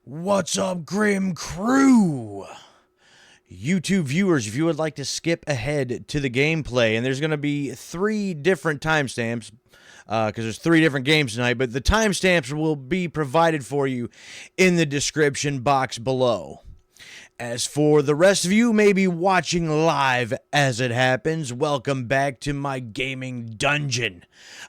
What's up, Grim Crew? YouTube viewers, if you would like to skip ahead to the gameplay, and there's going to be 3 different timestamps, because there's 3 different games tonight, but the timestamps will be provided for you in the description box below. As for the rest of you maybe watching live as it happens, welcome back to my gaming dungeon.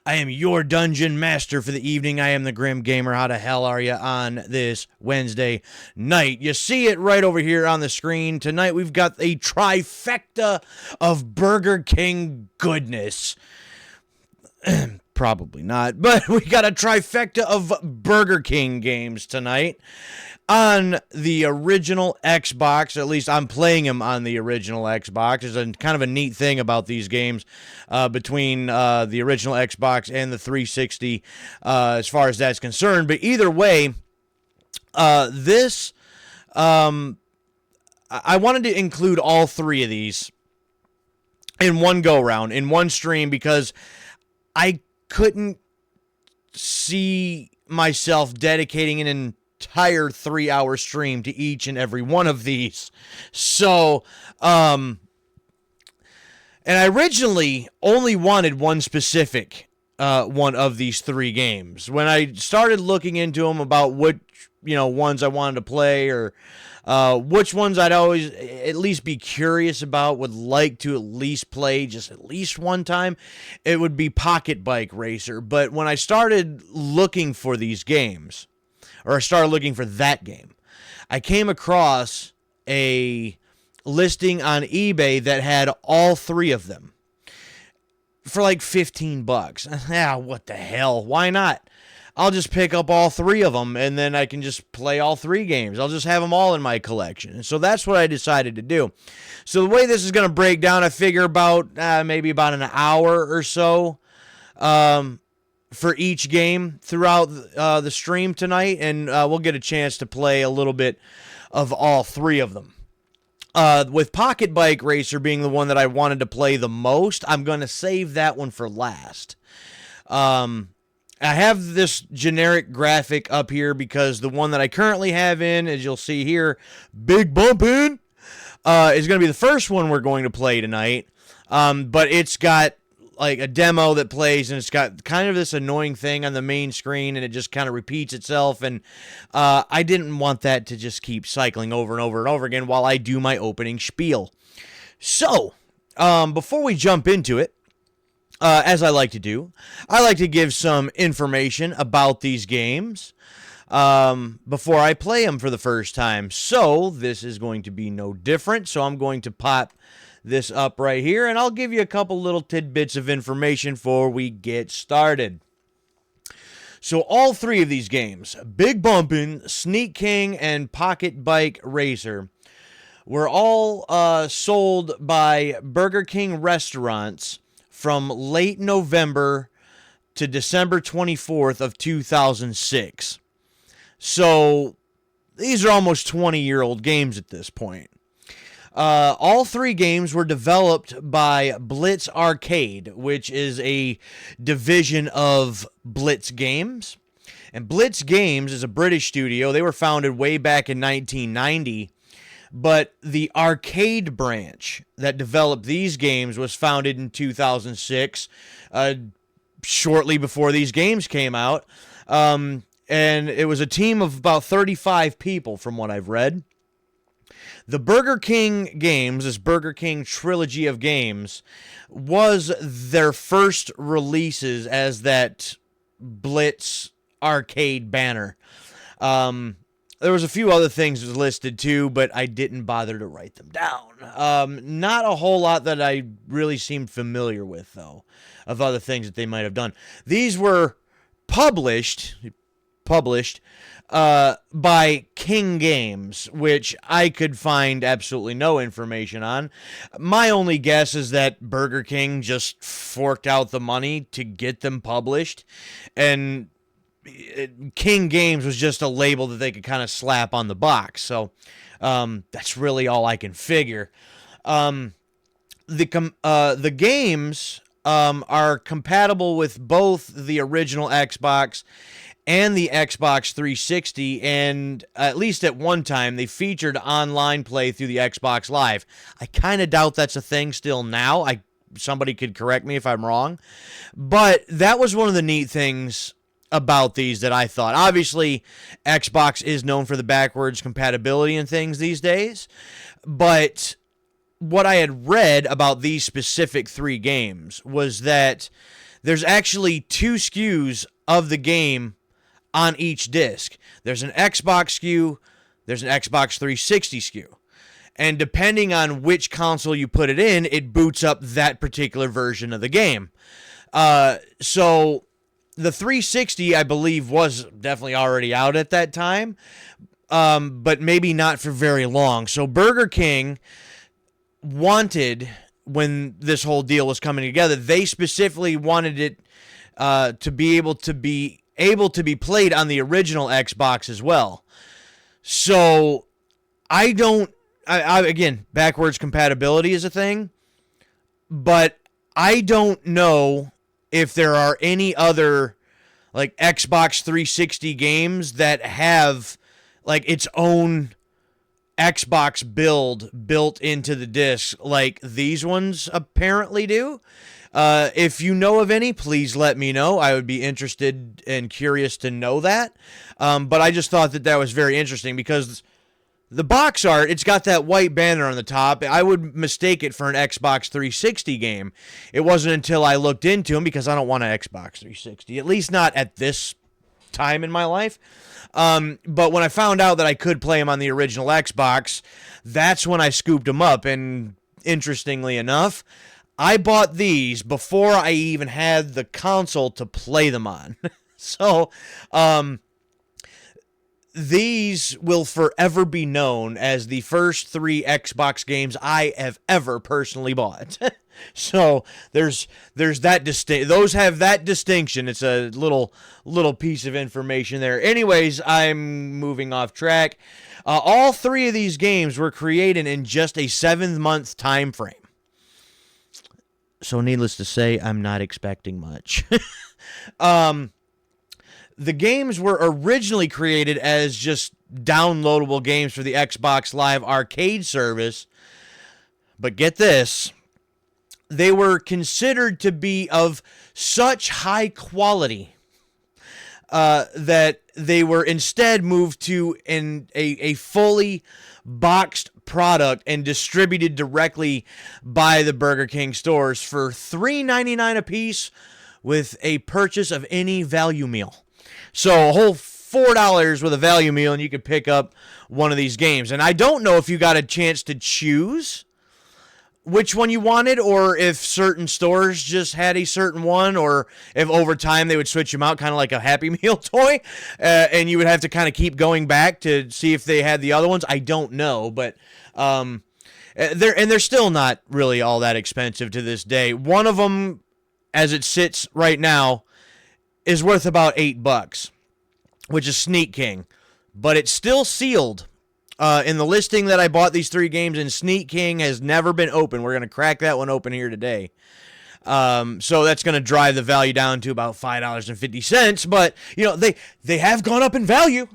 I am your dungeon master for the evening. I am the Grim Gamer. How the hell are you on this Wednesday night? You see it right over here on the screen. Tonight we've got a trifecta of Burger King goodness. Probably not, but we got a trifecta of Burger King games tonight. On the original Xbox, at least I'm playing them on the original Xbox. There's a kind of a neat thing about these games between the original Xbox and the 360 as far as that's concerned. But either way, I wanted to include all 3 of these in one go-round, in one stream, because I couldn't see myself dedicating an entire 3-hour stream to each and every one of these. So, and I originally only wanted one specific one of these 3 games. When I started looking into them about what, ones I wanted to play, or which ones I'd always at least be curious about, would like to at least play just at least one time, it would be Pocketbike Racer. But when I started looking for these games, or I started looking for that game, I came across a listing on eBay that had all 3 of them for like $15. Yeah, what the hell? Why not? I'll just pick up all 3 of them, and then I can just play all 3 games. I'll just have them all in my collection. And so that's what I decided to do. So the way this is going to break down, I figure about maybe about an hour or so for each game throughout the stream tonight, and we'll get a chance to play a little bit of all 3 of them. With Pocketbike Racer being the one that I wanted to play the most, I'm going to save that one for last. I have this generic graphic up here because the one that I currently have in, as you'll see here, Big Bumpin, is going to be the first one we're going to play tonight. But it's got like a demo that plays, and it's got kind of this annoying thing on the main screen, and it just kind of repeats itself, and I didn't want that to just keep cycling over and over and over again while I do my opening spiel. So, before we jump into it, as I like to do, I like to give some information about these games before I play them for the first time. So, this is going to be no different, so I'm going to pop this up right here, and I'll give you a couple little tidbits of information before we get started. So all 3 of these games, Big Bumpin', Sneak King, and Pocketbike Racer, were all sold by Burger King restaurants from late November to December 24th of 2006. So these are almost 20-year-old games at this point. All 3 games were developed by Blitz Arcade, which is a division of Blitz Games. And Blitz Games is a British studio. They were founded way back in 1990. But the arcade branch that developed these games was founded in 2006, shortly before these games came out. And it was a team of about 35 people, from what I've read. The Burger King games, this Burger King trilogy of games, was their first releases as that Blitz arcade banner. There was a few other things listed too, but I didn't bother to write them down. Not a whole lot that I really seemed familiar with, though, of other things that they might have done. These were published by King Games, which I could find absolutely no information on. My only guess is that Burger King just forked out the money to get them published, and King Games was just a label that they could kind of slap on the box. So that's really all I can figure. The games are compatible with both the original Xbox and the Xbox 360, and at least at one time, they featured online play through the Xbox Live. I kind of doubt that's a thing still now. Somebody could correct me if I'm wrong. But that was one of the neat things about these that I thought. Obviously, Xbox is known for the backwards compatibility and things these days, but what I had read about these specific 3 games was that there's actually 2 SKUs of the game on each disc. There's an Xbox SKU, there's an Xbox 360 SKU. And depending on which console you put it in, it boots up that particular version of the game. So the 360, I believe, was definitely already out at that time, but maybe not for very long. So Burger King wanted, when this whole deal was coming together, they specifically wanted it to be able to be played on the original Xbox as well. So again, backwards compatibility is a thing, but I don't know if there are any other like Xbox 360 games that have like its own Xbox built into the disc like these ones apparently do. If you know of any, please let me know. I would be interested and curious to know that. But I just thought that was very interesting because the box art, it's got that white banner on the top. I would mistake it for an Xbox 360 game. It wasn't until I looked into them, because I don't want an Xbox 360, at least not at this time in my life. But when I found out that I could play them on the original Xbox, that's when I scooped them up. And interestingly enough, I bought these before I even had the console to play them on. So, these will forever be known as the first 3 Xbox games I have ever personally bought. So there's that those have that distinction. It's a little piece of information there. Anyways, I'm moving off track. All 3 of these games were created in just a 7-month time frame. So needless to say, I'm not expecting much. The games were originally created as just downloadable games for the Xbox Live Arcade service. But get this, they were considered to be of such high quality that they were instead moved to a fully boxed product and distributed directly by the Burger King stores for $3.99 a piece with a purchase of any value meal. So a whole $4 with a value meal, and you could pick up one of these games. And I don't know if you got a chance to choose which one you wanted, or if certain stores just had a certain one, or if over time they would switch them out, kind of like a Happy Meal toy, and you would have to kind of keep going back to see if they had the other ones. I don't know, but they're still not really all that expensive to this day. One of them, as it sits right now, is worth about $8, which is Sneak King, but it's still sealed. In the listing that I bought these 3 games in, Sneak King has never been open. We're going to crack that one open here today. So that's going to drive the value down to about $5.50, but you know, they have gone up in value.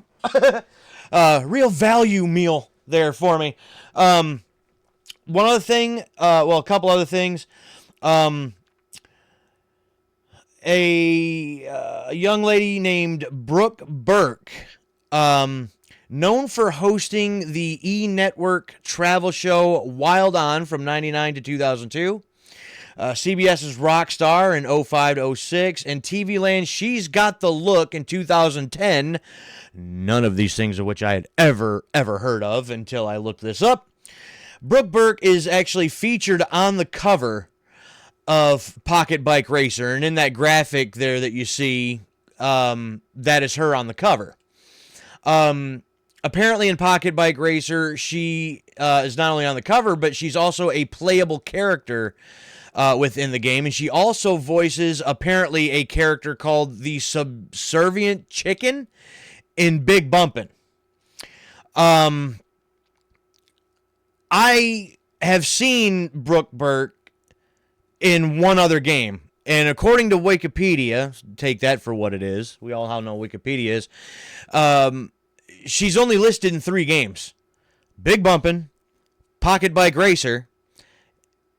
Real value meal there for me. One other thing, a couple other things. A young lady named Brooke Burke, known for hosting the E! Network travel show Wild On from 1999 to 2002, CBS's Rockstar in 05 to 06, and TV Land She's Got the Look in 2010. None of these things of which I had ever heard of until I looked this up. Brooke Burke is actually featured on the cover of Pocketbike Racer, and in that graphic there that you see, that is her on the cover. Apparently in Pocketbike Racer, she is not only on the cover, but she's also a playable character within the game, and she also voices apparently a character called the Subservient Chicken in Big Bumpin'. I have seen Brooke Burke in one other game, And according to Wikipedia, take that for what it is. We all know Wikipedia is. She's only listed in 3 games. Big Bumpin', Pocketbike Racer,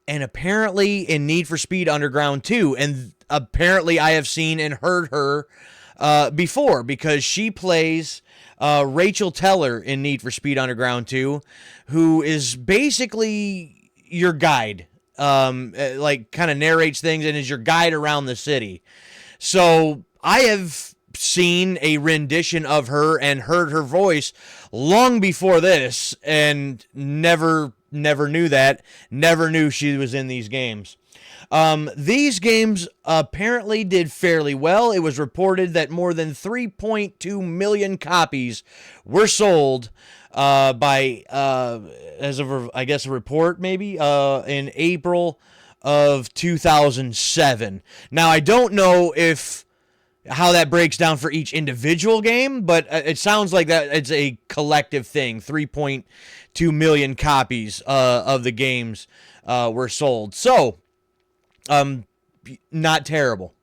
and apparently in Need for Speed Underground 2. And apparently I have seen and heard her before, because she plays Rachel Teller in Need for Speed Underground 2, who is basically your guide. Like kind of narrates things and is your guide around the city. So I have seen a rendition of her and heard her voice long before this, and never knew that. Never knew she was in these games. These games apparently did fairly well. It was reported that more than 3.2 million copies were sold by, as of, I guess, a report maybe, in April of 2007. Now, I don't know how that breaks down for each individual game, but it sounds like that it's a collective thing. 3.2 million copies of the games were sold. So, not terrible.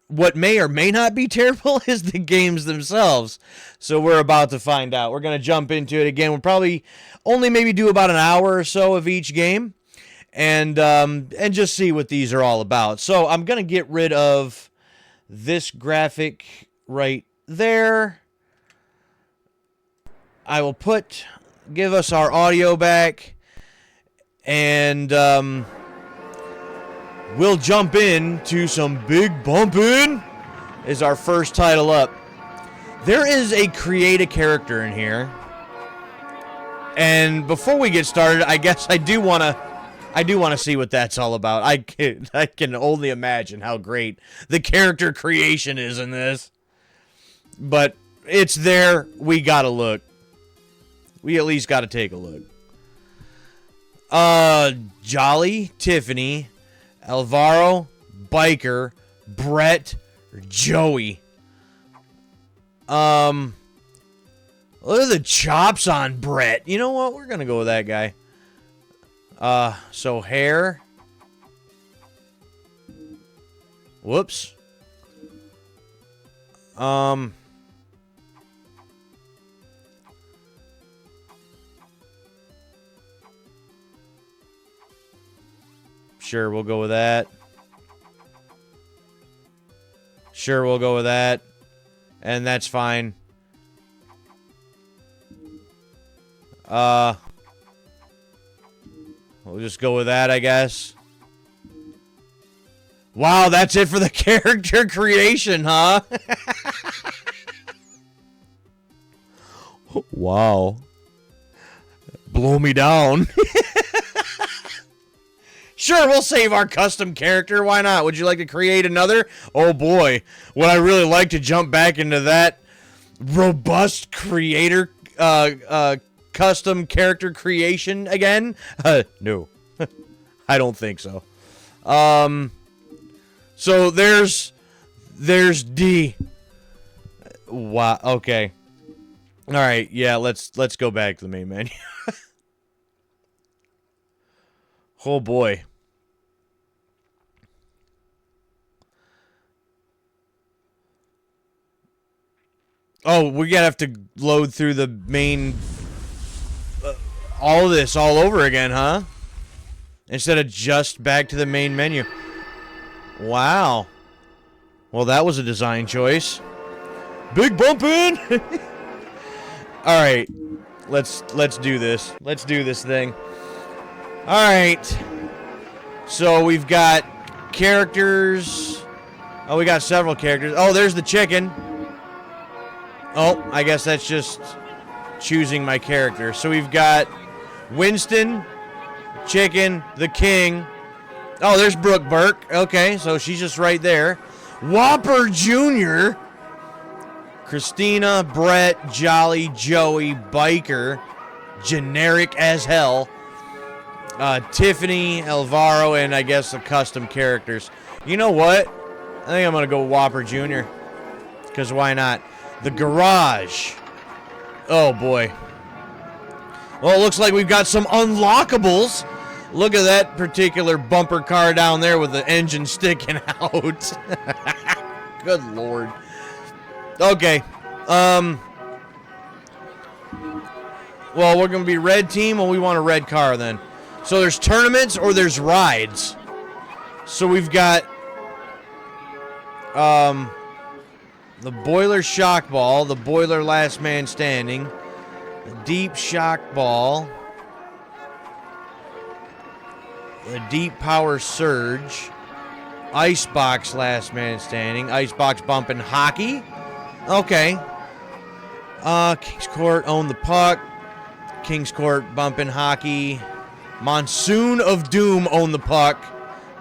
What may or may not be terrible is the games themselves. So we're about to find out. We're going to jump into it again. We'll probably only maybe do about an hour or so of each game, and just see what these are all about. So I'm going to get rid of this graphic right there. I will give us our audio back, and we'll jump into some Big Bumpin' is our first title up. There is a create a character in here. And before we get started, I guess I do want to see what that's all about. I can only imagine how great the character creation is in this. But it's there. We got to look. We at least got to take a look. Jolly, Tiffany, Alvaro, Biker, Brett, or Joey. Look at the chops on Brett. You know what? We're going to go with that guy. So hair. Whoops. Sure, we'll go with that. Sure, we'll go with that. And that's fine. We'll just go with that, I guess. Wow, that's it for the character creation, huh? Wow. Blow me down. Sure, we'll save our custom character. Why not? Would you like to create another? Oh boy, would I really like to jump back into that robust creator custom character creation again? No. I don't think so. So there's D. Wow, okay. All right, yeah, let's go back to the main menu. Oh boy. Oh, we're gonna have to load through the main... all of this all over again, huh? Instead of just back to the main menu. Wow. Well, that was a design choice. Big Bumpin'! Alright. Let's do this. Let's do this thing. Alright. So we've got characters. Oh, we got several characters. Oh, there's the chicken. Oh, I guess that's just choosing my character. So we've got Winston, Chicken, the King. Oh, there's Brooke Burke. Okay, so she's just right there. Whopper Jr., Christina, Brett, Jolly, Joey, Biker, generic as hell. Tiffany, Alvaro, and I guess the custom characters. You know what? I think I'm going to go Whopper Jr. Because why not? The Garage. Oh, boy. Well, it looks like we've got some unlockables. Look at that particular bumper car down there with the engine sticking out. Good Lord. Okay. Well, we're going to be red team. Well, we want a red car then. So there's tournaments or there's rides. So we've got the boiler shock ball, the boiler last man standing, the deep shock ball, the deep power surge, icebox last man standing, icebox bumping hockey. Okay. King's Court own the puck. King's Court bumping hockey. Monsoon of Doom own the puck.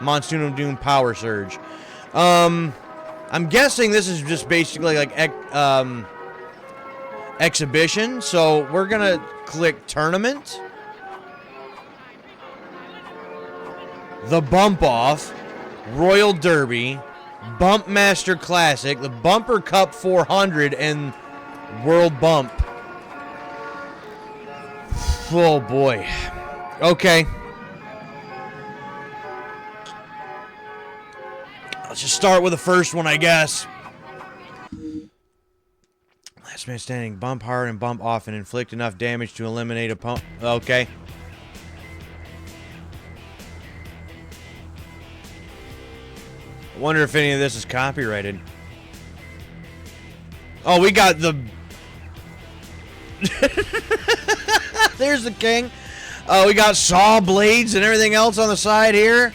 Monsoon of Doom power surge. I'm guessing this is just basically like exhibition. So we're gonna click tournament. The Bump Off, Royal Derby, Bump Master Classic, the Bumper Cup 400, and World Bump. Oh boy. Okay. Let's just start with the first one, I guess. Last man standing, bump hard and bump off and inflict enough damage to eliminate a pump. Okay. I wonder if any of this is copyrighted. Oh, we got the... There's the king. We got saw blades and everything else on the side here.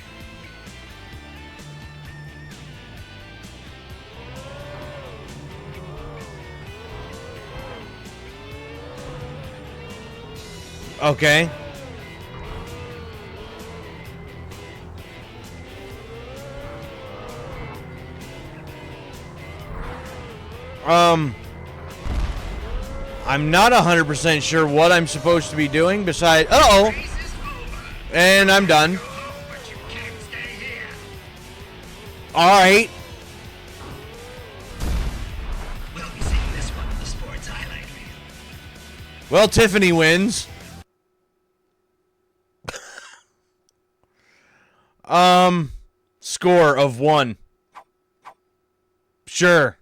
Okay. I'm not 100% sure what I'm supposed to be doing besides... Uh-oh! And I'm done. Alright. We'll be seeing this one on the sports highlight reel. Well, Tiffany wins. Score of 1. Sure.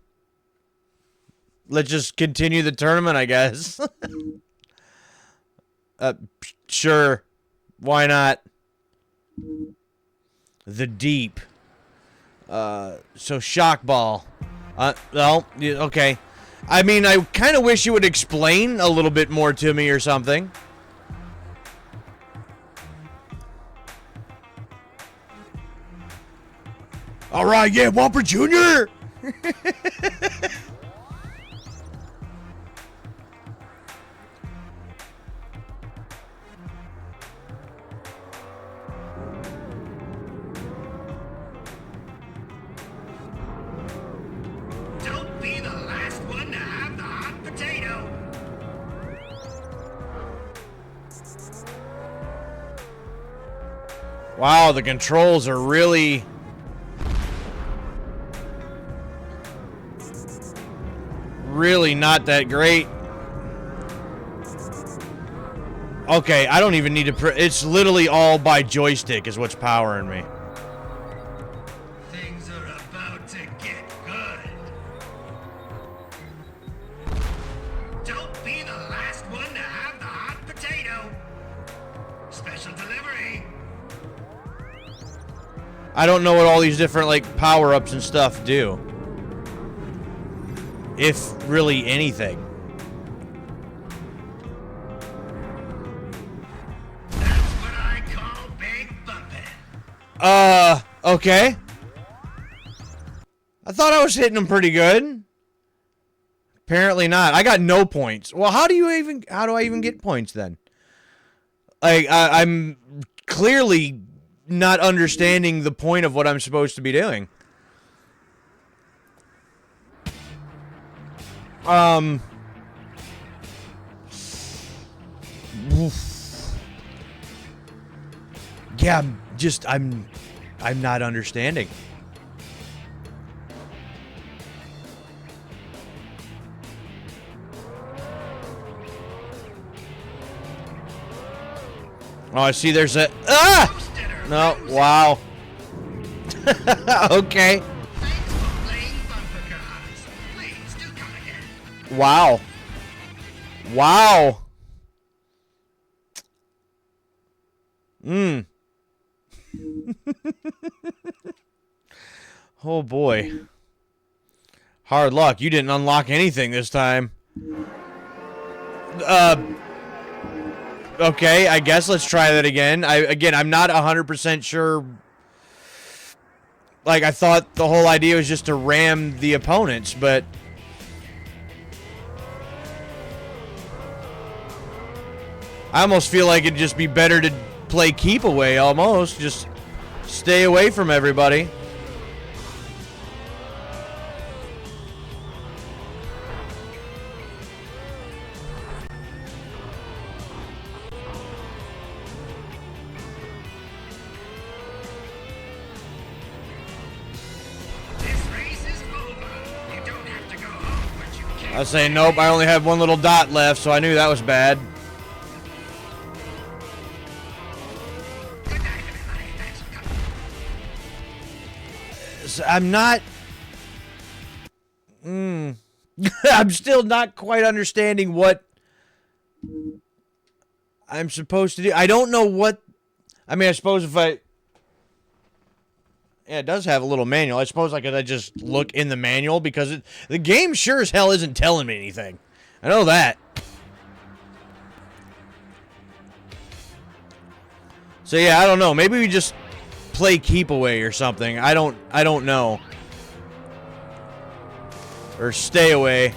Let's just continue the tournament, I guess. Sure. Why not? The deep. So shock ball. Well, okay. I mean, I kind of wish you would explain a little bit more to me or something. All right, yeah, Whopper Jr. Don't be the last one to have the hot potato. Wow, the controls are really not that great. Okay, I don't even need to it's literally all by joystick is what's powering me. Things are about to get good. Don't be the last one to have the hot potato. Special delivery. I don't know what all these different like power-ups and stuff do. If really anything. That's what I call big bumpin'. Okay. I thought I was hitting them pretty good. Apparently not. I got no points. Well, how do I even get points then? Like, I'm clearly not understanding the point of what I'm supposed to be doing. Yeah, I'm not understanding. Oh, I see there's a... Ah! No, wow. Okay. Thanks for playing bumper cars. Please do come again. Wow. Wow. Oh boy. Hard luck. You didn't unlock anything this time. Okay, I guess let's try that again. I'm not 100% sure. Like, I thought the whole idea was just to ram the opponents, but... I almost feel like it'd just be better to play keep away, almost. Just stay away from everybody. This race is over. You don't have to go home, but you can. I was saying, nope, I only have one little dot left, so I knew that was bad. Good night, everybody. Thanks for coming. I'm not... I'm still not quite understanding what I'm supposed to do. I don't know what... I mean, I suppose if I... Yeah, it does have a little manual. I suppose I could just look in the manual because the game sure as hell isn't telling me anything. I know that. So yeah, I don't know. Maybe we just play keep away or something. I don't know. Or stay away.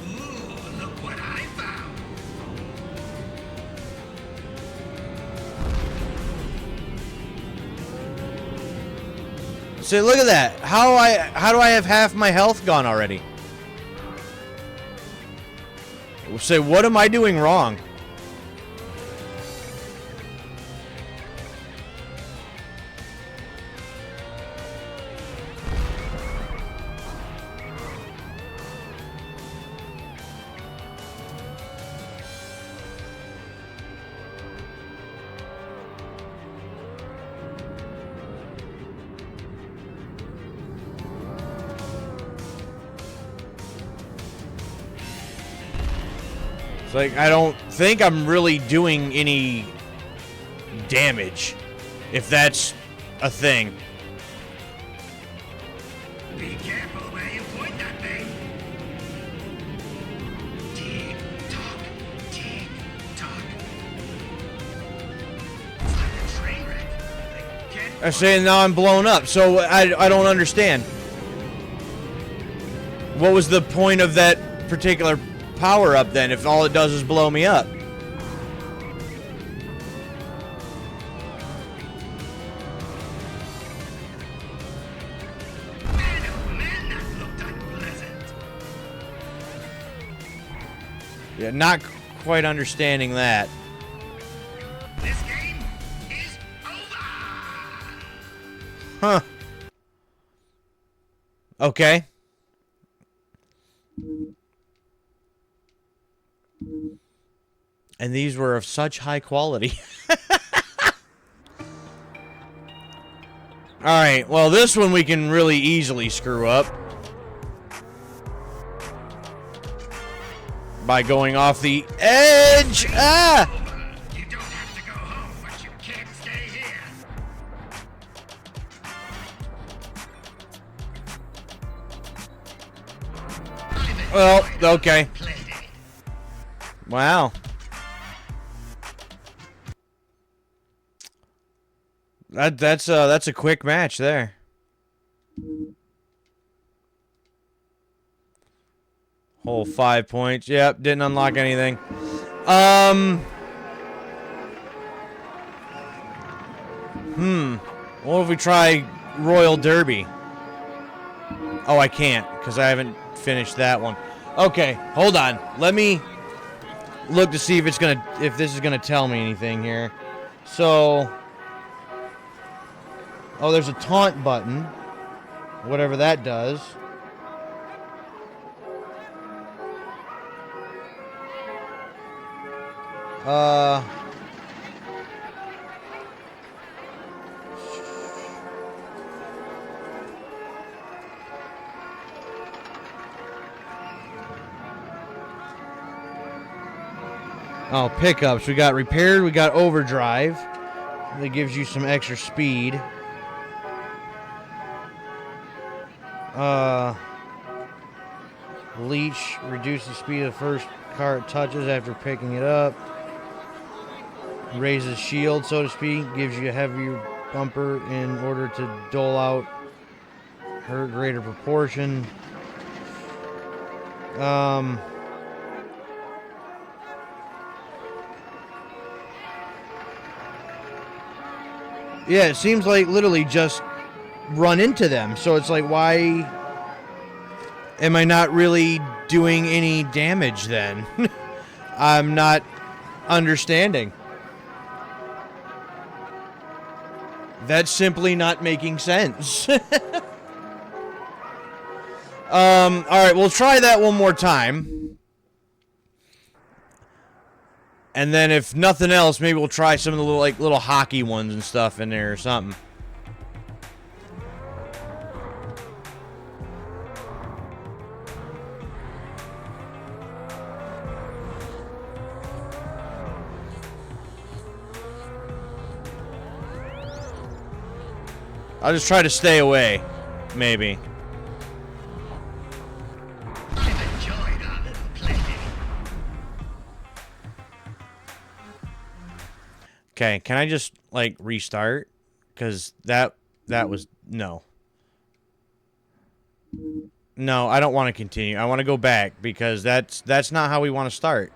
Ooh, look what I found. See, look at that. How do I have half my health gone already? Say, what am I doing wrong? It's like, I don't think I'm really doing any damage, if that's a thing. Be careful where you point that thing. Tick tock, tick tock. It's like a train wreck. I can't. I'm saying now I'm blown up, so I don't understand. What was the point of that particular power up then, if all it does is blow me up? Man, oh man, that looked unpleasant. Yeah, not quite understanding that. This game is over. Huh. Okay. And these were of such high quality. Alright, well this one we can really easily screw up. By going off the edge! Ah! You don't have to go home, but you can't stay here. Well, okay. Wow. That's a quick match there. Whole 5 points. Yep, didn't unlock anything. What if we try Royal Derby? Oh, I can't, because I haven't finished that one. Okay, hold on. Let me look to see if if this is gonna tell me anything here. So, oh, there's a taunt button. Whatever that does. Uh... Oh, pickups. We got repaired. We got overdrive. That gives you some extra speed. Leech reduces the speed of the first car it touches after picking it up. Raises shield, so to speak. Gives you a heavier bumper in order to dole out her greater proportion. Yeah, it seems like literally just run into them. So it's like, why am I not really doing any damage then? I'm not understanding. That's simply not making sense. Alright, we'll try that one more time. And then if nothing else, maybe we'll try some of the little hockey ones and stuff in there or something. I'll just try to stay away, maybe. I've enjoyed our little playday. Okay, can I just, like, restart? Because that was... No. No, I don't want to continue. I want to go back, because that's not how we want to start.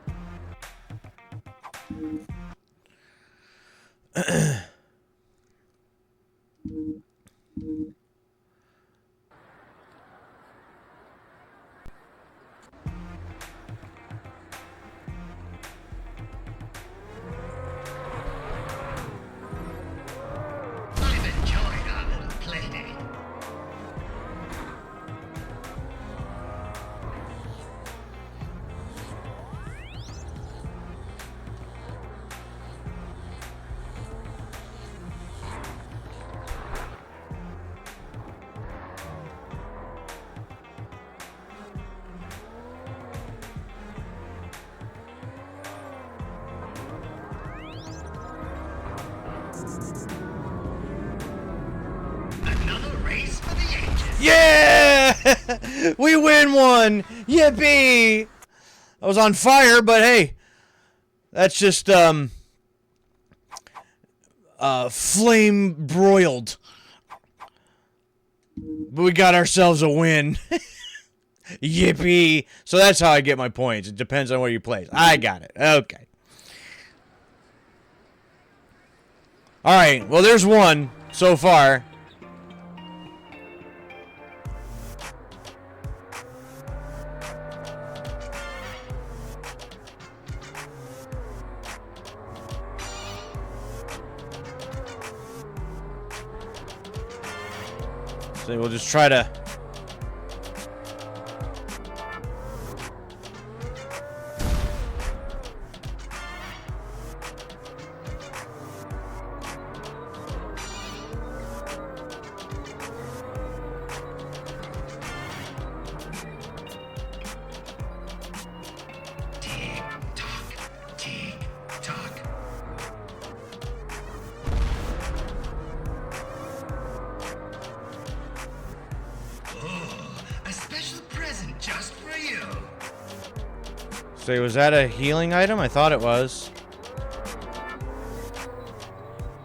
I've enjoyed our little playday. Another race for the ages. Yeah! We win one! Yippee! I was on fire, but hey. That's just, flame broiled. But we got ourselves a win. Yippee! So that's how I get my points. It depends on where you place. I got it. Okay. Alright, well there's one so far. So we'll just try to... Tick tock, tick tock. Oh, a special present just for you. So was that a healing item? I thought it was.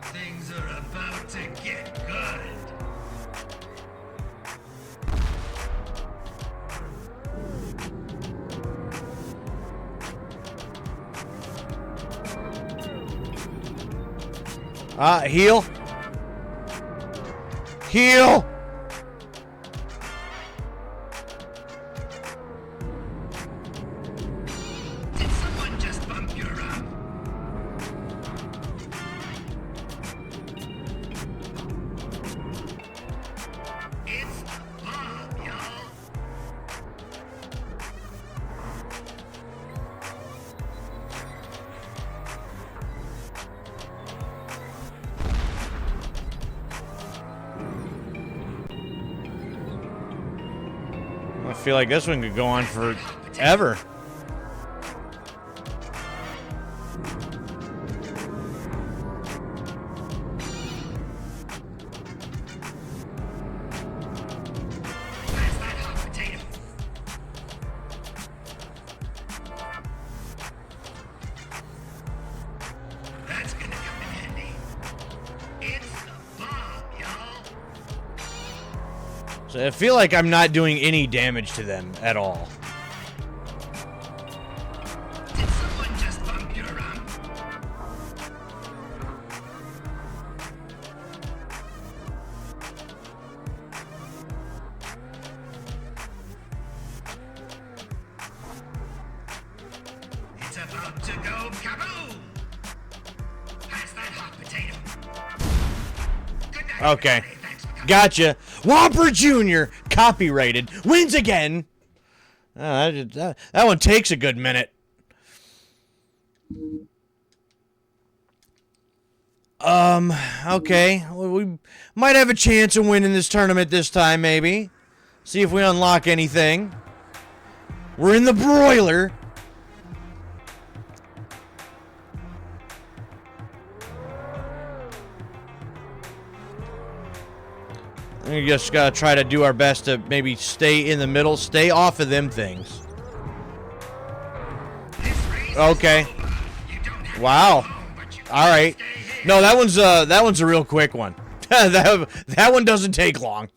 Things are about to get good. Heal. Heal! Did someone just bump your up? It's the bomb, y'all. I feel like this one could go on forever. Pass that hot potato. That's gonna come in handy. It's the bomb, y'all. So I feel like I'm not doing any damage to them at all. Did someone just bump your rump? It's about to go kaboom! Pass that hot potato. Good night, Okay. everybody. Thanks for coming. Gotcha. Whopper Jr. copyrighted wins again. That one takes a good minute. Okay. Well, we might have a chance of winning this tournament this time, maybe. See if we unlock anything. We're in the broiler. We just gotta try to do our best to maybe stay in the middle, stay off of them things. This race is Okay. over. You don't have to Wow. go home, but you All right. stay here. No, that one's a real quick one. that one doesn't take long.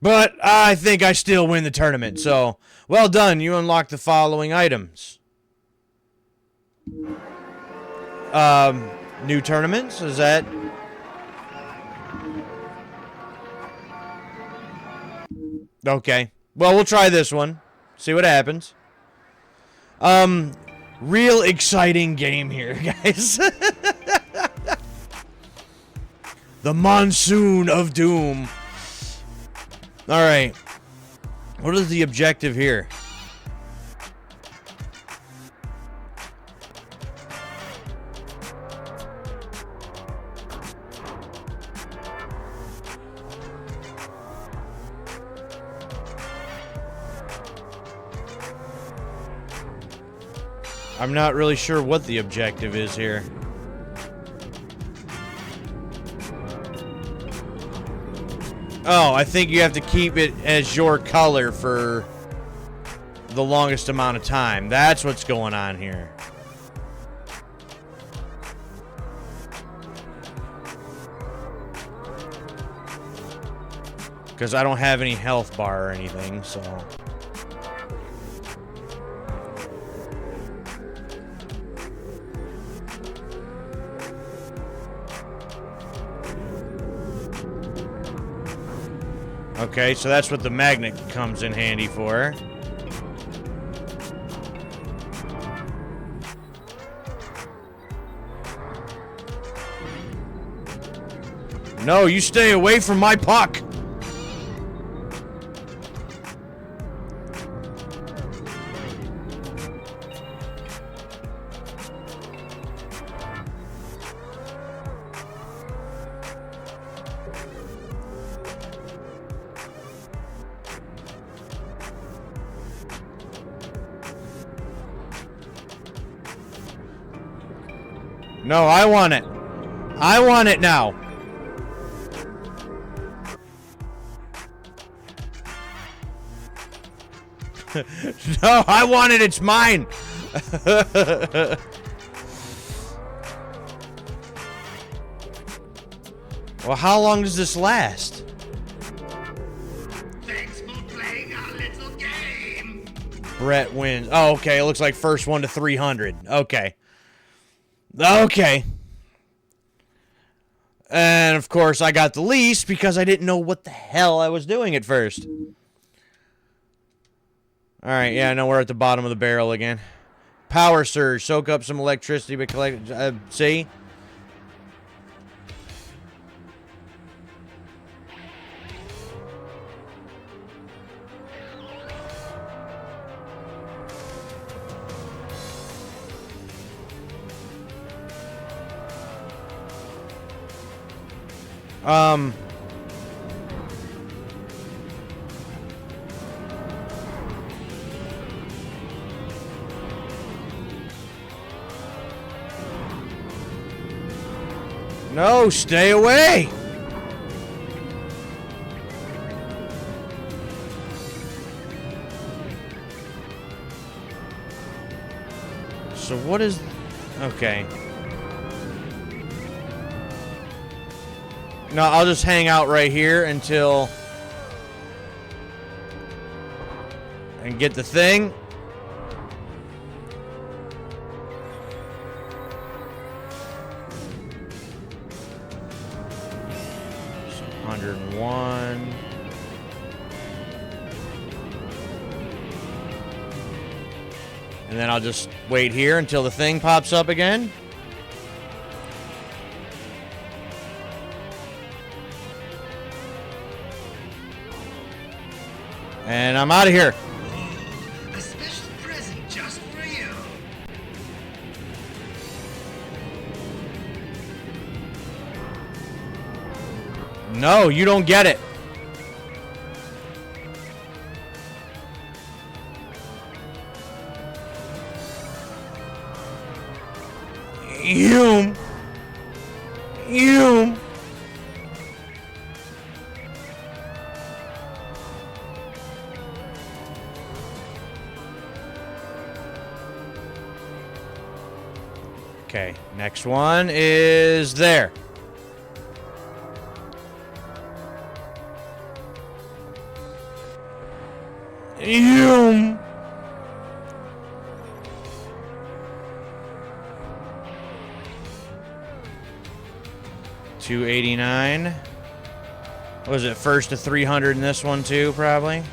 But I think I still win the tournament. So, well done. You unlock the following items. New tournaments? Is that? Okay. Well, we'll try this one. See what happens. Real exciting game here, guys. The Monsoon of Doom. Alright. What is the objective here? I'm not really sure what the objective is here. Oh, I think you have to keep it as your color for the longest amount of time. That's what's going on here. Because I don't have any health bar or anything, so... Okay, so that's what the magnet comes in handy for. No, you stay away from my puck! No, I want it. I want it now. No, I want it. It's mine. Well, how long does this last? Thanks for playing our little game. Brett wins. Oh, okay. It looks like first one to 300. Okay. Okay. And, of course, I got the least because I didn't know what the hell I was doing at first. Alright, yeah, no, we're at the bottom of the barrel again. Power surge. Soak up some electricity, but collect... see? No, stay away! So what is... Okay. No, I'll just hang out right here until... and get the thing. So 101. And then I'll just wait here until the thing pops up again. And I'm out of here. Oh, a special present just for you. No, you don't get it. You. Okay, next one is there. You. 289. What was it, first to 300 in this one too, probably?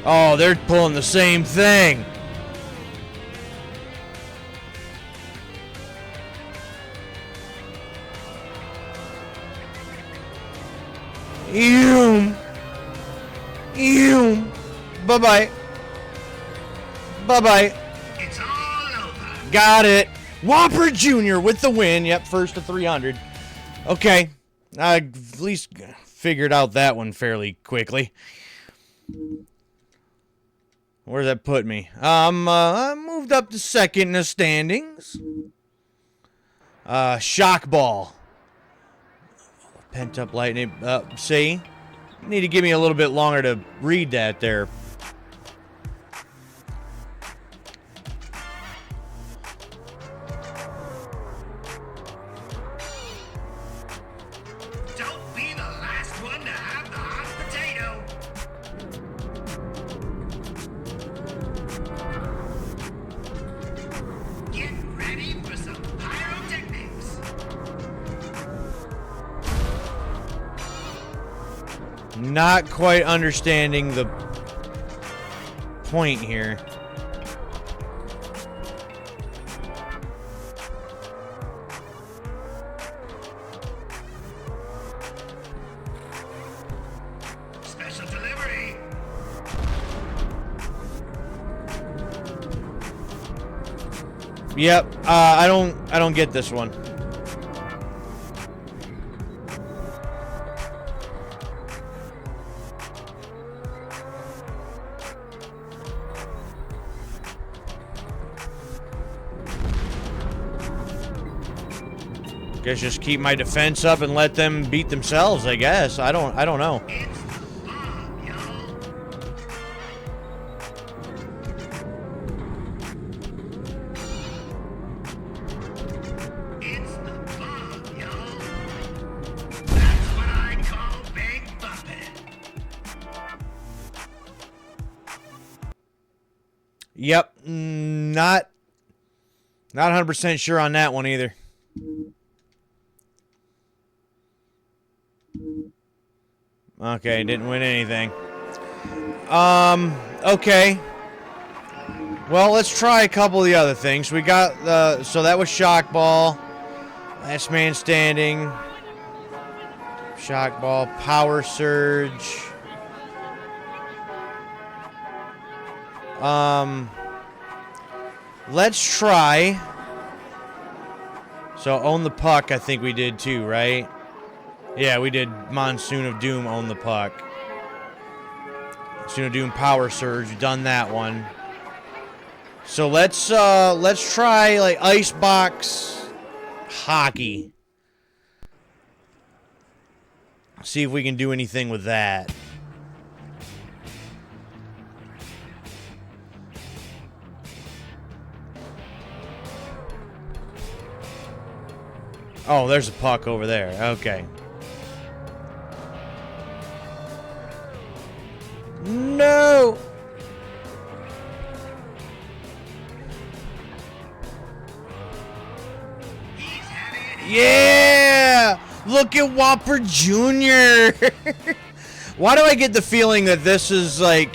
Oh, they're pulling the same thing. Bye-bye. Bye-bye. It's all over. Got it. Whopper Jr. with the win. Yep, first to 300. Okay. I at least figured out that one fairly quickly. Where does that put me? I moved up to second in the standings. Shock ball. Pent up lightning. See? Need to give me a little bit longer to read that there. Don't be the last one to have the hot potato. Get ready for some pyrotechnics. Not quite understanding the point here. Special delivery. Yep, I don't get this one. Guess just keep my defense up and let them beat themselves, I guess. I don't know. It's the bomb, y'all. It's the bomb, y'all. That's what I call big bumpin'. Yep, not 100% sure on that one either. Okay, didn't win anything. Okay. Well, let's try a couple of the other things. We got so that was shock ball. Last man standing. Shock ball, power surge. Let's try. So, own the puck, I think we did too, right? Yeah, we did Monsoon of Doom, own the puck. Monsoon of Doom, Power Surge, we've done that one. So let's try like Icebox Hockey. See if we can do anything with that. Oh, there's a puck over there. Okay. No! Yeah! Look at Whopper Jr. Why do I get the feeling that this is like...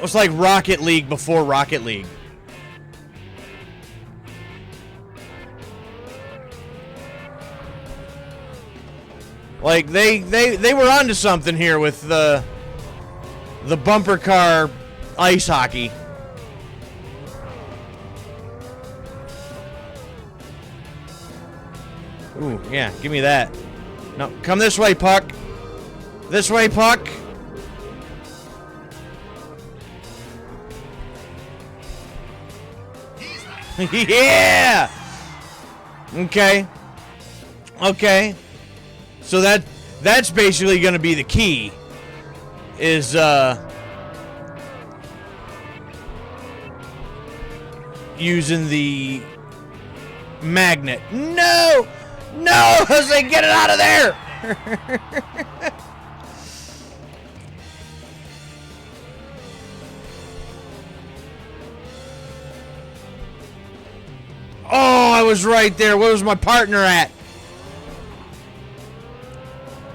It's like Rocket League before Rocket League. Like, they were onto something here with the bumper car ice hockey. Ooh, yeah, give me that. No, come this way, puck. This way, puck. Yeah! Okay. Okay. So that's basically going to be the key. Is using the magnet. No! No! Jose, get it out of there! Oh, I was right there. Where was my partner at?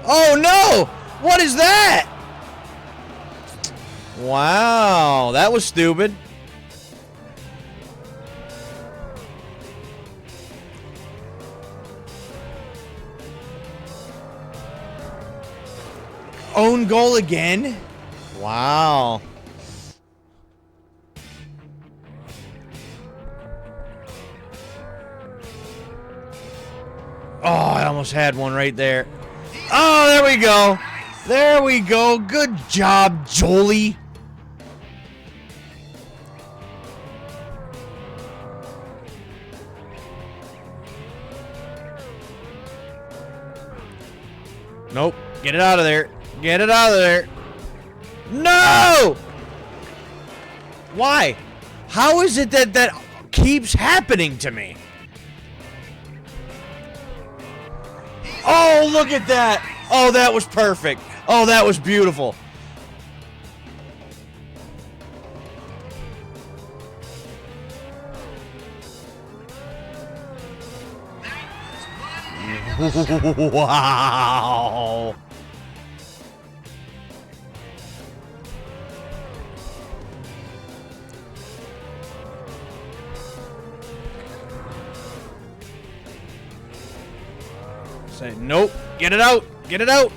Oh, no! What is that? Wow, that was stupid. Own goal again? Wow. Oh, I almost had one right there. Oh, there we go. There we go. Good job, Jolie. Nope. Get it out of there. Get it out of there. No! Why? How is it that keeps happening to me? Oh, look at that. Oh, that was perfect. Oh, that was beautiful. Wow. Say, nope. Get it out. Get it out.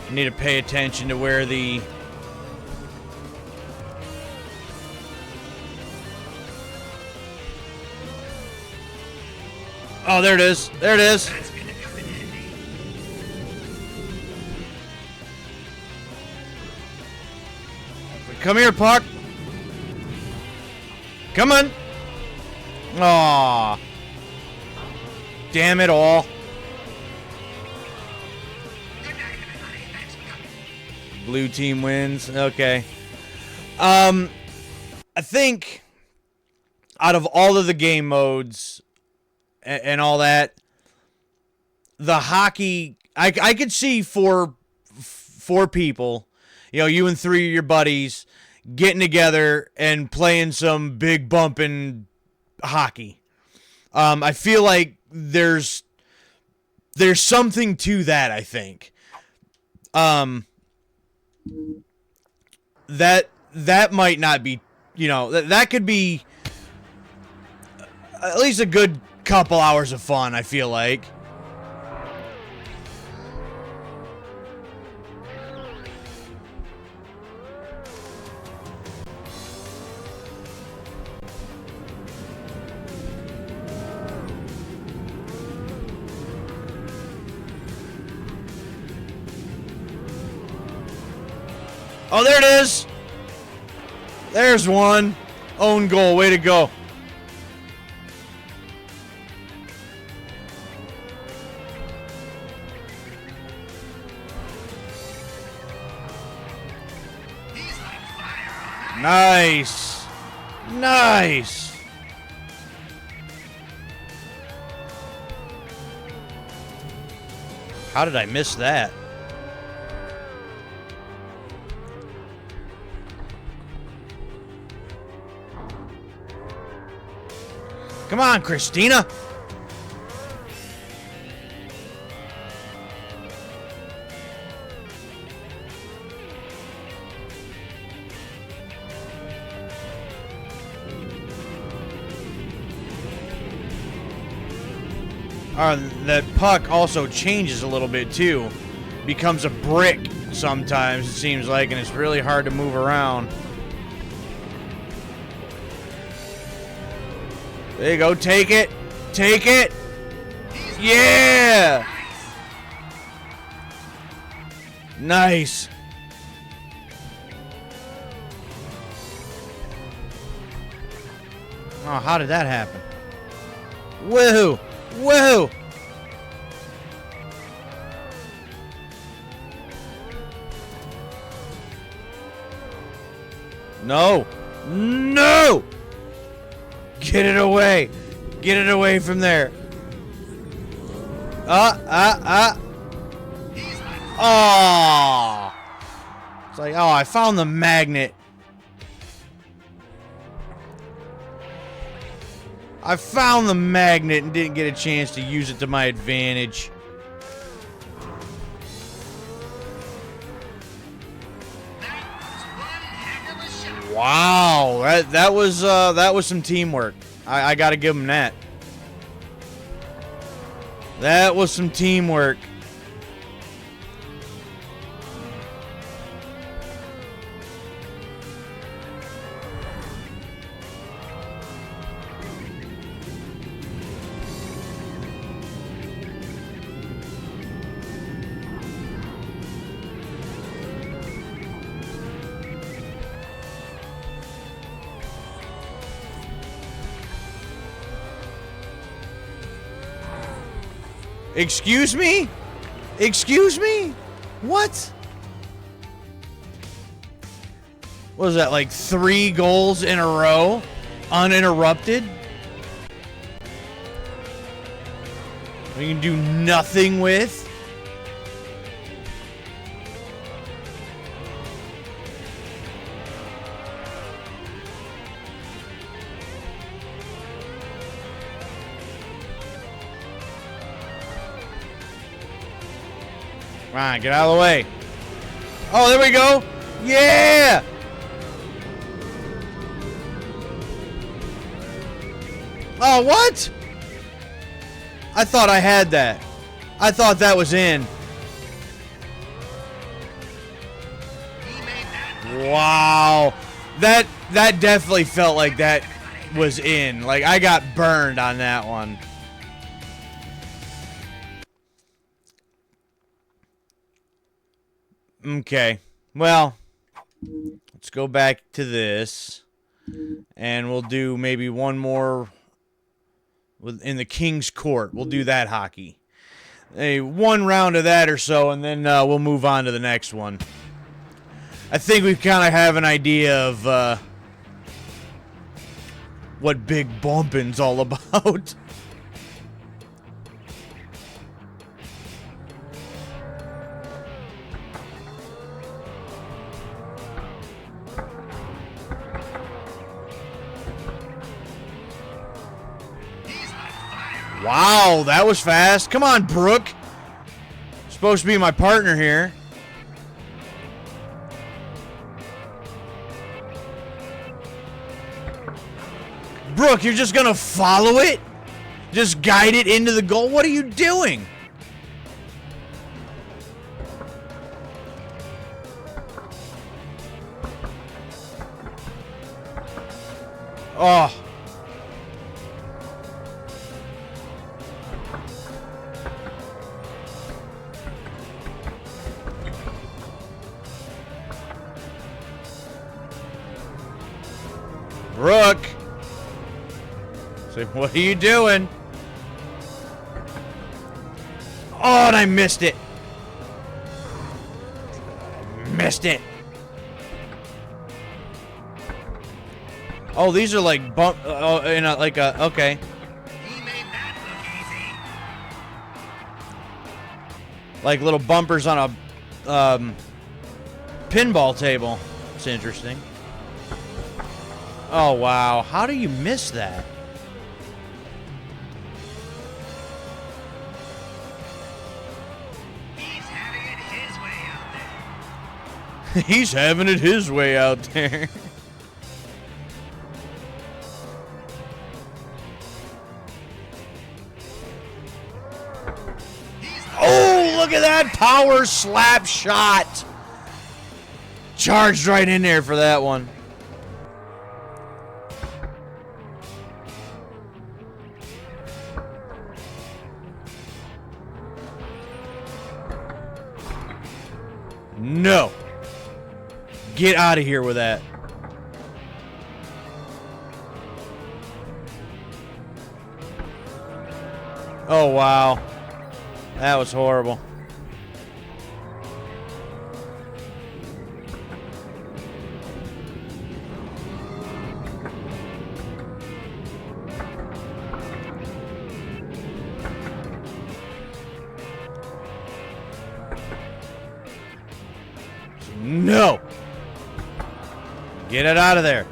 You need to pay attention to where the... Oh, there it is. There it is. Come here, puck. Come on. Aw. Damn it all. Blue team wins. Okay. I think out of all of the game modes and all that, the hockey, I could see four people, you know, you and three of your buddies getting together and playing some big bumpin' hockey. I feel like there's something to that, I think. that might not be, you know, that could be at least a good couple hours of fun, I feel like. Oh, there it is. There's one. Own goal. Way to go. Nice. Nice. How did I miss that? Come on, Christina. That puck also changes a little bit too. Becomes a brick sometimes, it seems like, and it's really hard to move around. There you go. Take it. Take it. Yeah. Nice. Oh, how did that happen? Woohoo. Woohoo. No. No. Get it away. Get it away from there. Oh. It's like, oh, I found the magnet. I found the magnet and didn't get a chance to use it to my advantage. Wow, that was some teamwork. I gotta give him that. That was some teamwork. Excuse me? Excuse me? What? What was that, like 3 goals in a row? Uninterrupted? We can do nothing with? Come on, get out of the way. Oh, there we go. Yeah! Oh, what? I thought I had that. I thought that was in. Wow. That definitely felt like that was in. Like, I got burned on that one. Okay, well, let's go back to this, and we'll do maybe one more in the King's Court. We'll do that hockey. One round of that or so, and then we'll move on to the next one. I think we kind of have an idea of what Big Bumpin's all about. Wow, that was fast. Come on, Brooke. Supposed to be my partner here. Brooke, you're just gonna follow it? Just guide it into the goal? What are you doing? Oh. Brooke. Say, what are you doing? Oh, and I missed it. Missed it. Oh, these are like bump. Oh, in a, like a. Okay. He made that look easy. Like little bumpers on a pinball table. It's interesting. Oh wow! How do you miss that? He's having it his way out there. He's having it his way out there. Oh, look at that power slap shot. Charged right in there for that one. No. Get out of here with that. Oh, wow. That was horrible. No! Get it out of there.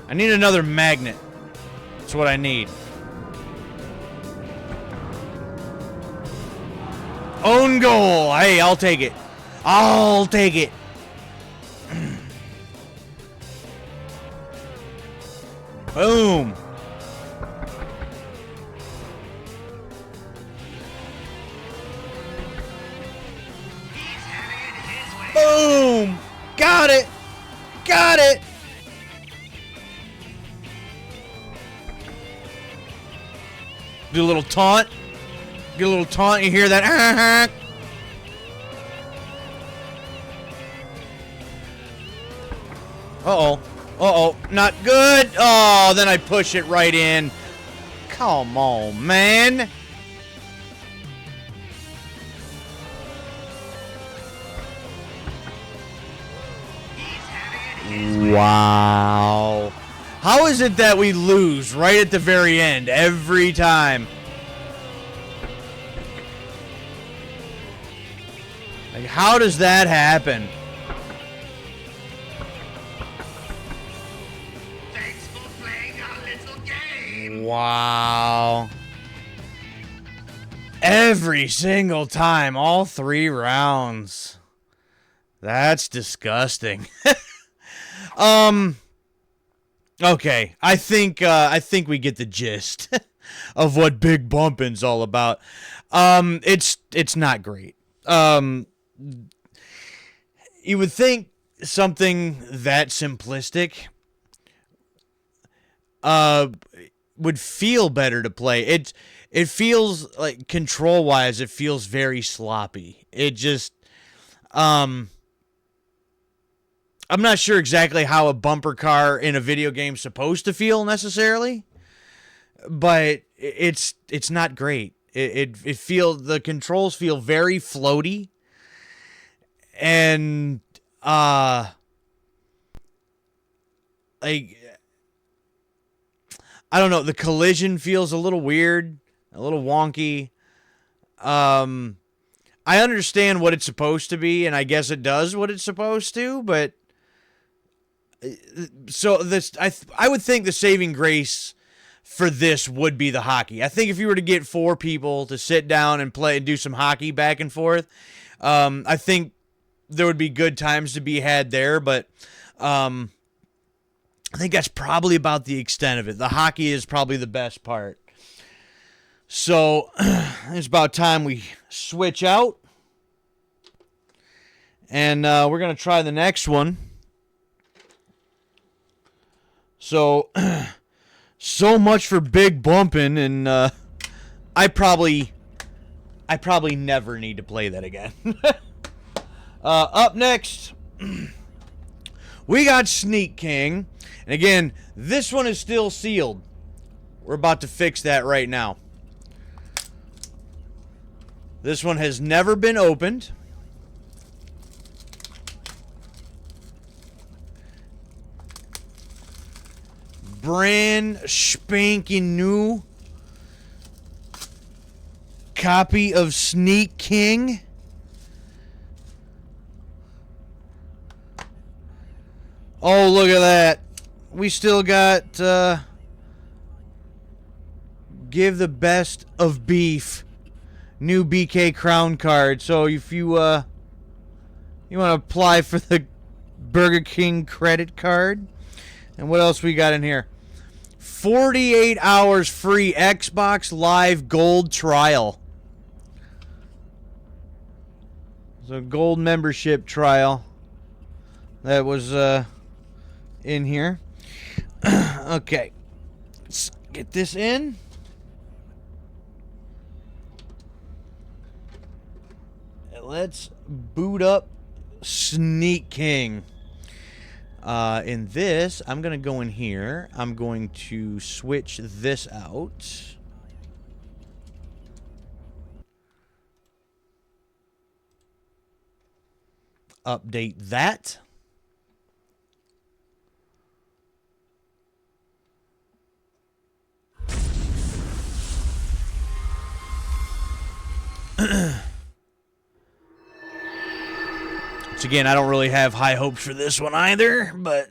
I need another magnet. That's what I need. Own goal. Hey, I'll take it. I'll take it. Boom. Boom! Got it! Got it! Do a little taunt. Get a little taunt. You hear that? Uh-oh. Uh-oh. Not good. Oh, then I push it right in. Come on, man. Wow. How is it that we lose right at the very end every time? Like, how does that happen? Thanks for playing our little game. Wow. Every single time, all 3 rounds. That's disgusting. Okay, I think we get the gist of what Big Bumpin's all about. It's not great. You would think something that simplistic would feel better to play. It feels like, control-wise, it feels very sloppy. It just I'm not sure exactly how a bumper car in a video game is supposed to feel necessarily, but it's not great. The controls feel very floaty, and like, I don't know, the collision feels a little weird, a little wonky. I understand what it's supposed to be, and I guess it does what it's supposed to, but so this, I would think the saving grace for this would be the hockey. I think if you were to get 4 people to sit down and play and do some hockey back and forth, I think there would be good times to be had there. But I think that's probably about the extent of it. The hockey is probably the best part. So it's about time we switch out. And we're going to try the next one. So, so much for Big Bumpin', and I probably never need to play that again. Up next, we got Sneak King. And again, this one is still sealed. We're about to fix that right now. This one has never been opened. Brand spanking new copy of Sneak King. Oh, look at that. We still got give the best of beef. New BK Crown card. So if you want to apply for the Burger King credit card. And what else we got in here? 48 hours free Xbox Live Gold trial. So gold membership trial. That was in here. Okay. Let's get this in. Let's boot up Sneak King. In this, I'm going to go in here. I'm going to switch this out. Update that. Which again, I don't really have high hopes for this one either, but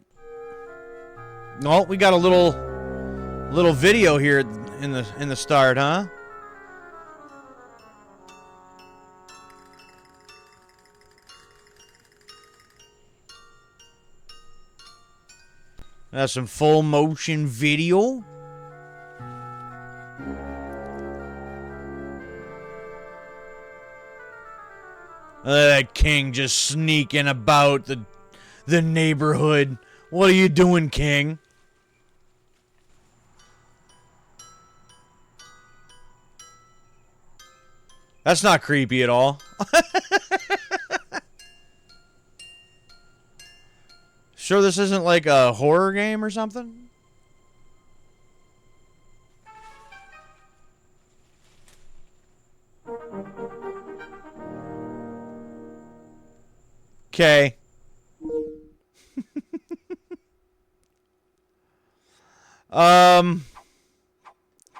no, we got a little video here in the start, huh? That's some full motion video. That King just sneaking about the neighborhood. What are you doing, King? That's not creepy at all. Sure this isn't like a horror game or something? Okay.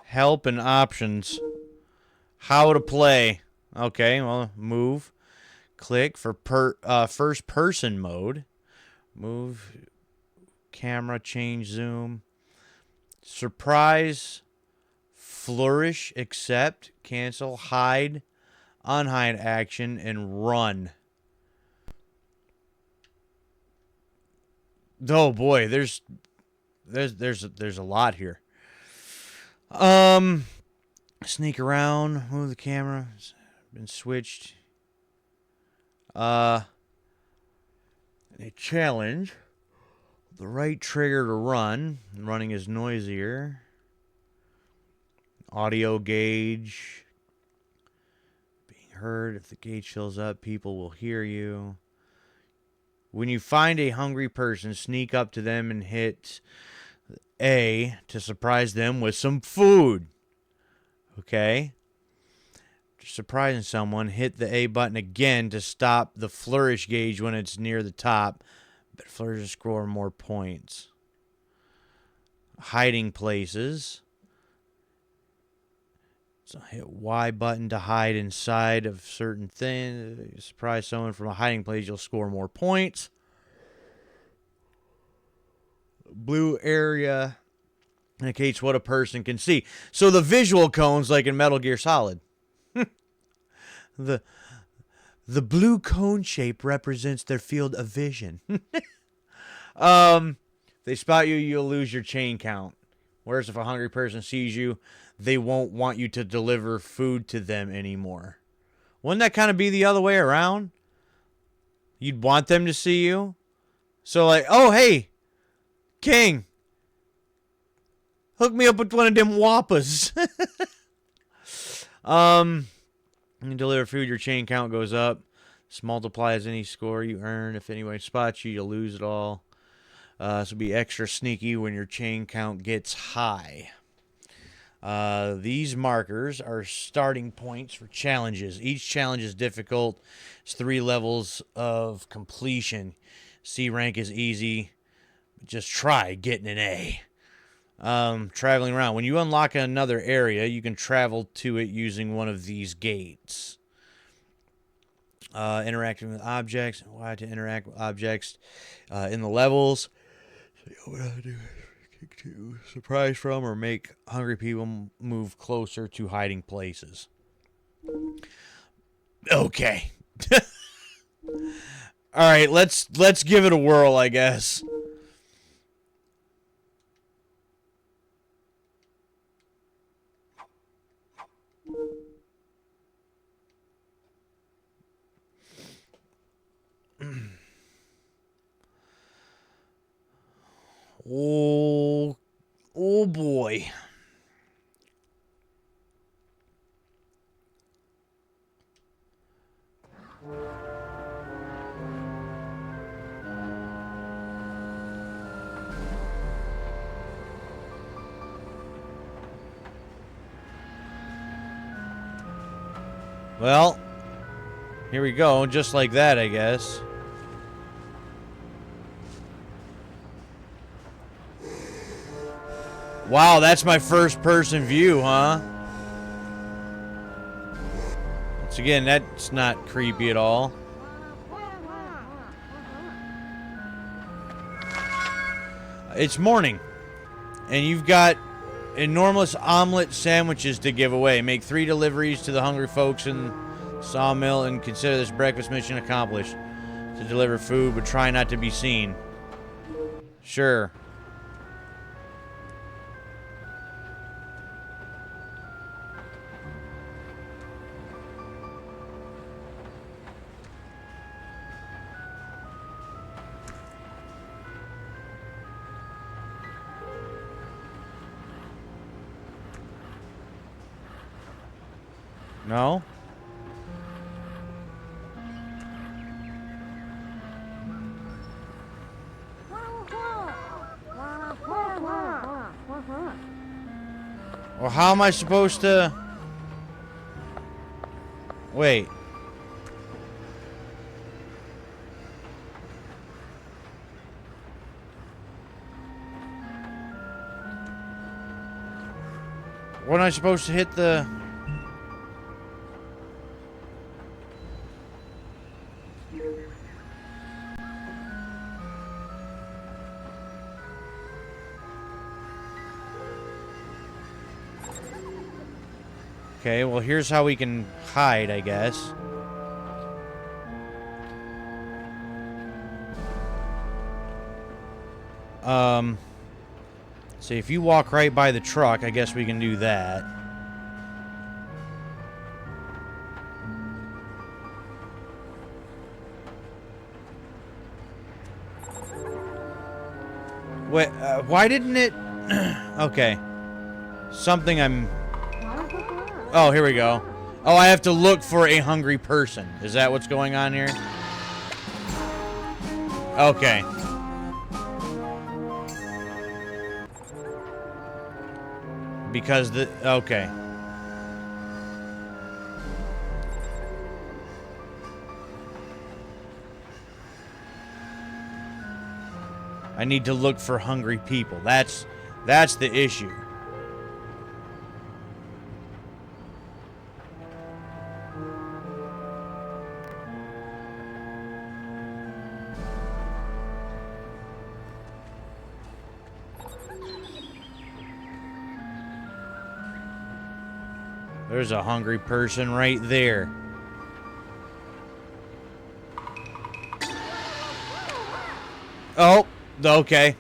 Help and options. How to play. Okay, well, move. Click for first person mode. Move. Camera, change zoom. Surprise. Flourish, accept, cancel, hide, unhide action, and run. Oh boy, there's a lot here. Sneak around, move the camera. It's been switched. A challenge. The right trigger to run. Running is noisier. Audio gauge. Being heard. If the gauge fills up, people will hear you. When you find a hungry person, sneak up to them and hit A to surprise them with some food. Okay? After surprising someone, hit the A button again to stop the flourish gauge when it's near the top. But flourish will score more points. Hiding places. So hit Y button to hide inside of certain things. Surprise someone from a hiding place, you'll score more points. Blue area indicates what a person can see. So the visual cones, like in Metal Gear Solid. The blue cone shape represents their field of vision. They spot you, you'll lose your chain count. Whereas if a hungry person sees you, they won't want you to deliver food to them anymore. Wouldn't that kind of be the other way around? You'd want them to see you? So like, oh, hey, King, hook me up with one of them whoppas. You deliver food, your chain count goes up. This multiplies any score you earn. If anyone spots you, you'll lose it all. This will be extra sneaky when your chain count gets high. These markers are starting points for challenges. Each challenge is difficult. It's 3 levels of completion. C rank is easy. Just try getting an A. Traveling around. When you unlock another area, you can travel to it using one of these gates. Interacting with objects. Why to interact with objects in the levels. What I do kick to surprise from or make hungry people move closer to hiding places. Okay. All right, let's give it a whirl, I guess. Oh boy. Well, here we go, just like that, I guess. Wow, that's my first person view, huh? Once again, that's not creepy at all. It's morning, and you've got enormous omelet sandwiches to give away. Make 3 deliveries to the hungry folks in Sawmill and consider this breakfast mission accomplished. To deliver food, but try not to be seen. Sure. No? Well, how am I supposed to... Wait. When am I supposed to hit the... Okay, well, here's how we can hide, I guess. See, if you walk right by the truck, I guess we can do that. Wait, why didn't it... Okay. Something I'm... Oh, here we go. Oh, I have to look for a hungry person. Is that what's going on here? Okay. Because the... Okay. I need to look for hungry people. That's the issue. There's a hungry person right there. Oh, okay.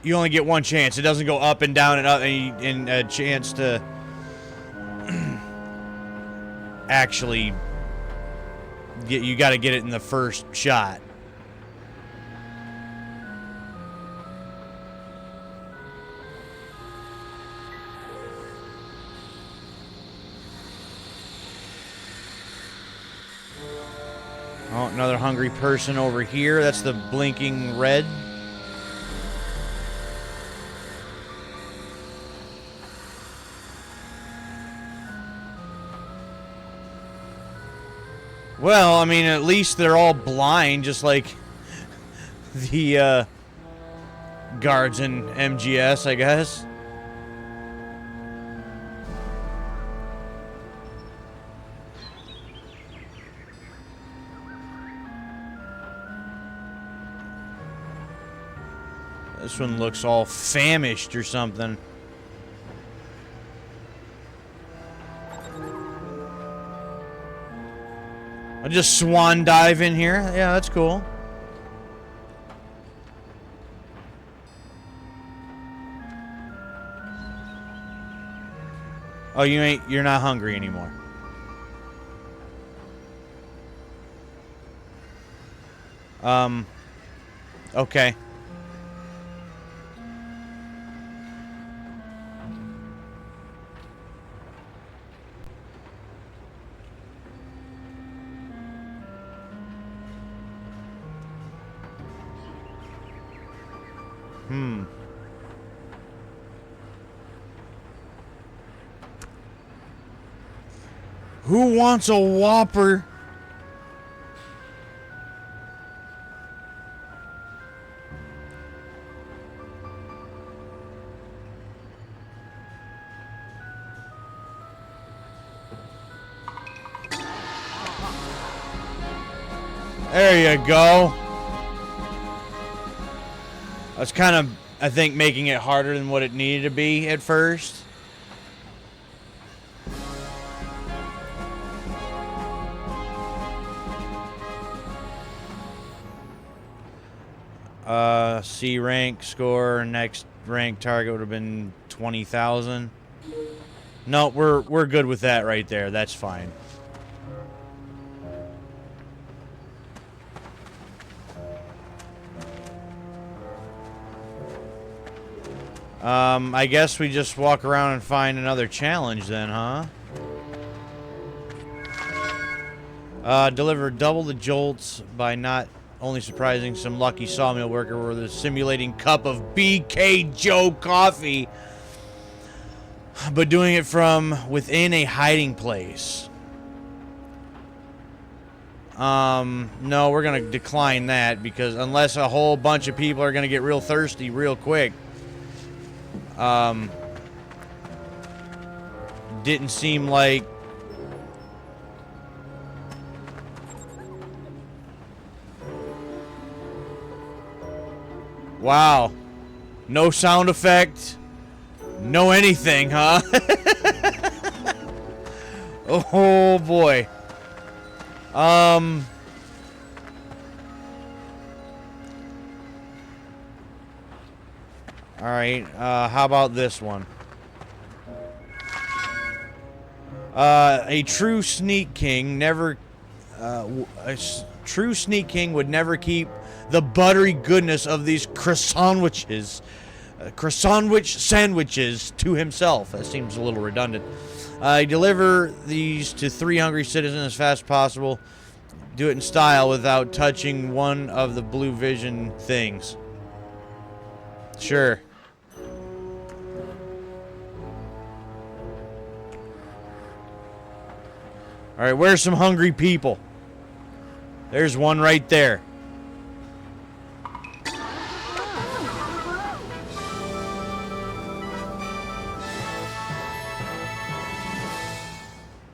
You only get one chance. It doesn't go up and down and up and a chance to actually get. You got to get it in the first shot. Oh, another hungry person over here. That's the blinking red. Well, I mean, at least they're all blind, just like the guards in MGS, I guess. This one looks all famished or something. I'll just swan dive in here. Yeah, that's cool. Oh, you're not hungry anymore. Okay. Who wants a Whopper? There you go. That's kind of, I think, making it harder than what it needed to be at first. C rank score, next rank target would have been 20,000. No, we're good with that right there. That's fine. I guess we just walk around and find another challenge then, huh? Deliver double the jolts by not only surprising some lucky sawmill worker with a simulating cup of BK Joe coffee, but doing it from within a hiding place. No, we're gonna decline that because unless a whole bunch of people are gonna get real thirsty real quick. Didn't seem like wow. No sound effect. No anything, huh? Oh boy. Alright, how about this one? A true sneak king never... a true sneak king would never keep the buttery goodness of these croissant sandwiches to himself. That seems a little redundant. Deliver these to 3 hungry citizens as fast as possible. Do it in style without touching one of the blue vision things. Sure. Alright, where's some hungry people? There's one right there.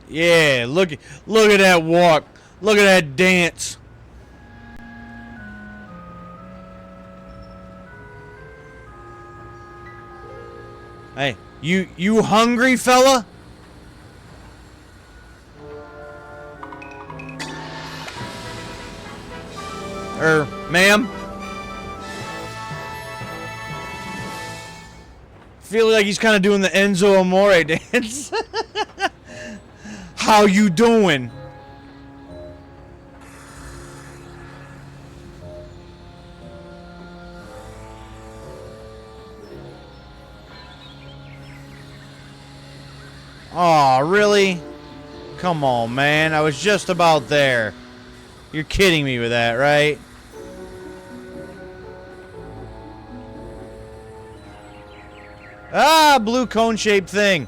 Yeah, look at that walk. Look at that dance. Hey, you hungry, fella? Ma'am? feel like he's kind of doing the Enzo Amore dance. How you doing? Aw, really? Come on, man. I was just about there. You're kidding me with that, right? Ah, blue cone-shaped thing.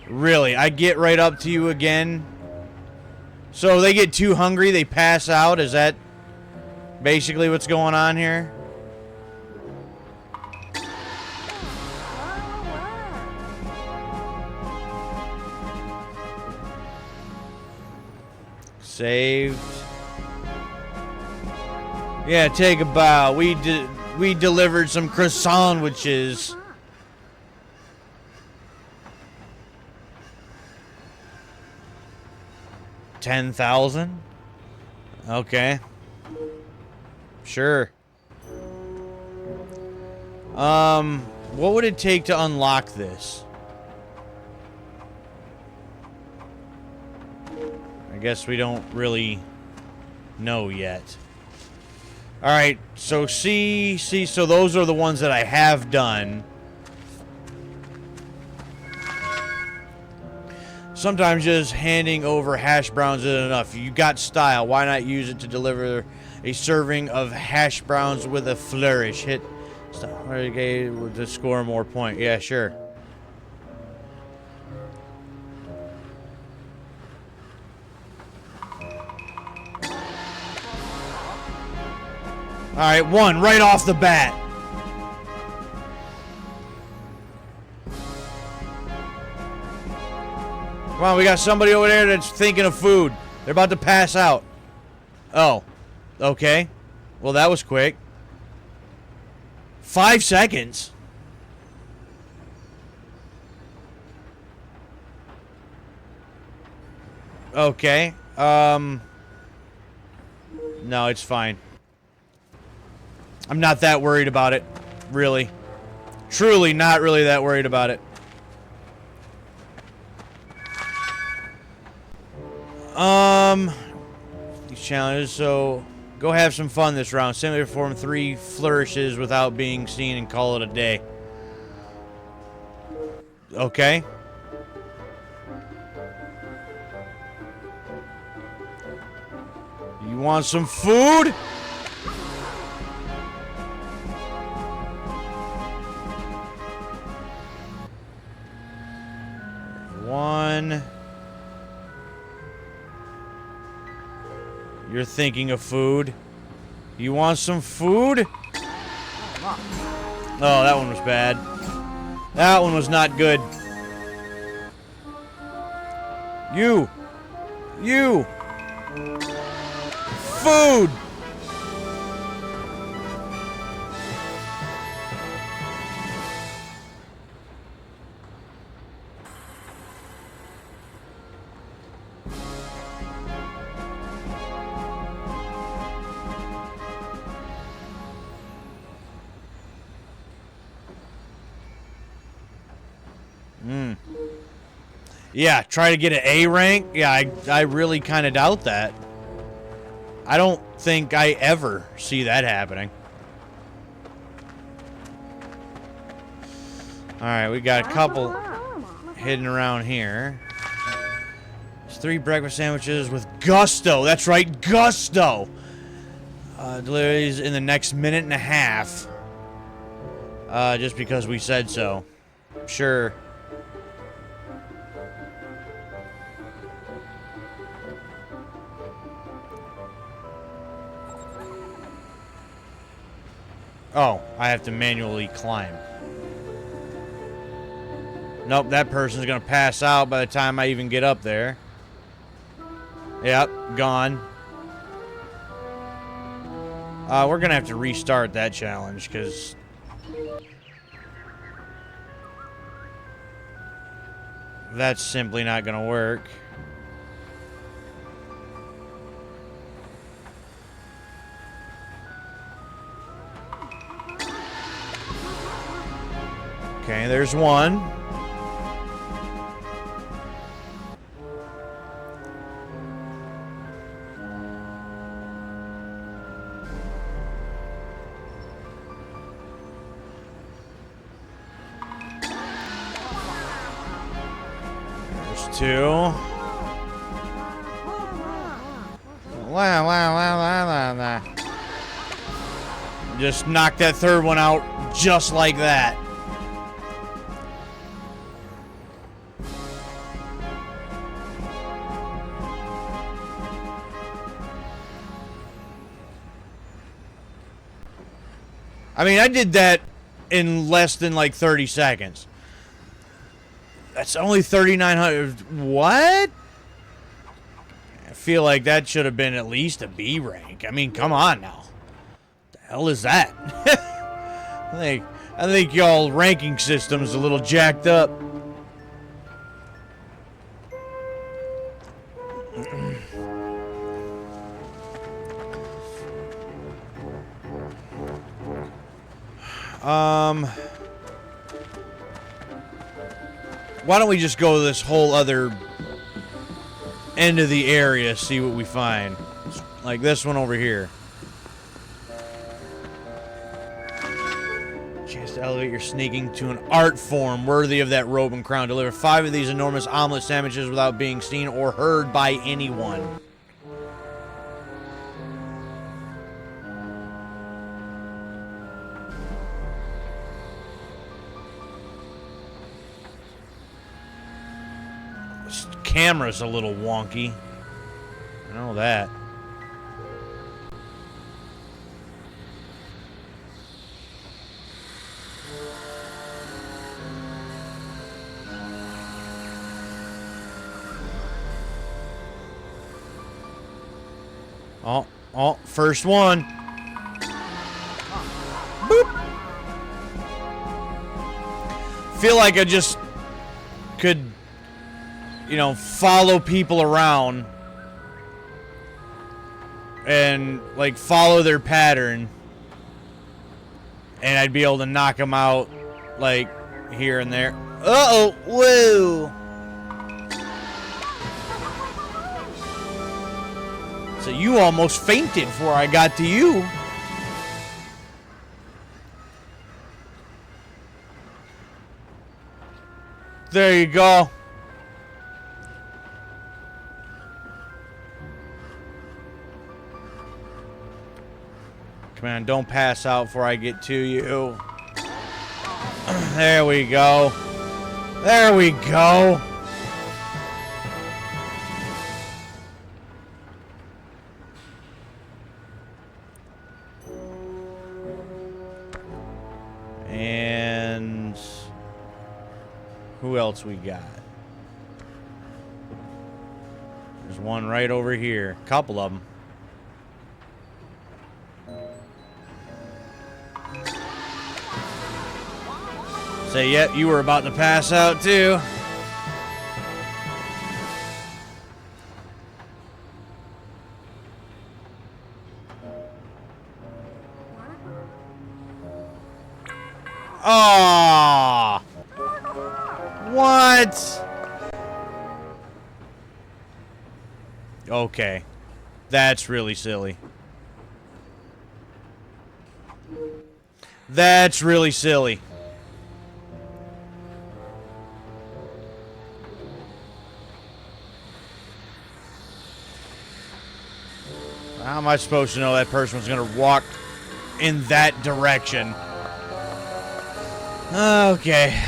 Really? I get right up to you again? So they get too hungry, they pass out? Is that basically what's going on here? Saved. Yeah, take a bow. We delivered some croissant sandwiches. $10,000? Okay. Sure. What would it take to unlock this? I guess we don't really know yet. Alright, so so those are the ones that I have done. Sometimes just handing over hash browns isn't enough. You got style. Why not use it to deliver a serving of hash browns with a flourish? Hit stop to score more point. Yeah, sure. Alright, one right off the bat. Come on, we got somebody over there that's thinking of food. They're about to pass out. Oh. Okay. Well, that was quick. 5 seconds? Okay. No, it's fine. I'm not that worried about it. Really. Truly not really that worried about it. These challenges, so go have some fun this round. Simply perform 3 flourishes without being seen and call it a day. Okay. You want some food? One. You're thinking of food. You want some food? Oh, that one was bad. That one was not good. You. Food. Yeah, try to get an A rank? Yeah, I really kind of doubt that. I don't think I ever see that happening. Alright, we got a couple hidden around here. It's 3 breakfast sandwiches with gusto. That's right, gusto! Deliveries in the next minute and a half. Just because we said so. Sure. Oh, I have to manually climb. Nope, that person's gonna pass out by the time I even get up there. Yep, gone. We're gonna have to restart that challenge, because... that's simply not gonna work. Okay, there's one. There's two. Wow, wow, wow, wow, wow, wow. Just knock that third one out just like that. I mean, I did that in less than like 30 seconds. That's only 3,900. What? I feel like that should have been at least a B rank. I mean, come on now. The hell is that? I think y'all ranking system's a little jacked up. Why don't we just go to this whole other end of the area, see what we find. Like this one over here. Chance to elevate your sneaking to an art form worthy of that robe and crown. Deliver 5 of these enormous omelet sandwiches without being seen or heard by anyone. This camera's a little wonky. I know that. Oh, first one. Boop. Feel like I just could, you know, follow people around and like follow their pattern, and I'd be able to knock them out like here and there. Uh-oh, whoa. So you almost fainted before I got to you. There you go. Come on, don't pass out before I get to you. There we go. There we go. And who else we got? There's one right over here. Couple of them. Say, yep, you were about to pass out too. Oh, what? Okay, that's really silly. That's really silly. How am I supposed to know that person was going to walk in that direction? Okay.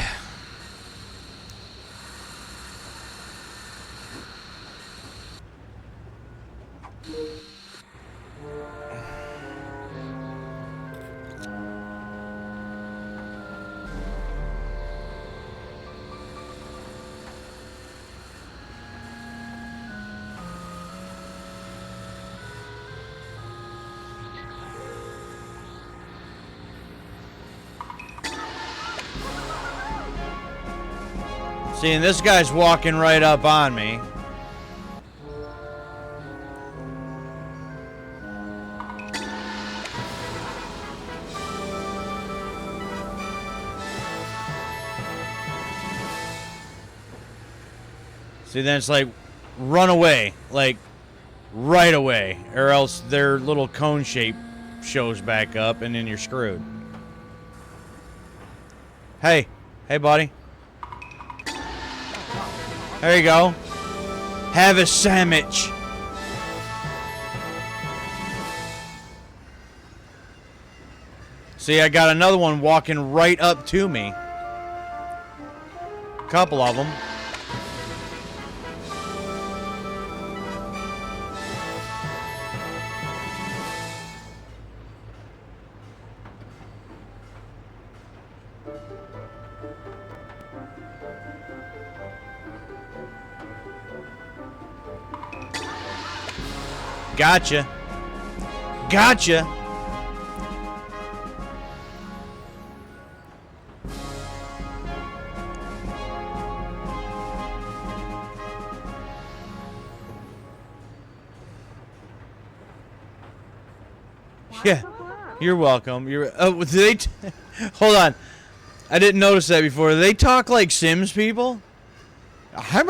See, and this guy's walking right up on me. See, then it's like, run away. Like, right away. Or else their little cone shape shows back up, and then you're screwed. Hey. Hey, buddy. There you go. Have a sandwich. See, I got another one walking right up to me. A couple of them. Gotcha. Gotcha. Yeah, you're welcome. You're. Oh, did they? Hold on, I didn't notice that before. Do they talk like Sims people? I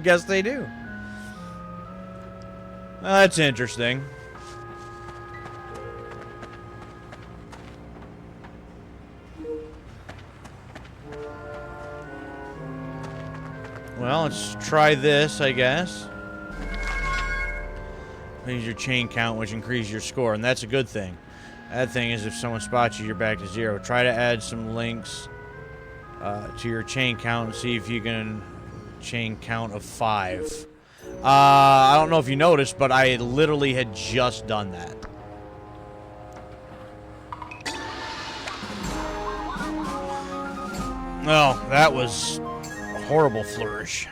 guess they do. Well, that's interesting. Well, let's try this, I guess. Increase your chain count, which increases your score, and that's a good thing. Bad thing is if someone spots you, you're back to 0. Try to add some links to your chain count and see if you can chain count of 5. I don't know if you noticed, but I literally had just done that. Oh, that was a horrible flourish.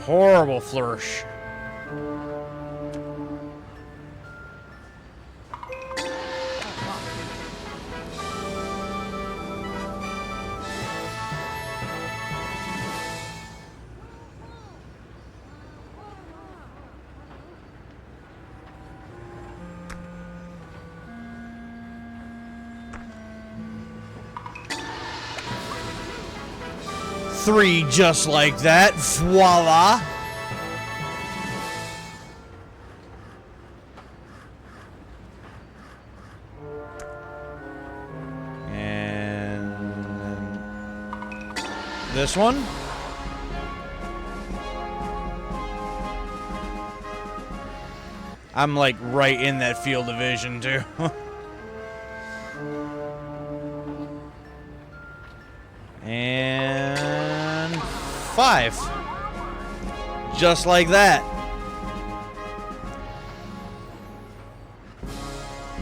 Horrible flourish. Three just like that. Voila. And this one. I'm like right in that field of vision too. And 5. Just like that.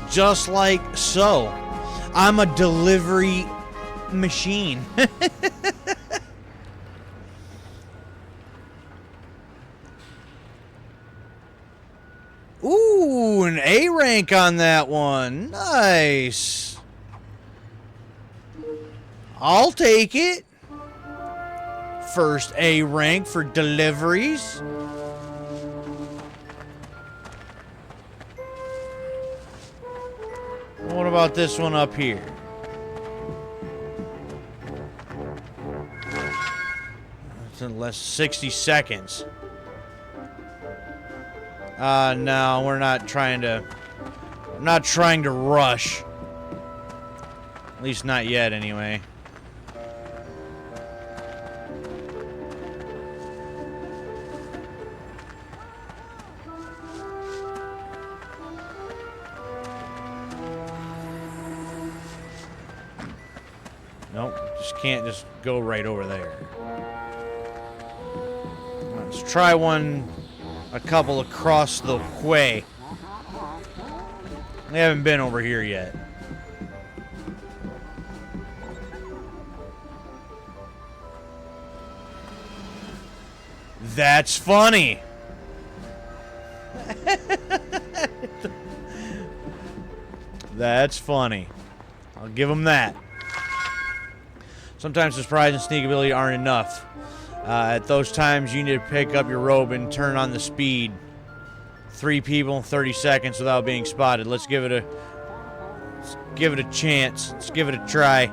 Just like so. I'm a delivery machine. Ooh, an A rank on that one. Nice. I'll take it. First A rank for deliveries. What about this one up here? It's in less 60 seconds. No, we're not trying to. I'm not trying to rush. At least not yet, anyway. Nope, just can't just go right over there. Let's try one, a couple across the way. We haven't been over here yet. That's funny. That's funny. I'll give him that. Sometimes surprise and sneak ability aren't enough. At those times, you need to pick up your robe and turn on the speed. 3 people, 30 seconds without being spotted. Let's give it give it a chance. Let's give it a try.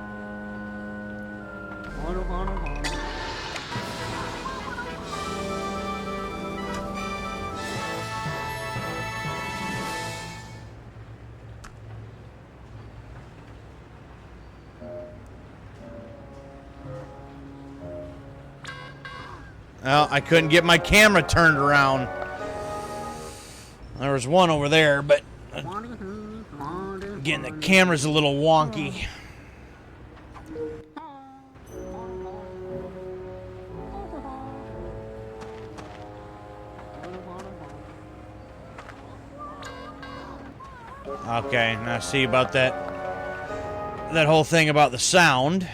Well, I couldn't get my camera turned around. There was one over there, but again, the camera's a little wonky. Okay, now see about that whole thing about the sound.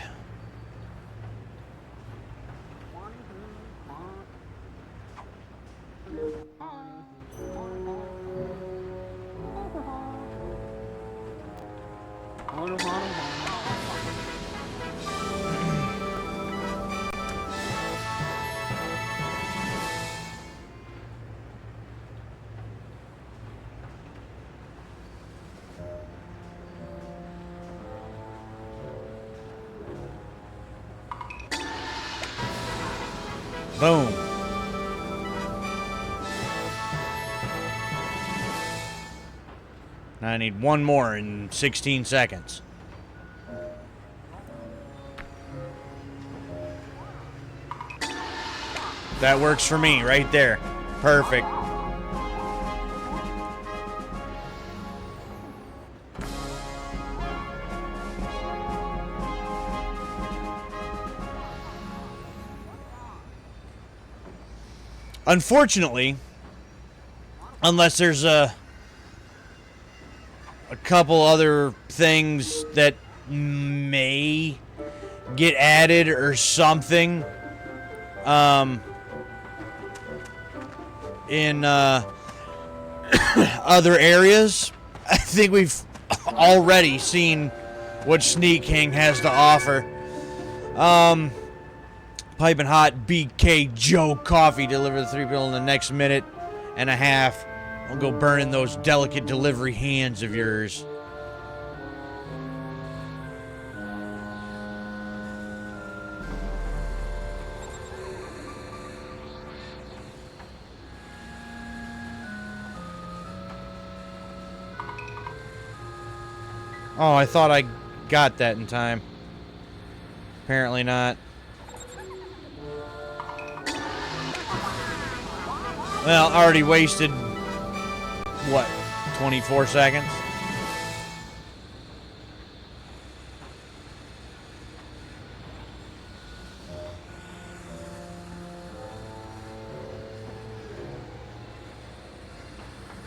Boom. I need one more in 16 seconds. That works for me right there. Perfect. Unfortunately, unless there's a couple other things that may get added or something, in other areas, I think we've already seen what Sneak King has to offer. Piping hot BK Joe coffee delivered to 3 people in the next minute and a half. I'll go burning those delicate delivery hands of yours. Oh, I thought I got that in time. Apparently not. Well, already wasted, what, 24 seconds?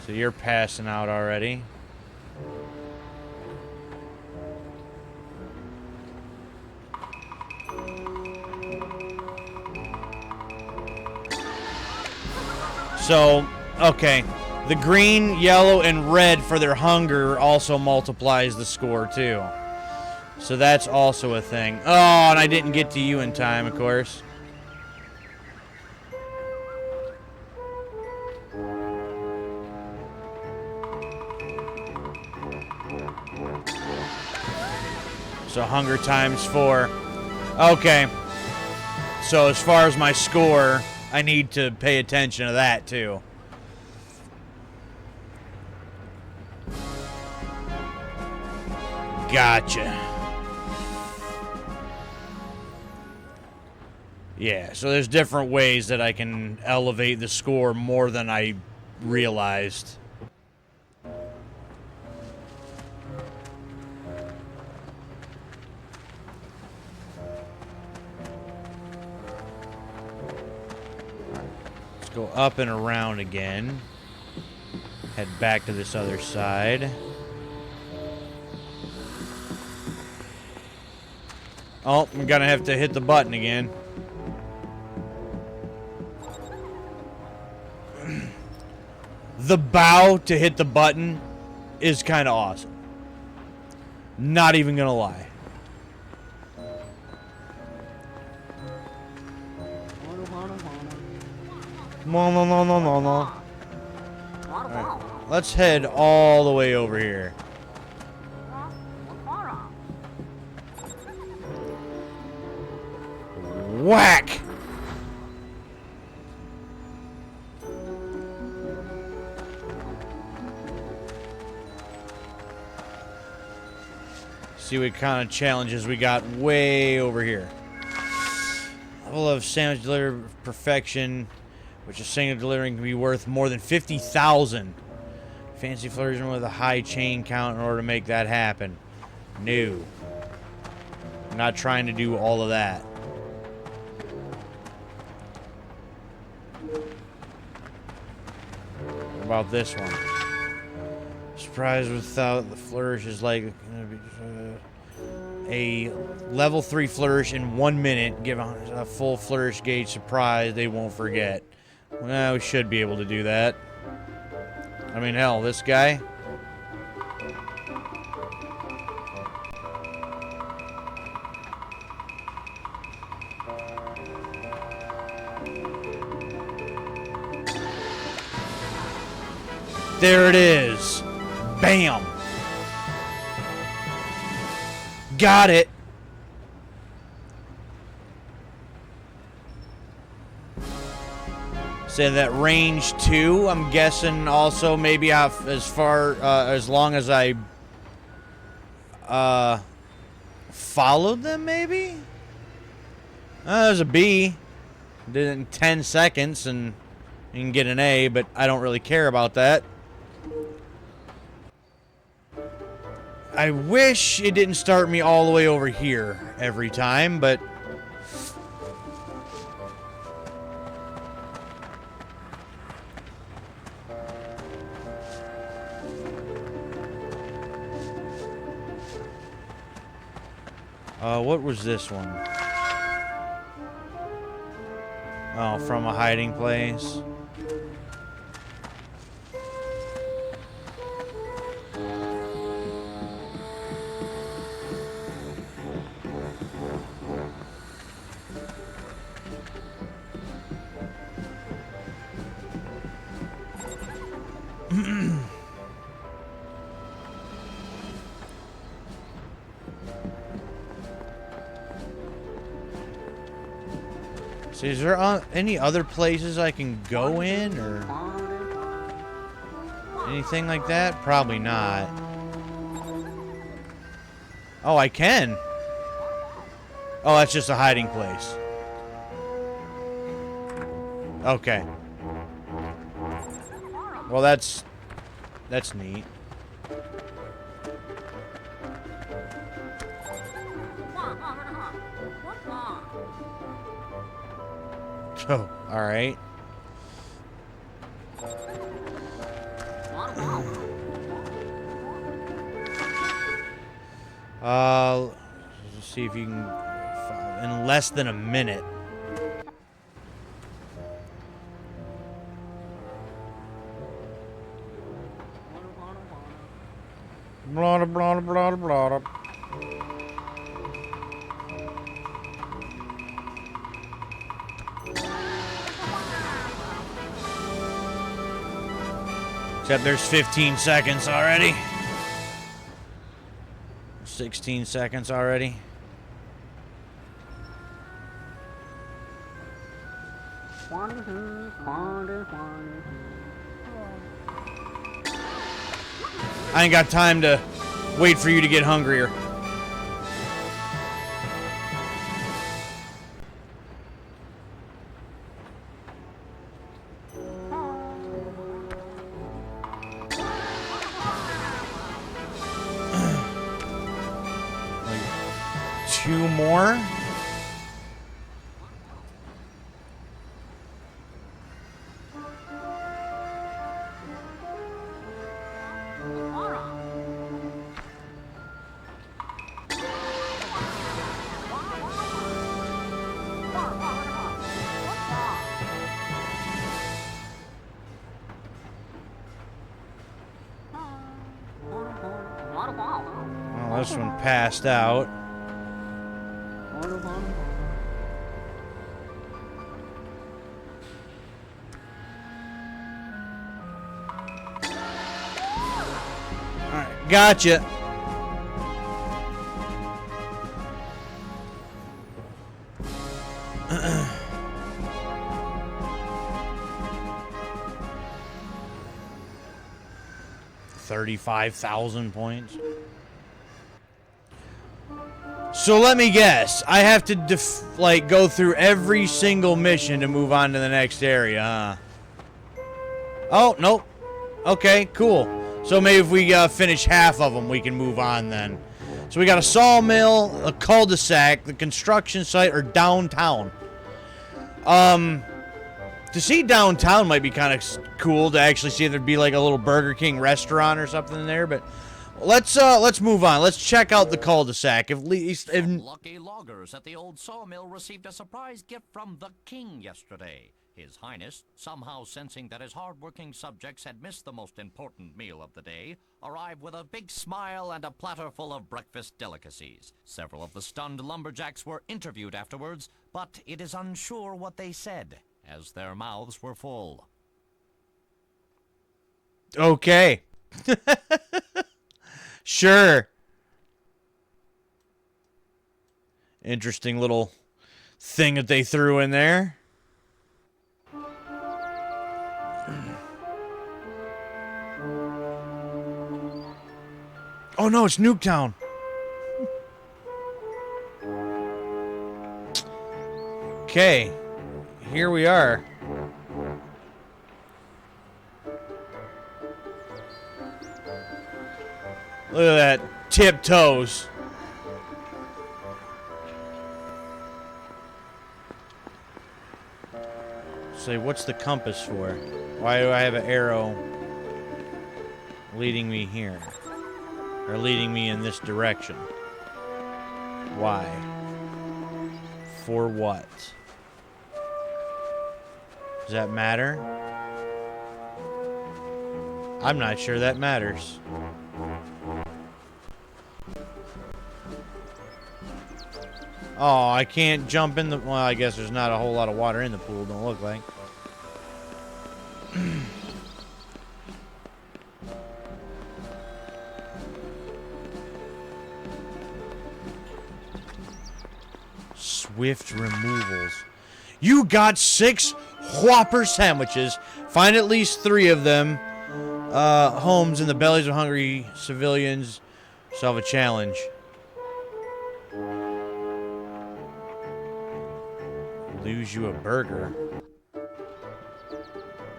So you're passing out already. So, okay. The green, yellow, and red for their hunger also multiplies the score, too. So that's also a thing. Oh, and I didn't get to you in time, of course. So hunger times 4. Okay. So as far as my score, I need to pay attention to that, too. Gotcha. Yeah, so there's different ways that I can elevate the score more than I realized. Go up and around again. Head back to this other side. Oh, I'm gonna have to hit the button again. The bow to hit the button is kind of awesome. Not even gonna lie. No. Alright, let's head all the way over here. Whack! See what kind of challenges we got way over here. Level of sandwich delivery perfection, which a single delivering can be worth more than 50,000. Fancy flourishing with a high chain count in order to make that happen. No. I'm not trying to do all of that. What about this one? Surprise without the flourish is like a level 3 flourish in 1 minute. Give a full flourish gauge surprise they won't forget. Well, we should be able to do that. I mean, hell, this guy. There it is. Bam. Got it. So that range 2, I'm guessing also maybe as far as long as I followed them, maybe? There's a B. Did it in 10 seconds and you can get an A, but I don't really care about that. I wish it didn't start me all the way over here every time, but... what was this one? Oh, from a hiding place. So is there any other places I can go in or anything like that? Probably not. Oh, I can. Oh, that's just a hiding place. Okay. Well, that's neat. Oh, all right. Let's see if you can in less than a minute. Blah blah blah blah blah. Except there's 15 seconds already. 16 seconds already. I ain't got time to wait for you to get hungrier. Two more. Well, this one passed out. Alright, gotcha. 35,000 points. So let me guess. I have to go through every single mission to move on to the next area, huh? Oh, nope. Okay, cool. So maybe if we finish half of them, we can move on then. So we got a sawmill, a cul-de-sac, the construction site, or downtown. To see downtown might be kind of cool to actually see if there'd be like a little Burger King restaurant or something in there, but let's move on. Let's check out the cul-de-sac. Some lucky loggers at the old sawmill received a surprise gift from the king yesterday. His Highness, somehow sensing that his hard-working subjects had missed the most important meal of the day, arrived with a big smile and a platter full of breakfast delicacies. Several of the stunned lumberjacks were interviewed afterwards, but it is unsure what they said, as their mouths were full. Okay. Sure. Interesting little thing that they threw in there. Oh no, it's Nuketown. Okay, here we are. Look at that, tiptoes. Say, what's the compass for? Why do I have an arrow leading me here? Or leading me in this direction? Why? For what? Does that matter? I'm not sure that matters. Oh, I can't jump in the... Well, I guess there's not a whole lot of water in the pool, don't look like. Swift removals. You got 6 Whopper sandwiches. Find at least 3 of them. Homes in the bellies of hungry civilians. Solve a challenge. Lose you a burger.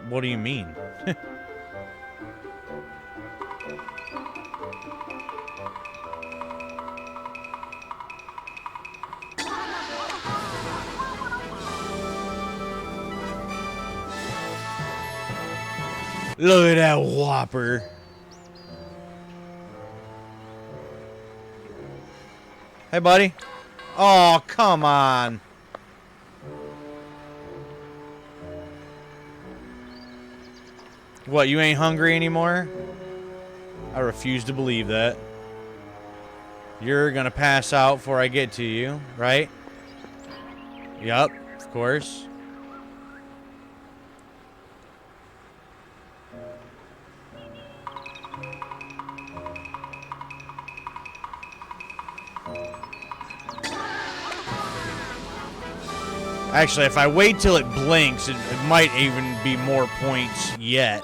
What do you mean? Look at that Whopper. Hey, buddy. Oh, come on. What, you ain't hungry anymore? I refuse to believe that. You're gonna pass out before I get to you, right? Yup, of course. Actually, if I wait till it blinks, it might even be more points yet.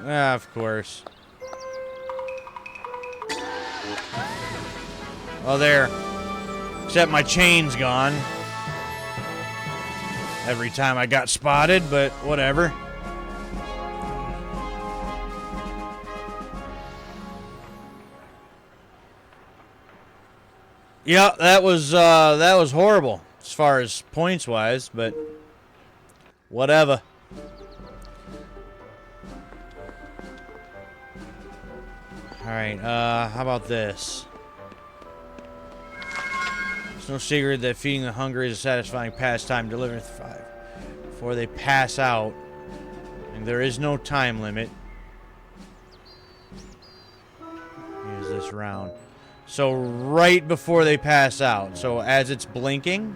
Ah, of course. Oh, there. Except my chain's gone. Every time I got spotted, but whatever. Yeah, that was horrible as far as points wise, but whatever. All right, how about this? It's no secret that feeding the hungry is a satisfying pastime. Delivering 5 before they pass out, and there is no time limit. Here's this round. So right before they pass out. So as it's blinking.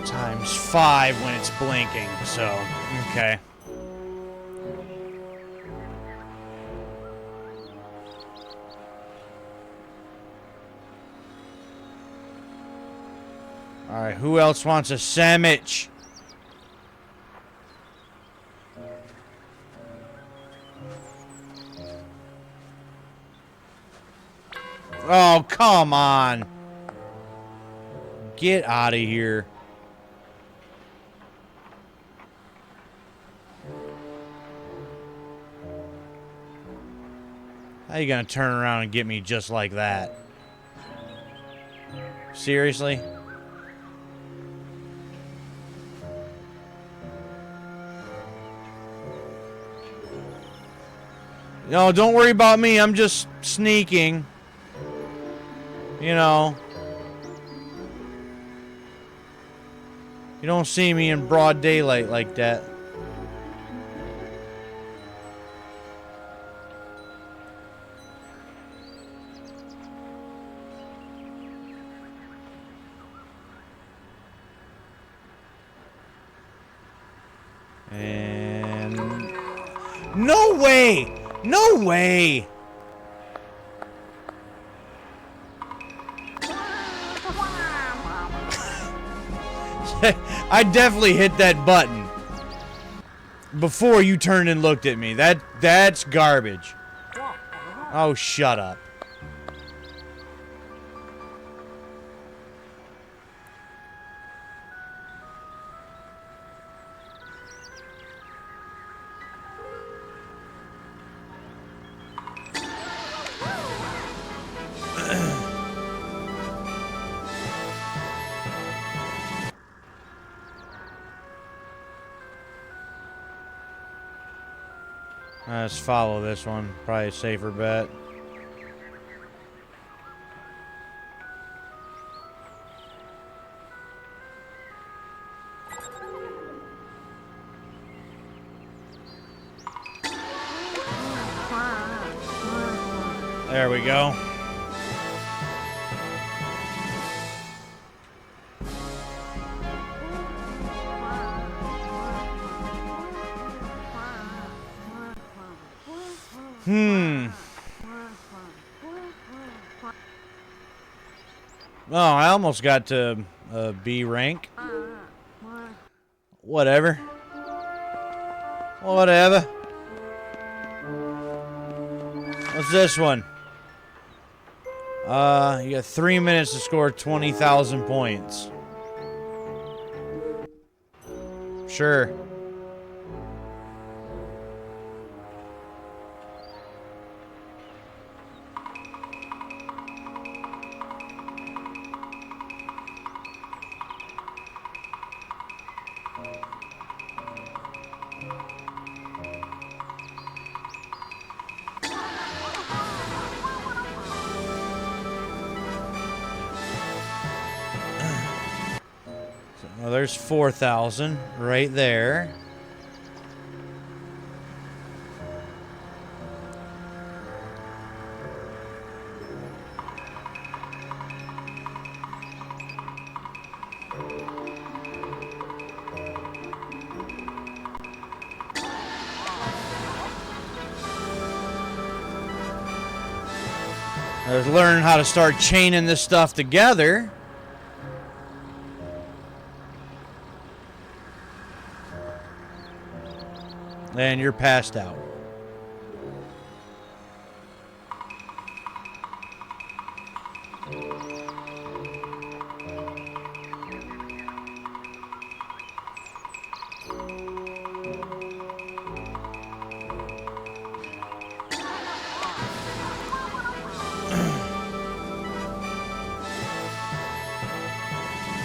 Times 5 when it's blinking, so, okay. Alright, who else wants a sandwich? Oh, come on. Get out of here. How you gonna turn around and get me just like that? Seriously? No, don't worry about me. I'm just sneaking. You know. You don't see me in broad daylight like that. And no way! No way! I definitely hit that button before you turned and looked at me. That's garbage. Oh, shut up. Let's follow this one. Probably a safer bet. There we go. Oh, I almost got to B rank. Whatever. Whatever. What's this one? You got 3 minutes to score 20,000 points. Sure. Well, there's 4,000 right there. There's learning how to start chaining this stuff together. And you're passed out.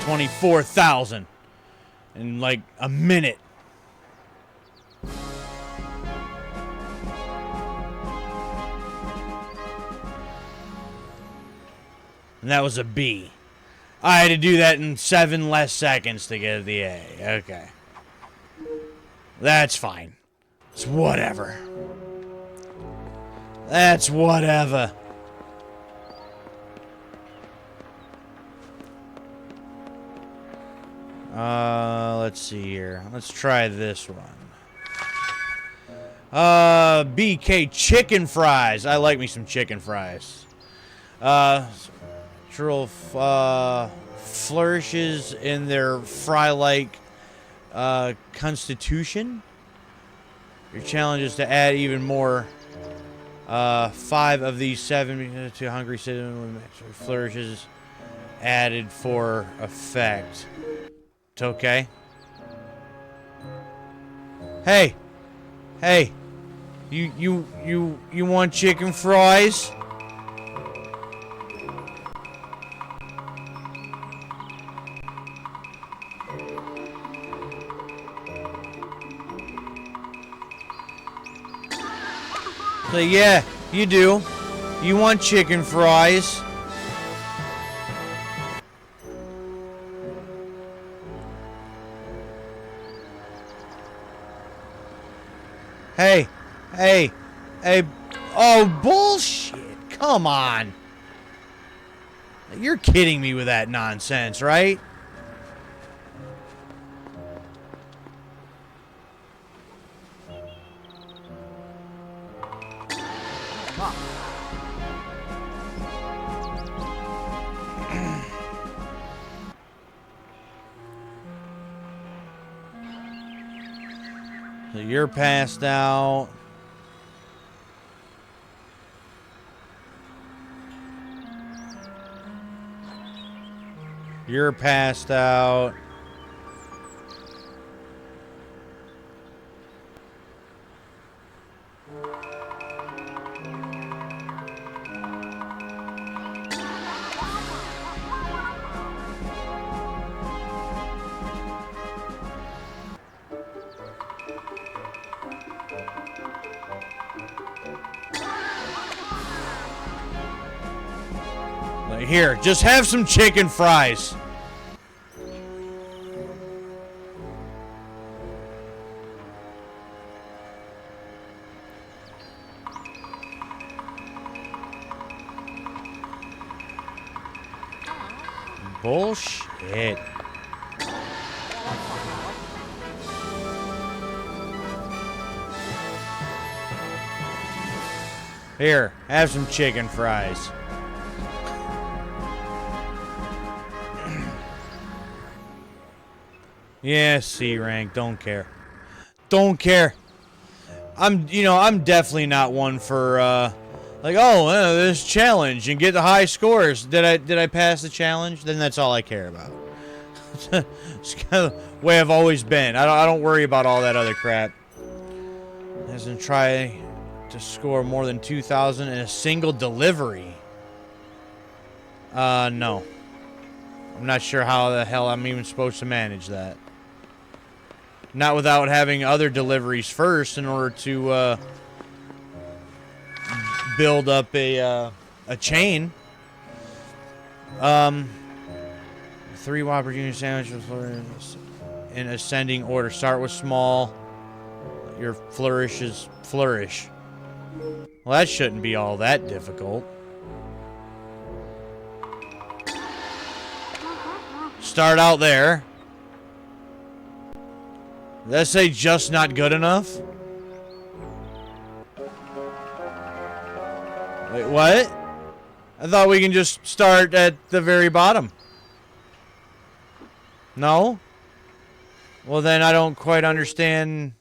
24,000 in like a minute. And that was a B. I had to do that in 7 less seconds to get the A. Okay. That's fine. It's whatever. That's whatever. Let's see here. Let's try this one. BK chicken fries. I like me some chicken fries. Flourishes in their fry-like constitution. Your challenge is to add even more 5 of these 7 to hungry citizen flourishes added for effect. It's okay. Hey, you want chicken fries? So yeah, you do. You want chicken fries? Hey. Oh, bullshit. Come on. You're kidding me with that nonsense, right? So you're passed out. You're passed out. Here, just have some chicken fries. Bullshit. Here, have some chicken fries. Yeah, C rank, don't care. Don't care. I'm definitely not one for like, this challenge and get the high scores. Did I pass the challenge? Then that's all I care about. It's kind of the way I've always been. I don't worry about all that other crap. Doesn't try to score more than 2,000 in a single delivery. No. I'm not sure how the hell I'm even supposed to manage that. Not without having other deliveries first in order to build up a chain. 3 Whopper Junior sandwiches in ascending order. Start with small. Your flourishes flourish. Well, that shouldn't be all that difficult. Start out there. Did I say just not good enough? Wait, what? I thought we can just start at the very bottom. No? Well, then I don't quite understand.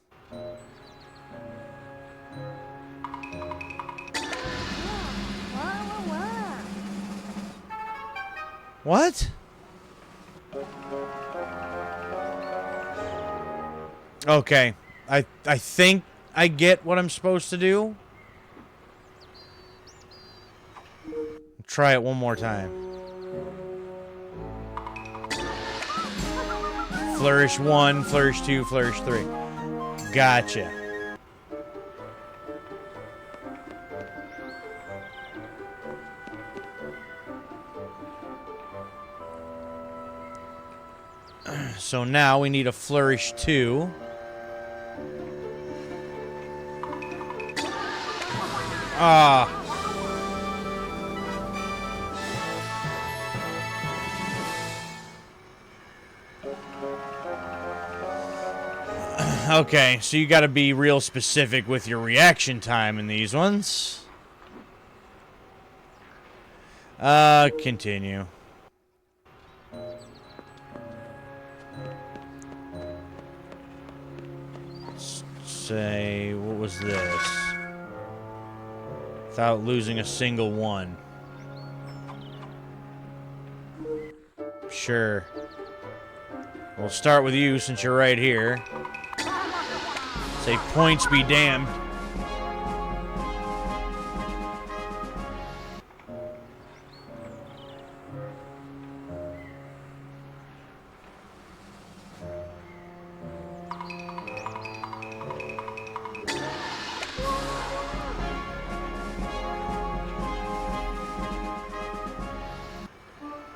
What? Okay. I think I get what I'm supposed to do. Try it one more time. Flourish 1, Flourish 2, Flourish 3. Gotcha. So now we need a Flourish 2. Ah. Okay, so you gotta be real specific with your reaction time in these ones. Continue. Let's say, what was this? Without losing a single one. Sure. We'll start with you since you're right here. Say points be damned.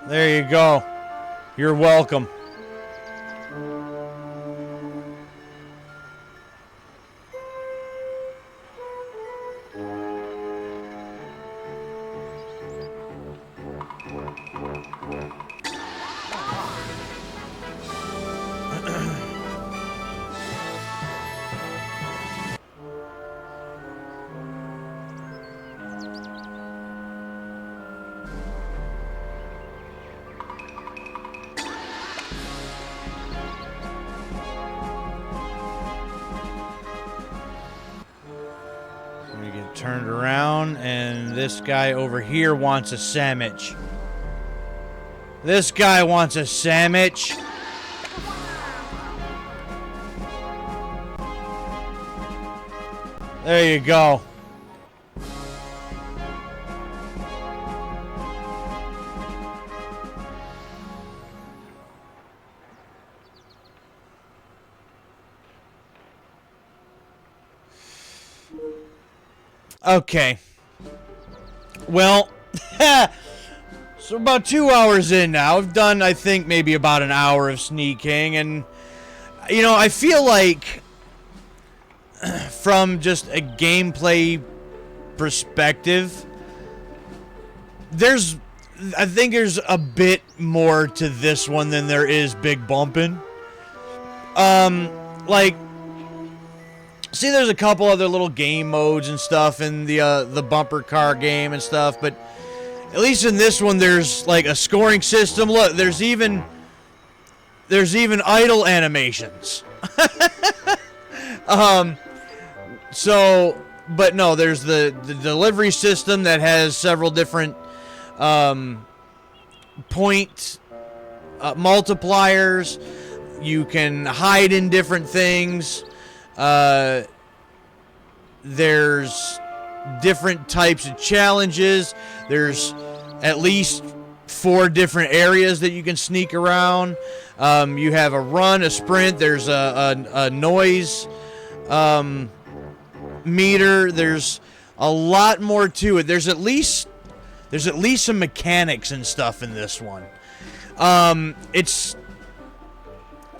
There you go. You're welcome. We get turned around, and this guy over here wants a sandwich. This guy wants a sandwich. There you go. Okay. Well, so about 2 hours in now. I've done, I think, maybe about an hour of sneaking, and, you know, I feel like from just a gameplay perspective, I think there's a bit more to this one than there is Big Bumpin'. Like, see, there's a couple other little game modes and stuff in the bumper car game and stuff, but at least in this one, there's like a scoring system. Look, there's even idle animations. So, but no, there's the delivery system that has several different point multipliers. You can hide in different things. There's different types of challenges. There's at least 4 different areas that you can sneak around. You have a run, a sprint. There's a noise meter. There's a lot more to it. There's at least some mechanics and stuff in this one. I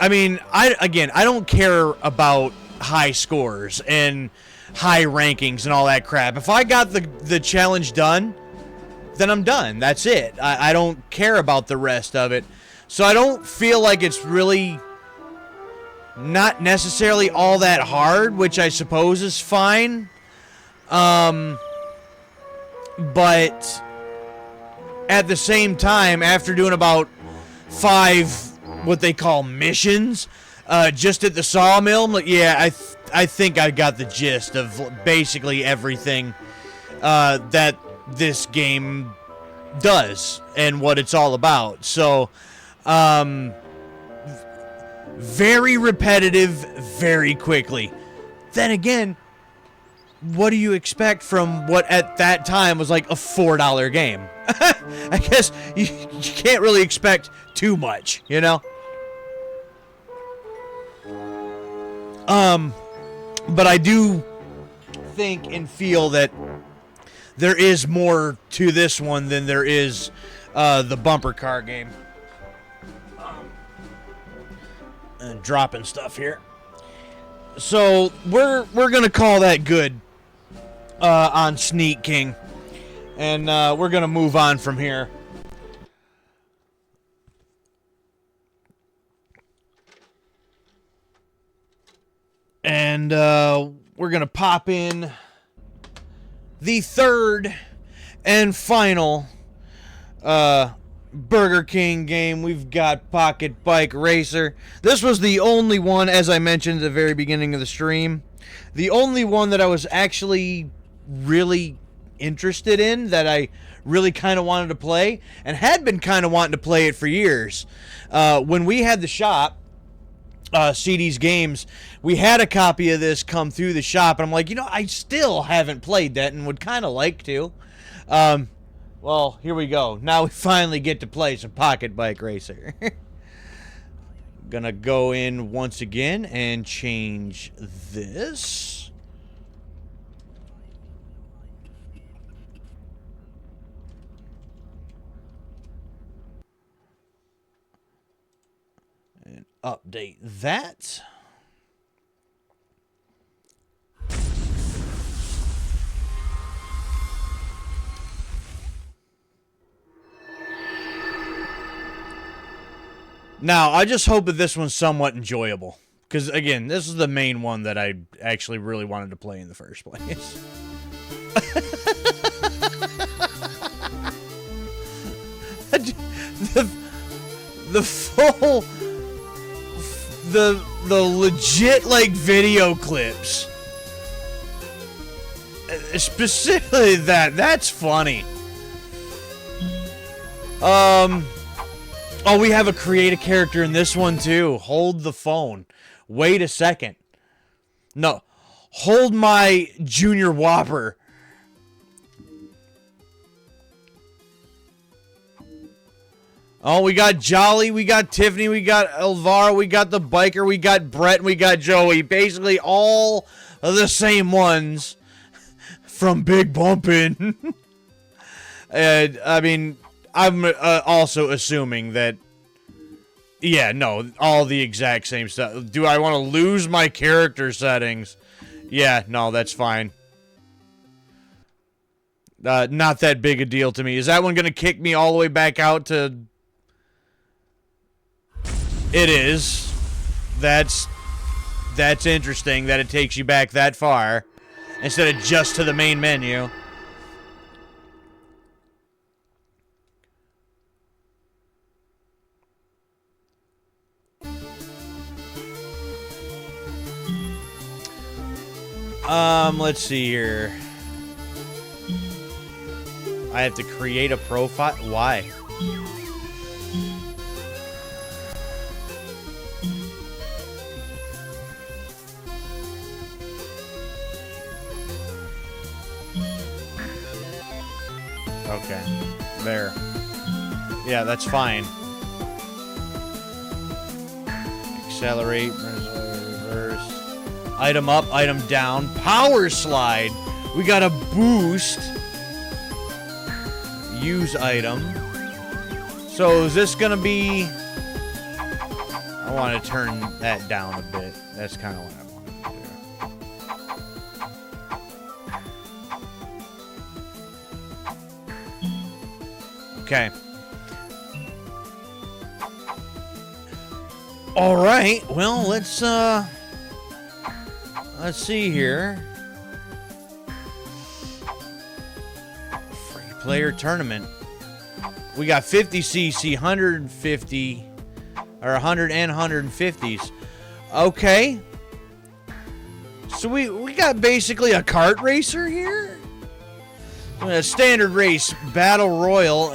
mean, I don't care about high scores and high rankings and all that crap. If I got the challenge done, then I'm done. That's it. I don't care about the rest of it. So I don't feel like it's really not necessarily all that hard, which I suppose is fine. But at the same time, after doing about 5 what they call missions, just at the sawmill, I'm like, yeah, I think I got the gist of basically everything that this game does and what it's all about. So, very repetitive, very quickly. Then again, what do you expect from what at that time was like a $4 game? I guess you can't really expect too much, you know? But I do think and feel that there is more to this one than there is the bumper car game. And dropping stuff here. So we're gonna call that good on Sneak King, and we're gonna move on from here. And we're going to pop in the third and final Burger King game. We've got Pocketbike Racer. This was the only one, as I mentioned at the very beginning of the stream, the only one that I was actually really interested in, that I really kind of wanted to play, and had been kind of wanting to play it for years. When we had the shop, CD's Games, we had a copy of this come through the shop, and I'm like, I still haven't played that and would kind of like to. Well, here we go. Now we finally get to play some Pocketbike Racer. Gonna go in once again and change this. And update that. Now, I just hope that this one's somewhat enjoyable. Because, again, this is the main one that I actually really wanted to play in the first place. the full... The legit, video clips. Specifically that's funny. Oh, we have a create a character in this one, too. Hold the phone. Wait a second. No. Hold my Junior Whopper. Oh, we got Jolly, we got Tiffany, we got Elvira, we got the biker, we got Brett, and we got Joey. Basically all of the same ones from Big Bumpin. And, I mean... I'm also assuming that, yeah, no, all the exact same stuff. Do I want to lose my character settings? Yeah, no, that's fine. Not that big a deal to me. Is that one going to kick me all the way back out to... It is. That's interesting that it takes you back that far instead of just to the main menu. Let's see here. I have to create a profile. Why? Okay. There. Yeah, that's fine. Accelerate, reverse. Item up, item down. Power slide. We got a boost. Use item. So is this gonna be... I want to turn that down a bit. That's kind of what I want to do. Okay. All right. Well, let's see here. Free player tournament. We got 50cc, 150, or 100 and 150s. Okay. So we got basically a kart racer here. A standard race, battle royal,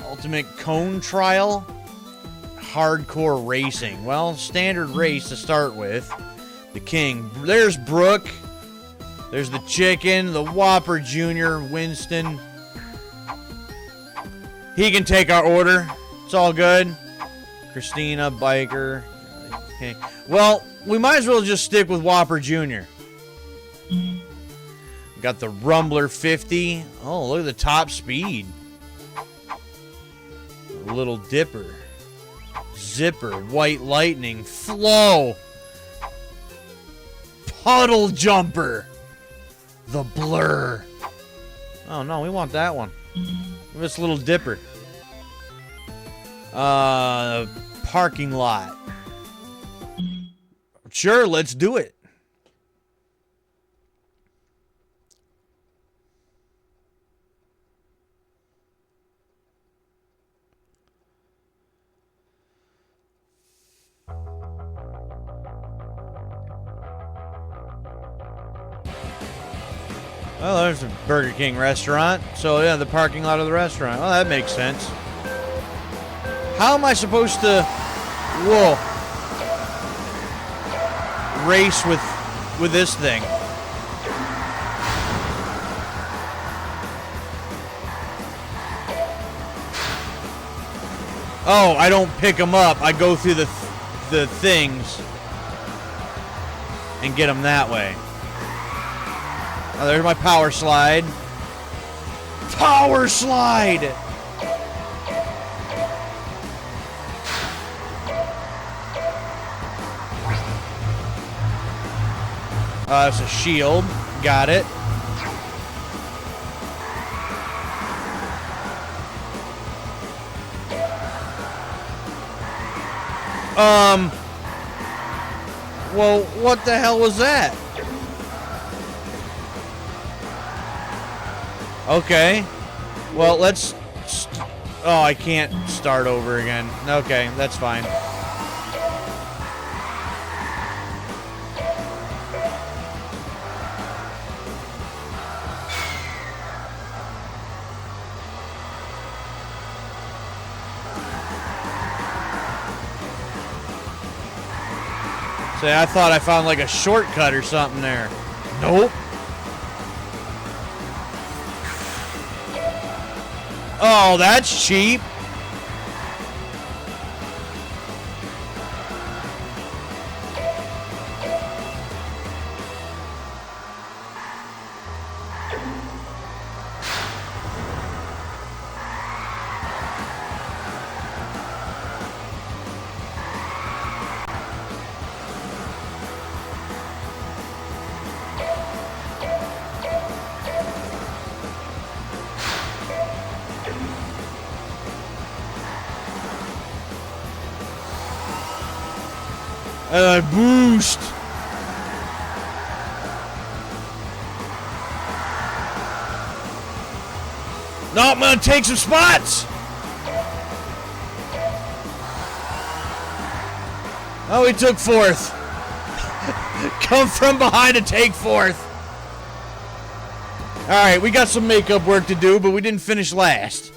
ultimate cone trial, hardcore racing. Well, standard race to start with. The king. There's Brooke. There's the chicken, the Whopper Jr., Winston. He can take our order. It's all good. Christina, biker. Okay. Well, we might as well just stick with Whopper Jr. Got the Rumbler 50. Oh, look at the top speed. Little Dipper. Zipper. White Lightning. Flow. Puddle Jumper. The Blur. Oh, no, we want that one. Give us Little Dipper. Parking lot. Sure, let's do it. Well, there's a Burger King restaurant. So, yeah, the parking lot of the restaurant. Well, that makes sense. How am I supposed to... Whoa. Race with this thing? Oh, I don't pick them up. I go through the things and get them that way. Oh, there's my power slide. Power slide! It's a shield. Got it. Well, what the hell was that? Okay. Well, let's... Oh, I can't start over again. Okay, that's fine. Say, I thought I found like a shortcut or something there. Nope. Oh, that's cheap. Boost. No, I'm gonna take some spots. Oh, he took fourth. Come from behind and take fourth. All right, we got some makeup work to do, but we didn't finish last.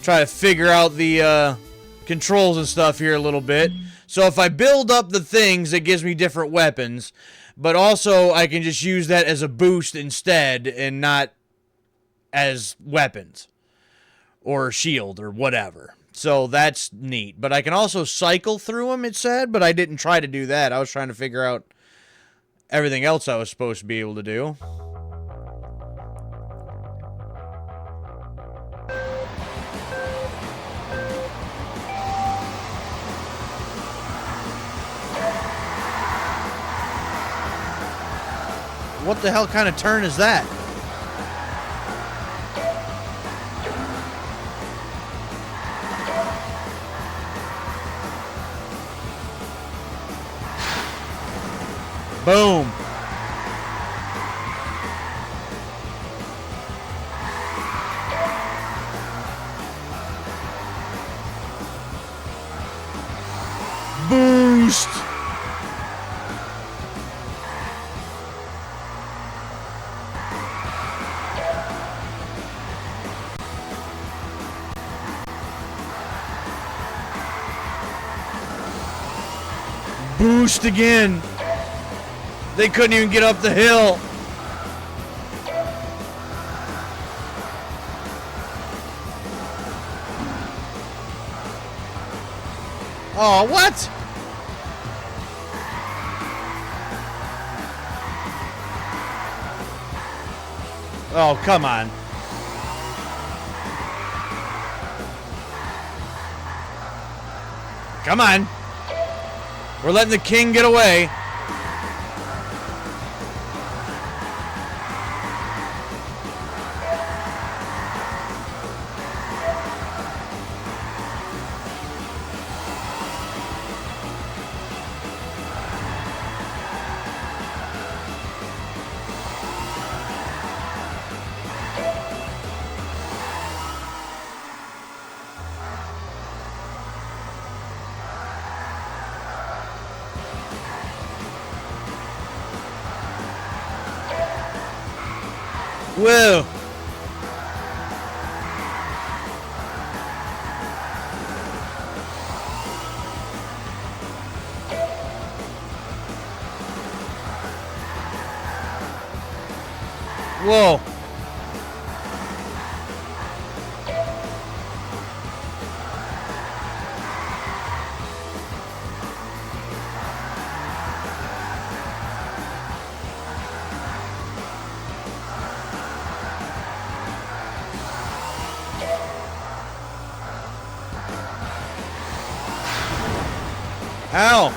Try to figure out the controls and stuff here a little bit. So if I build up the things, it gives me different weapons, but also I can just use that as a boost instead and not as weapons or shield or whatever. So that's neat. But I can also cycle through them, it said, but I didn't try to do that. I was trying to figure out everything else I was supposed to be able to do. What the hell kind of turn is that? Boom. Boost. Boost again. They couldn't even get up the hill. Oh, what? Oh, come on. Come on. We're letting the king get away. Whoa. Whoa. Ow.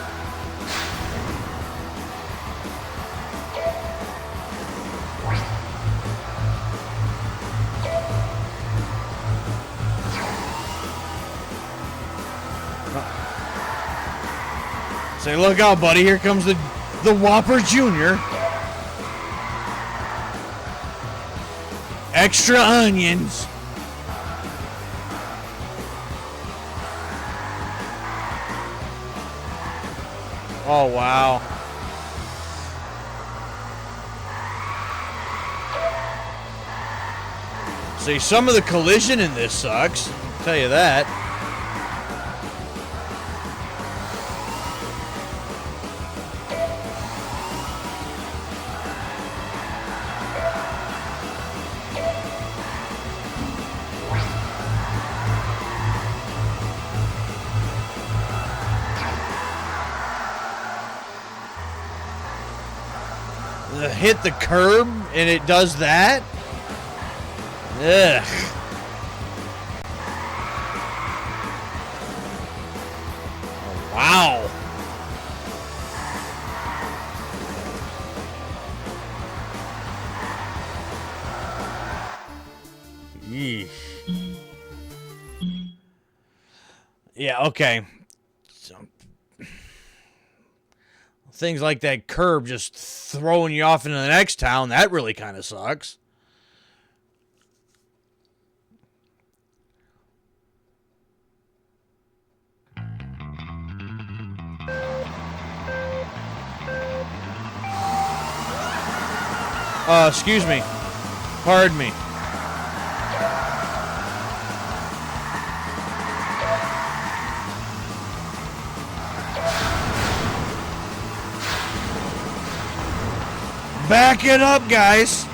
Say, look out, buddy. Here comes the Whopper Jr. Extra onions. Oh, wow. See, some of the collision in this sucks. I'll tell you that. Hit the curb and it does that? Ugh. Oh, wow. Yeesh. Yeah, okay. Things like that curb just throwing you off into the next town, that really kind of sucks. Excuse me. Pardon me. Back it up, guys.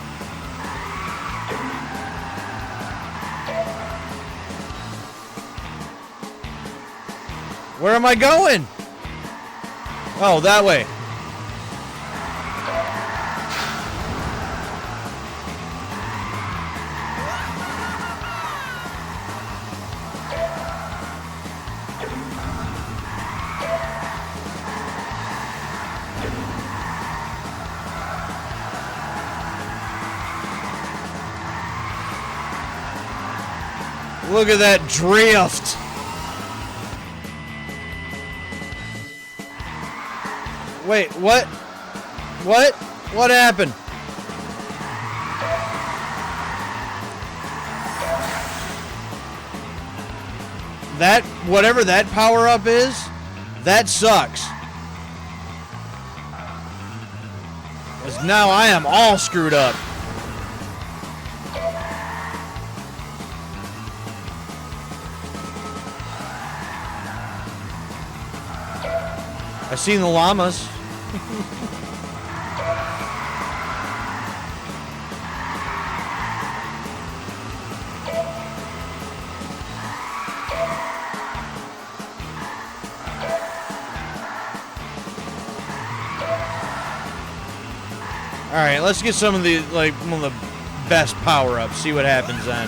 Where am I going? Oh, that way. Look at that drift. Wait, what? What? What happened? That, whatever that power-up is, that sucks. 'Cause now I am all screwed up. I seen the llamas. All right, let's get some of the one of the best power-up. See what happens then.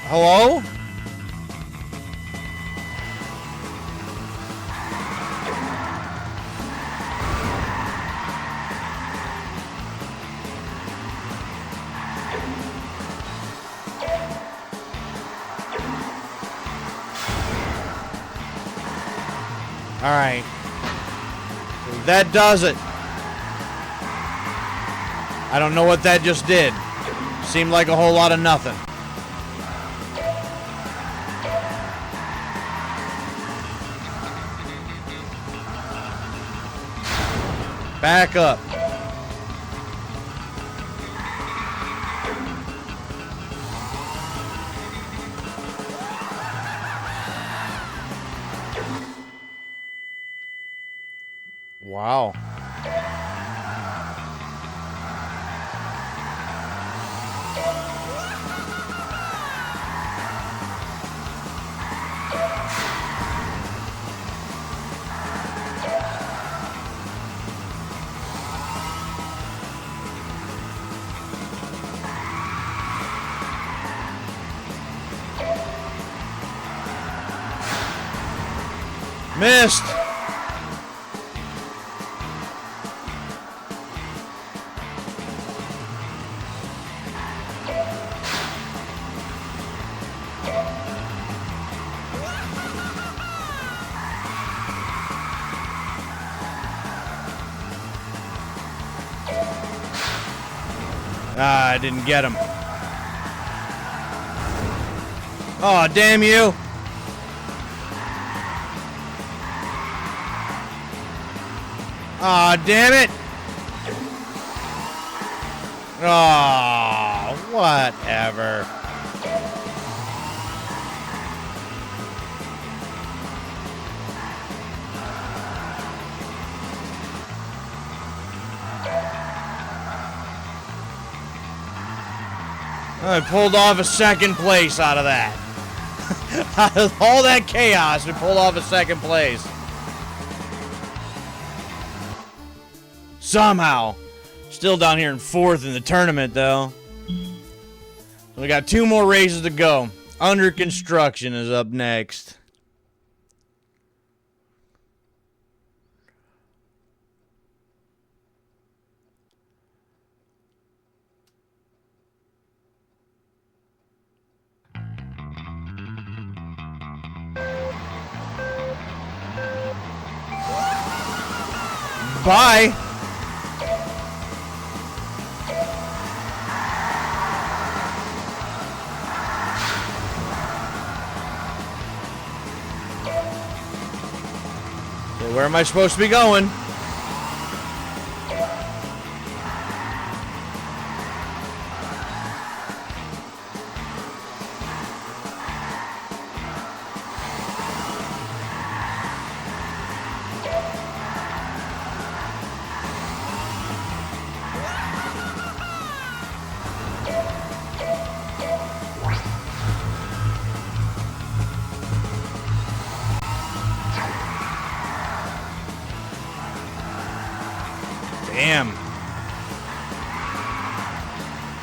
Hello? Alright. That does it. I don't know what that just did. Seemed like a whole lot of nothing. Back up. Wow. Missed. Ah, I didn't get him. Oh, damn you. Aw, oh, damn it! Oh, whatever. I pulled off a second place out of that. Out of all that chaos, we pulled off a second place. Somehow. Still down here in fourth in the tournament, though. So we got 2 more races to go. Under Construction is up next. Bye. Okay, where am I supposed to be going? Damn.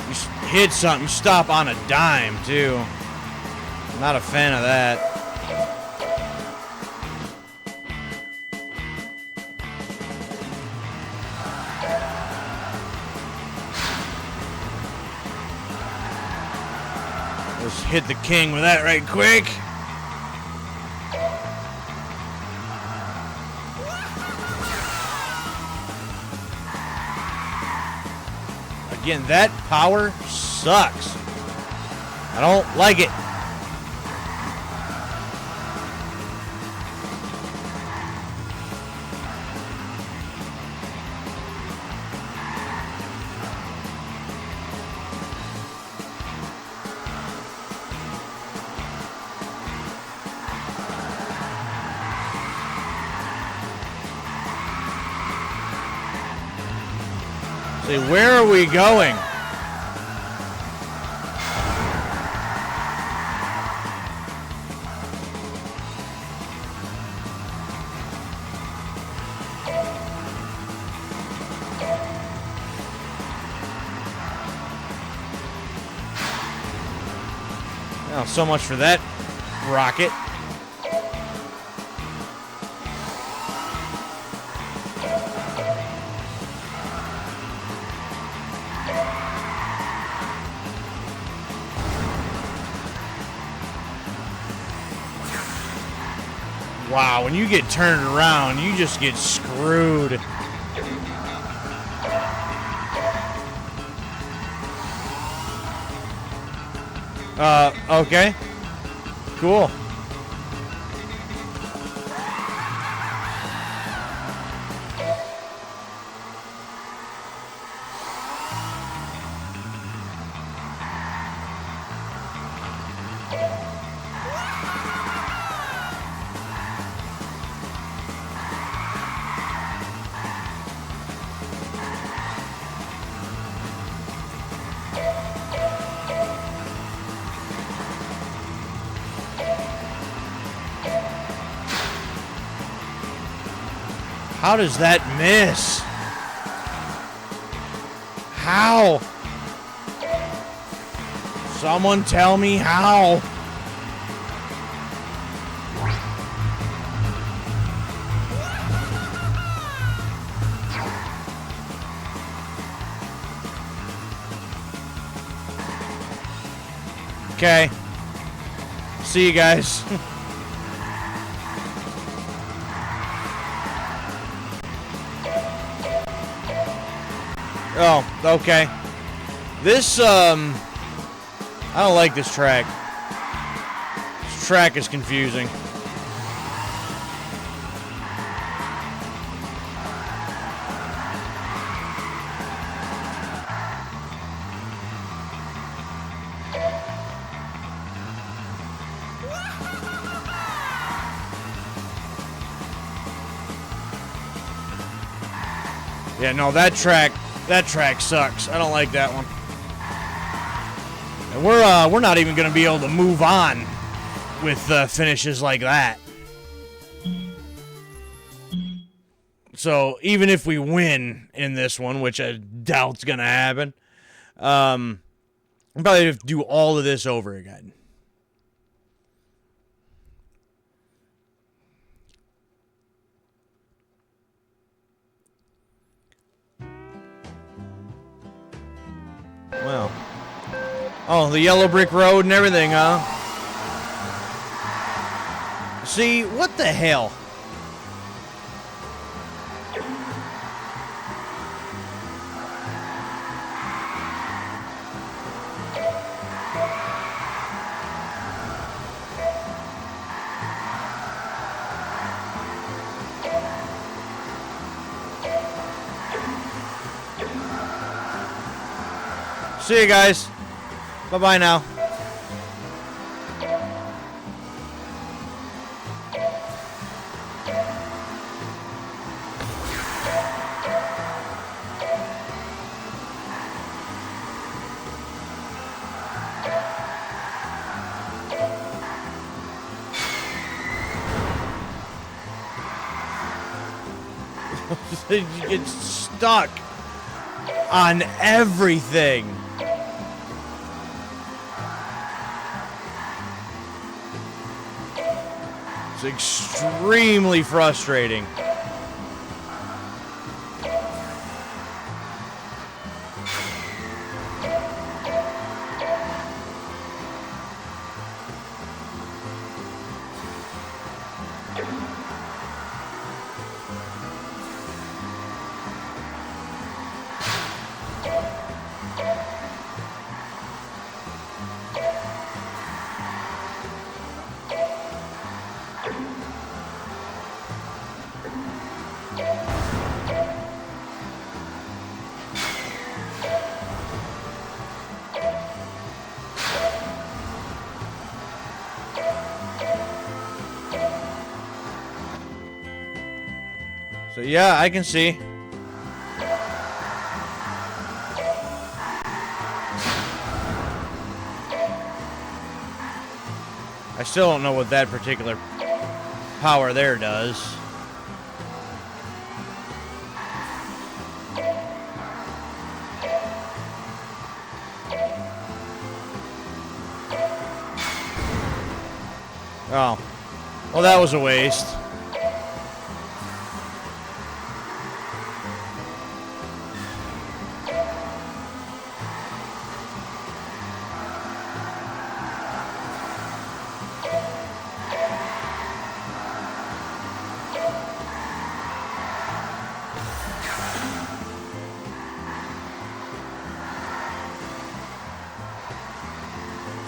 You hit something, stop on a dime, too. Not a fan of that. Let's hit the king with that right quick. Again, that power sucks. I don't like it. See, where are we going? Oh, so much for that rocket. Wow, when you get turned around, you just get screwed. Okay. Cool. How does that miss? How? Someone tell me how. Okay. See you guys. Oh, okay. This, I don't like this track. This track is confusing. Yeah, no, that track sucks. I don't like that one. And we're not even gonna be able to move on with finishes like that. So even if we win in this one, which I doubt's gonna happen, we'll probably have to do all of this over again. Well. Oh, the yellow brick road and everything, huh? See, what the hell? See you guys. Bye-bye now. You get stuck on everything. It's extremely frustrating. So yeah, I can see. I still don't know what that particular power there does. Oh. Well, that was a waste.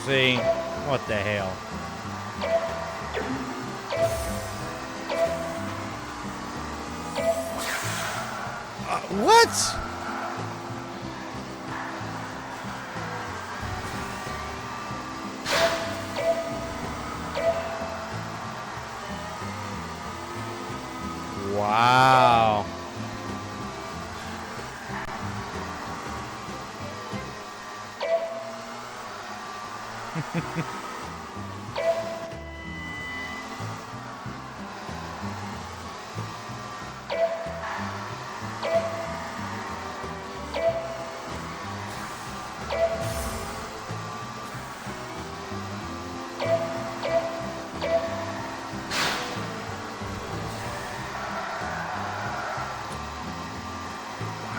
See? What the hell? What? Wow.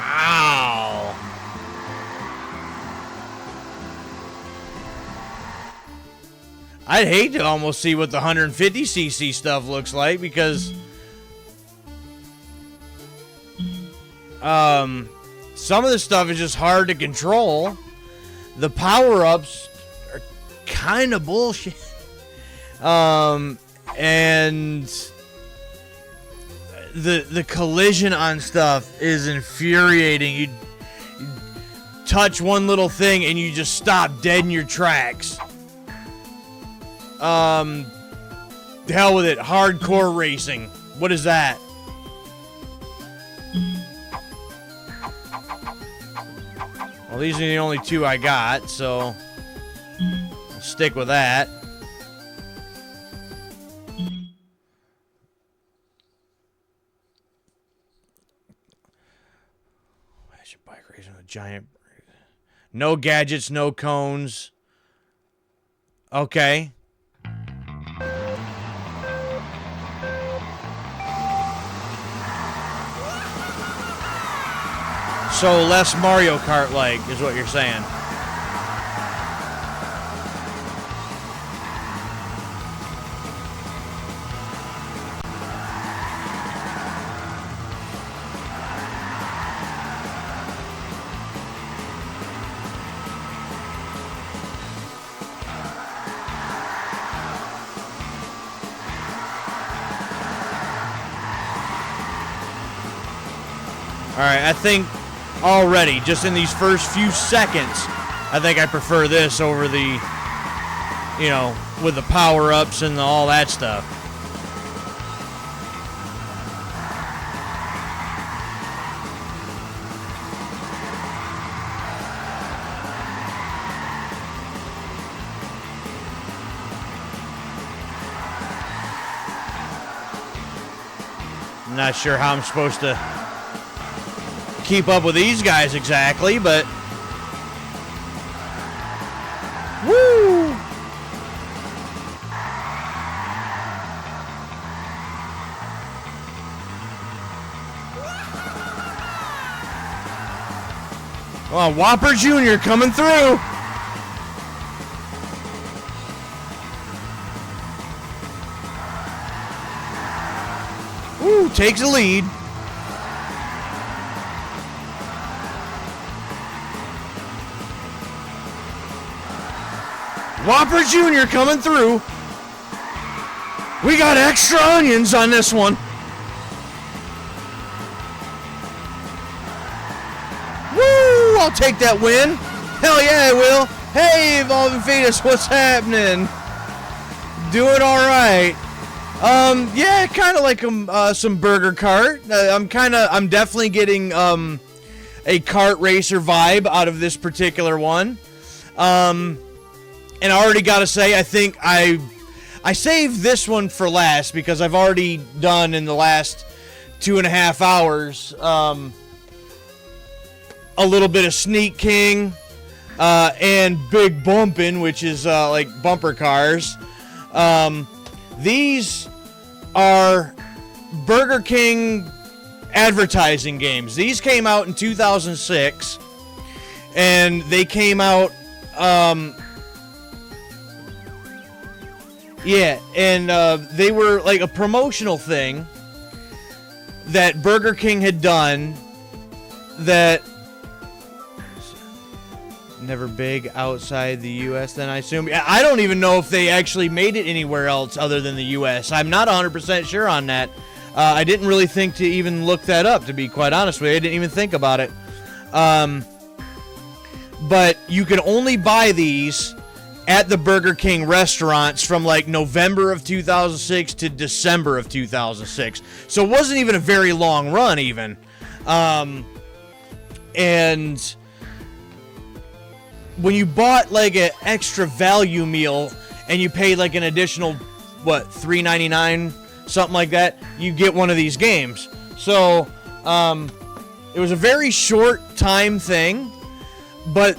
Wow. I'd hate to almost see what the 150cc stuff looks like because some of the stuff is just hard to control. The power-ups are kind of bullshit. And the collision on stuff is infuriating. You touch one little thing and you just stop dead in your tracks. The hell with it. Hardcore racing. What is that? Well, these are the only two I got, so I'll stick with that. Bike racing with a giant. No gadgets, no cones. Okay. So less Mario Kart-like is what you're saying. All right, I think already, just in these first few seconds, I think I prefer this over the, you know, with the power-ups and all that stuff. I'm not sure how I'm supposed to keep up with these guys exactly, but woo! Oh, Whopper Jr. coming through. Woo, takes a lead. Whopper Jr. coming through. We got extra onions on this one. Woo! I'll take that win. Hell yeah, I will. Hey, Evolving Fetus, what's happening? Doing all right. Yeah, kind of like some burger cart. I'm definitely getting a kart racer vibe out of this particular one. And I already got to say, I think I saved this one for last because I've already done in the last 2.5 hours a little bit of Sneak King and Big Bumpin', which is like bumper cars. These are Burger King advertising games. These came out in 2006, and they came out, they were like a promotional thing that Burger King had done that never big outside the U.S. then, I assume. I don't even know if they actually made it anywhere else other than the U.S. I'm not 100% sure on that. I didn't really think to even look that up, to be quite honest with you. I didn't even think about it. But you can only buy these at the Burger King restaurants from like November of 2006 to December of 2006. So it wasn't even a very long run even. And when you bought like an extra value meal and you paid like an additional, $3.99, something like that, you get one of these games. So it was a very short time thing, but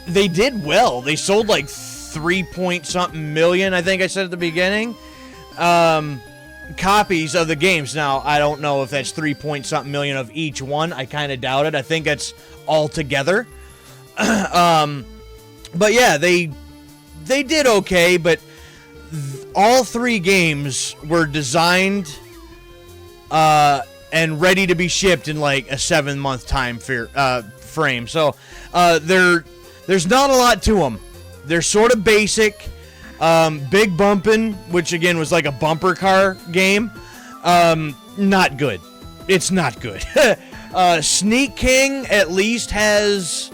they did well. They sold like 3-point-something million, I think I said at the beginning, copies of the games. Now, I don't know if that's 3-point-something million of each one. I kind of doubt it. I think that's all together. But yeah, they did okay, but all three games were designed and ready to be shipped in like a 7-month time frame. So there's not a lot to them. They're sort of basic. Big Bumpin', which again was like a bumper car game, not good. It's not good. Sneak King at least has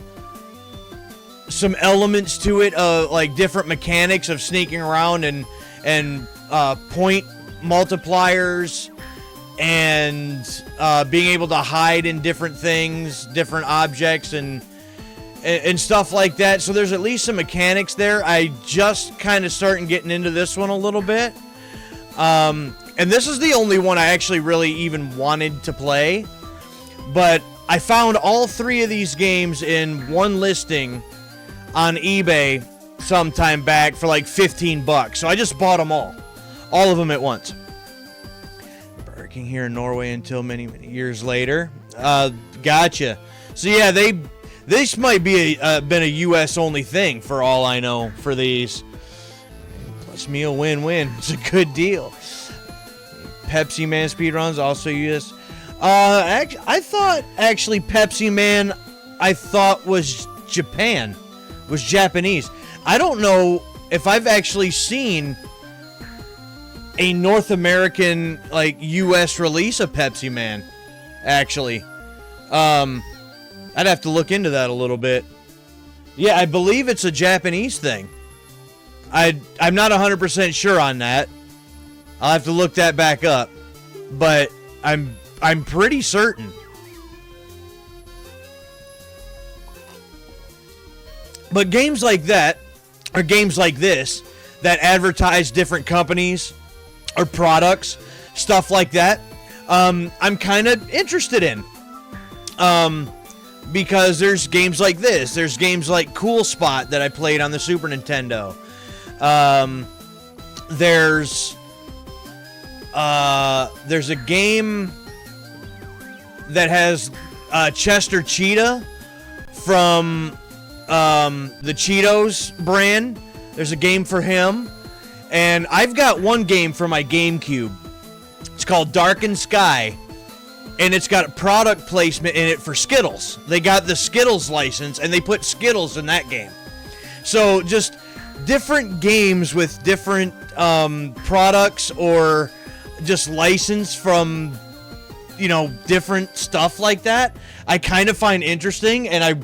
some elements to it, like different mechanics of sneaking around and point multipliers and being able to hide in different things, different objects, and stuff like that. So there's at least some mechanics there. I just kind of starting getting into this one a little bit. And this is the only one I actually really even wanted to play. But I found all three of these games in one listing on eBay sometime back for like $15. So I just bought them all of them at once. Burger King here in Norway until many, many years later. Gotcha. So yeah, this might be been a U.S. only thing for all I know for these. Plus meal win-win. It's a good deal. Pepsi Man speedruns also U.S. I thought actually Pepsi Man was Japan. Was Japanese. I don't know if I've actually seen a North American, like, U.S. release of Pepsi Man, actually. I'd have to look into that a little bit. Yeah, I believe it's a Japanese thing. I'm not 100% sure on that. I'll have to look that back up. But I'm pretty certain. But games like that, or games like this, that advertise different companies or products, stuff like that, I'm kind of interested in. Because there's games like this. There's games like Cool Spot that I played on the Super Nintendo. There's a game that has Chester Cheetah from the Cheetos brand. There's a game for him. And I've got one game for my GameCube. It's called Darkened Sky. And it's got a product placement in it for Skittles. They got the Skittles license, and they put Skittles in that game. So just different games with different products or just license from, different stuff like that, I kind of find interesting. And I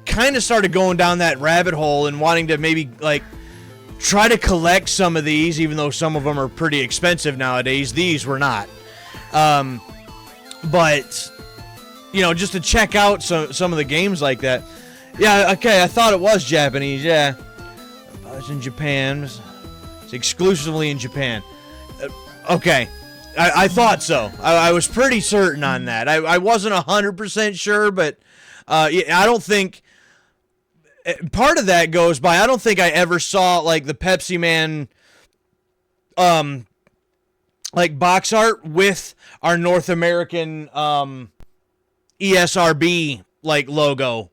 kind of started going down that rabbit hole and wanting to maybe, like, try to collect some of these, even though some of them are pretty expensive nowadays. These were not. But, just to check out some of the games like that. Yeah, okay, I thought it was Japanese, yeah. It's in Japan. It's exclusively in Japan. Okay, I thought so. I was pretty certain on that. I wasn't 100% sure, but I don't think... Part of that goes by, I don't think I ever saw, like, the Pepsi Man like box art with our North American ESRB like logo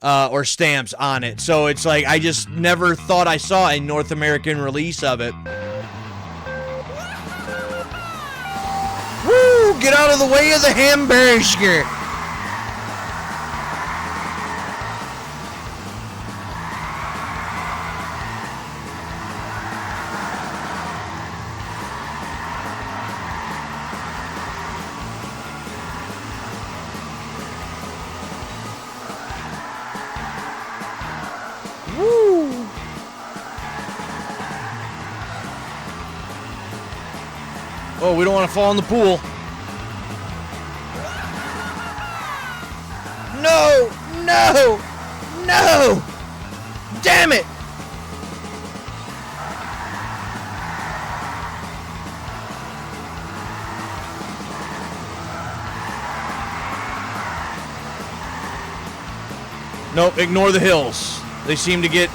or stamps on it. So it's like I just never thought I saw a North American release of it. Woo! Get out of the way of the hamburger. Oh, we don't want to fall in the pool. No! No! No! Damn it! Nope, ignore the hills. They seem to get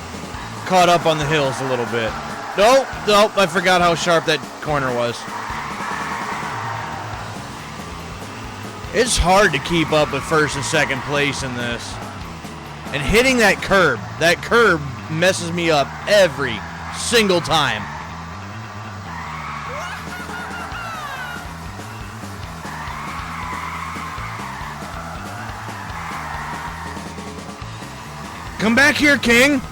caught up on the hills a little bit. Nope, nope, I forgot how sharp that corner was. It's hard to keep up with first and second place in this. And hitting that curb messes me up every single time. Come back here, King.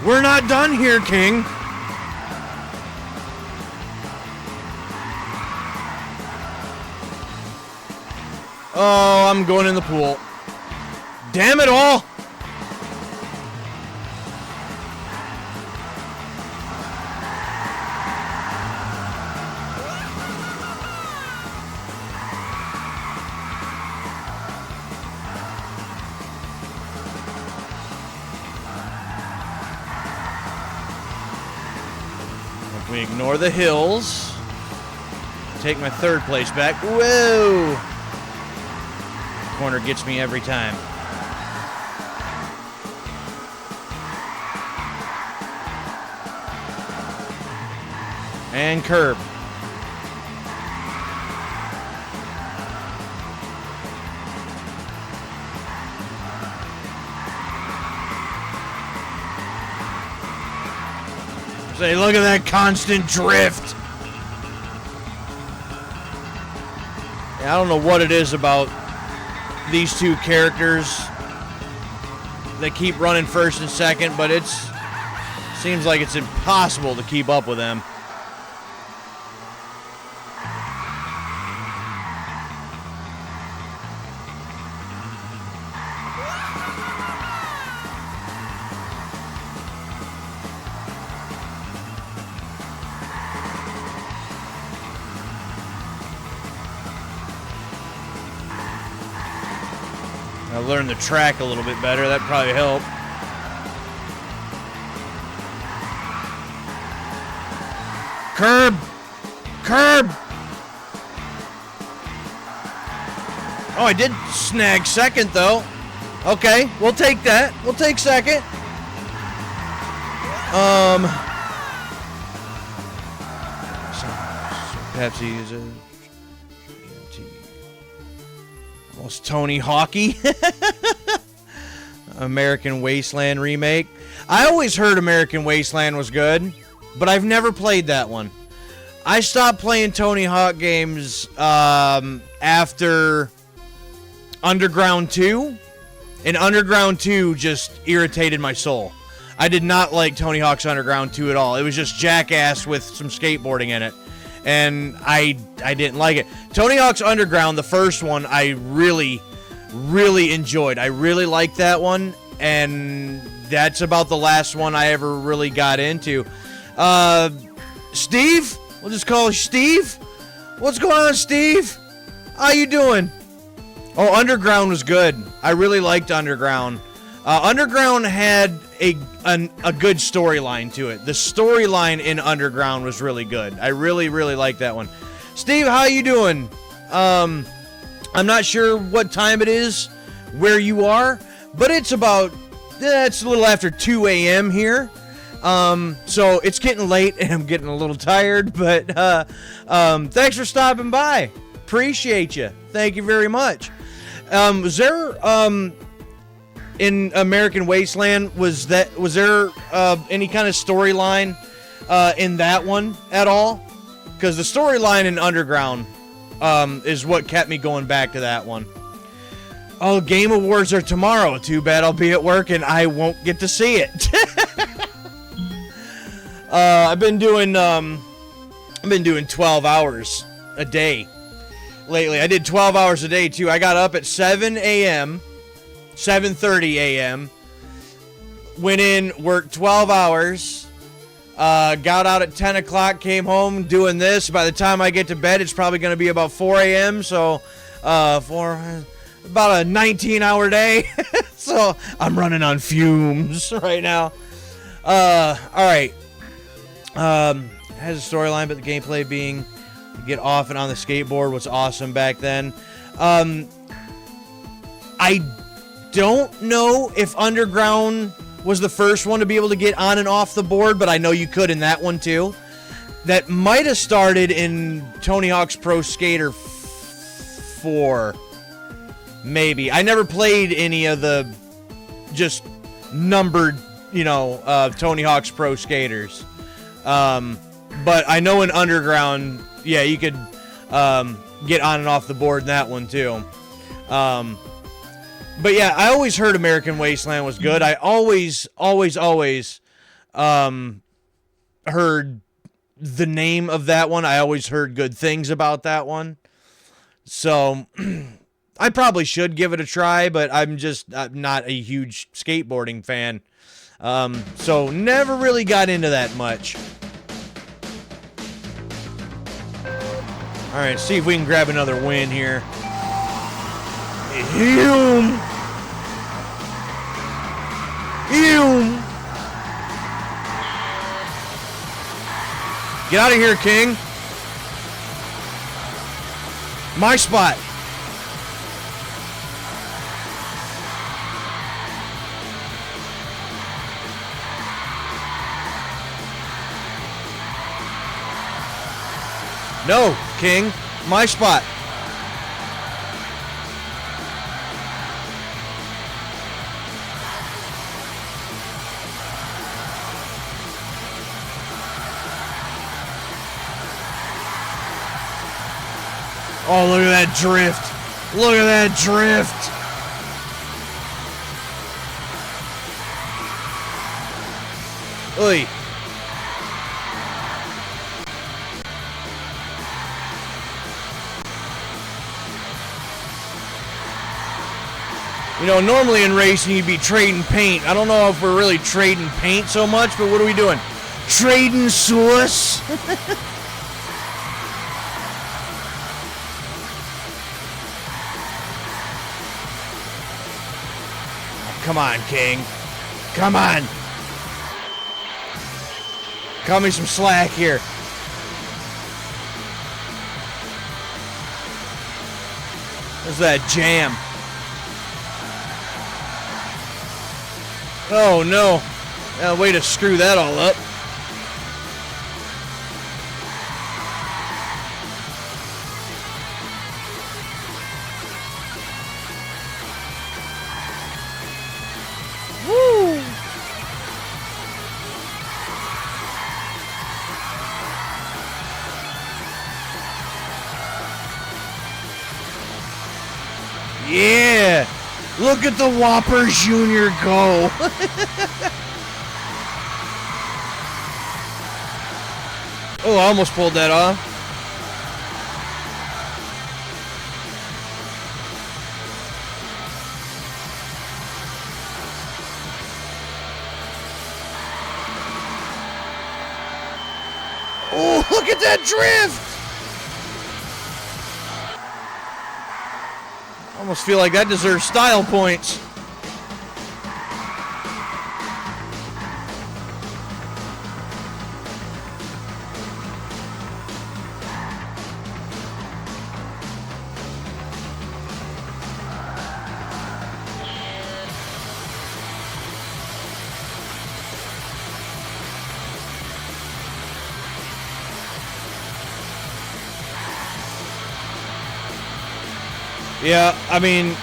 We're not done here, King. Oh, I'm going in the pool. Damn it all! If we ignore the hills, take my third place back. Whoa! Corner gets me every time. And curb. Say, look at that constant drift. Yeah, I don't know what it is about these two characters. They keep running first and second, but seems like it's impossible to keep up with them. I learned the track a little bit better. That probably helped. Curb! Curb! Oh, I did snag second, though. Okay, we'll take that. We'll take second. Pepsi is a... Almost Tony Hawky. American Wasteland remake. I always heard American Wasteland was good, but I've never played that one. I stopped playing Tony Hawk games after Underground 2, and Underground 2 just irritated my soul. I did not like Tony Hawk's Underground 2 at all. It was just Jackass with some skateboarding in it. And I didn't like it. Tony Hawk's Underground, the first one, I really enjoyed. I really liked that one, and that's about the last one I ever really got into. Steve? We'll just call you Steve. What's going on, Steve? How you doing? Oh, Underground was good. I really liked Underground. Underground had a good storyline to it. The storyline in Underground was really good. I really liked that one. Steve, how you doing? I'm not sure what time it is where you are, but it's a little after 2 a.m. here. So it's getting late and I'm getting a little tired, but thanks for stopping by. Appreciate you. Thank you very much. Was there in American Wasteland, was there any kind of storyline in that one at all? Because the storyline in Underground is what kept me going back to that one. Oh, Game Awards are tomorrow. Too bad I'll be at work and I won't get to see it. I've been doing 12 hours a day lately. I did 12 hours a day too. I got up at 7 a.m., 7:30 a.m., went in, worked 12 hours, got out at 10 o'clock, came home doing this. By the time I get to bed, it's probably going to be about 4 a.m., so about a 19-hour day. So I'm running on fumes right now. All right. Has a storyline, but the gameplay being get off and on the skateboard was awesome back then. I don't know if Underground was the first one to be able to get on and off the board, but I know you could in that one too. That might have started in Tony Hawk's Pro Skater 4. Maybe. I never played any of the just numbered, Tony Hawk's Pro Skaters. But I know in Underground, yeah, you could get on and off the board in that one too. But yeah, I always heard American Wasteland was good. I always heard the name of that one. I always heard good things about that one. So I probably should give it a try, but I'm just not a huge skateboarding fan. So never really got into that much. All right, see if we can grab another win here. Hume. Get out of here, King. My spot. No, King. My spot. Oh, look at that drift. Look at that drift. Oy. Normally in racing you'd be trading paint. I don't know if we're really trading paint so much, but what are we doing? Trading sauce? Come on, King. Come on. Cut me some slack here. What's that jam? Oh, no. Way to screw that all up. Woo! Yeah! Look at the Whopper Jr. go! Oh, I almost pulled that off. Oh, look at that drift! I almost feel like that deserves style points. Yeah, I mean,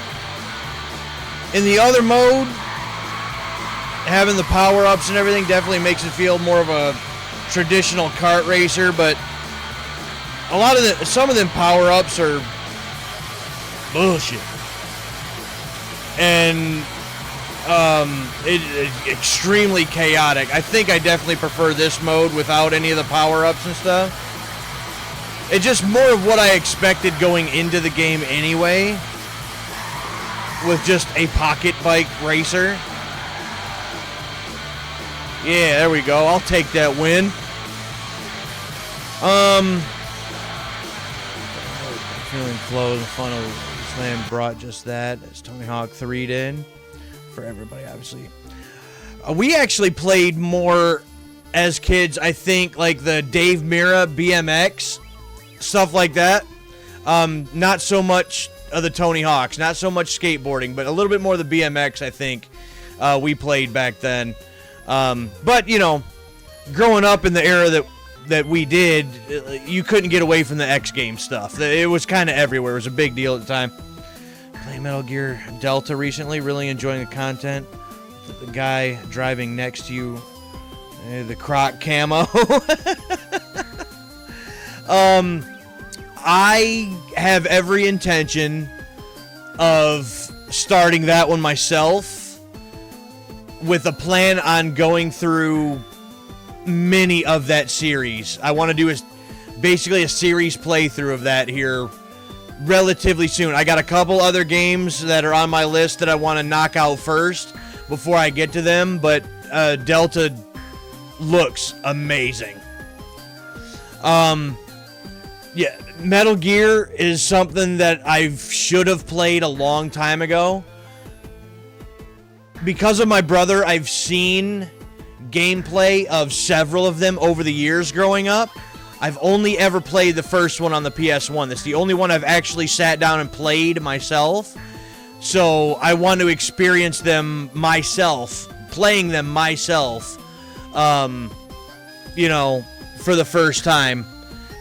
in the other mode, having the power-ups and everything definitely makes it feel more of a traditional kart racer, but some of them power-ups are bullshit. And it's extremely chaotic. I think I definitely prefer this mode without any of the power-ups and stuff. It's just more of what I expected going into the game anyway, with just a pocket bike racer. Yeah, there we go. I'll take that win. Feeling flow, the fun of Slam brought just that, as Tony Hawk 3'd in. For everybody, obviously. We actually played more as kids, I think, like the Dave Mirra BMX, stuff like that. Not so much of the Tony Hawks, not so much skateboarding, but a little bit more of the BMX, I think, we played back then. But, you know, growing up in the era that we did, you couldn't get away from the X Games stuff. It was kind of everywhere. It was a big deal at the time. Playing Metal Gear Delta recently, really enjoying the content. The guy driving next to you, the Croc camo. I have every intention of starting that one myself, with a plan on going through many of that series. I want to do basically a series playthrough of that here relatively soon. I got a couple other games that are on my list that I want to knock out first before I get to them, but Delta looks amazing. Yeah, Metal Gear is something that I should have played a long time ago. Because of my brother, I've seen gameplay of several of them over the years growing up. I've only ever played the first one on the PS1. That's the only one I've actually sat down and played myself. So I want to experience them myself, playing them myself, you know, for the first time.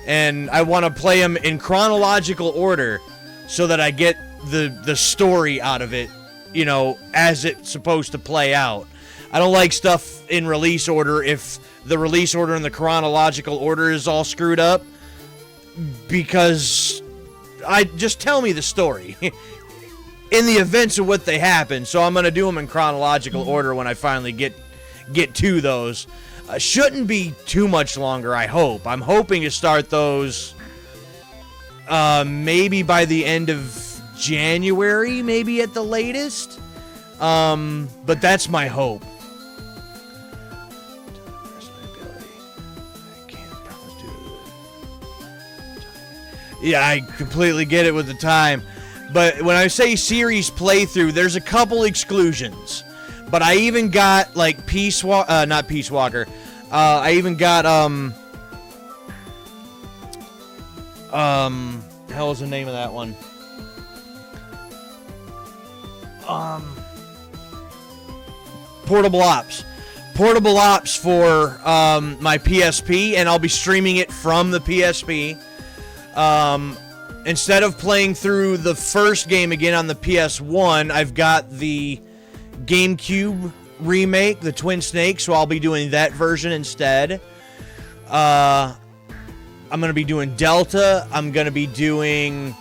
And I want to play them in chronological order so that I get the story out of it, you know, as it's supposed to play out. I don't like stuff in release order if the release order and the chronological order is all screwed up, because just tell me the story in the events of what they happen. So I'm going to do them in chronological order when I finally get to those. Shouldn't be too much longer, I hope. I'm hoping to start those maybe by the end of January, maybe at the latest. But that's my hope. Yeah, I completely get it with the time. But when I say series playthrough, there's a couple exclusions. But I even got, like, not Peace Walker. I even got, hell was the name of that one? Portable Ops. Portable Ops for, my PSP, and I'll be streaming it from the PSP. Instead of playing through the first game again on the PS1, I've got the GameCube remake, the Twin Snakes, so I'll be doing that version instead. I'm going to be doing Delta. I'm going to be doing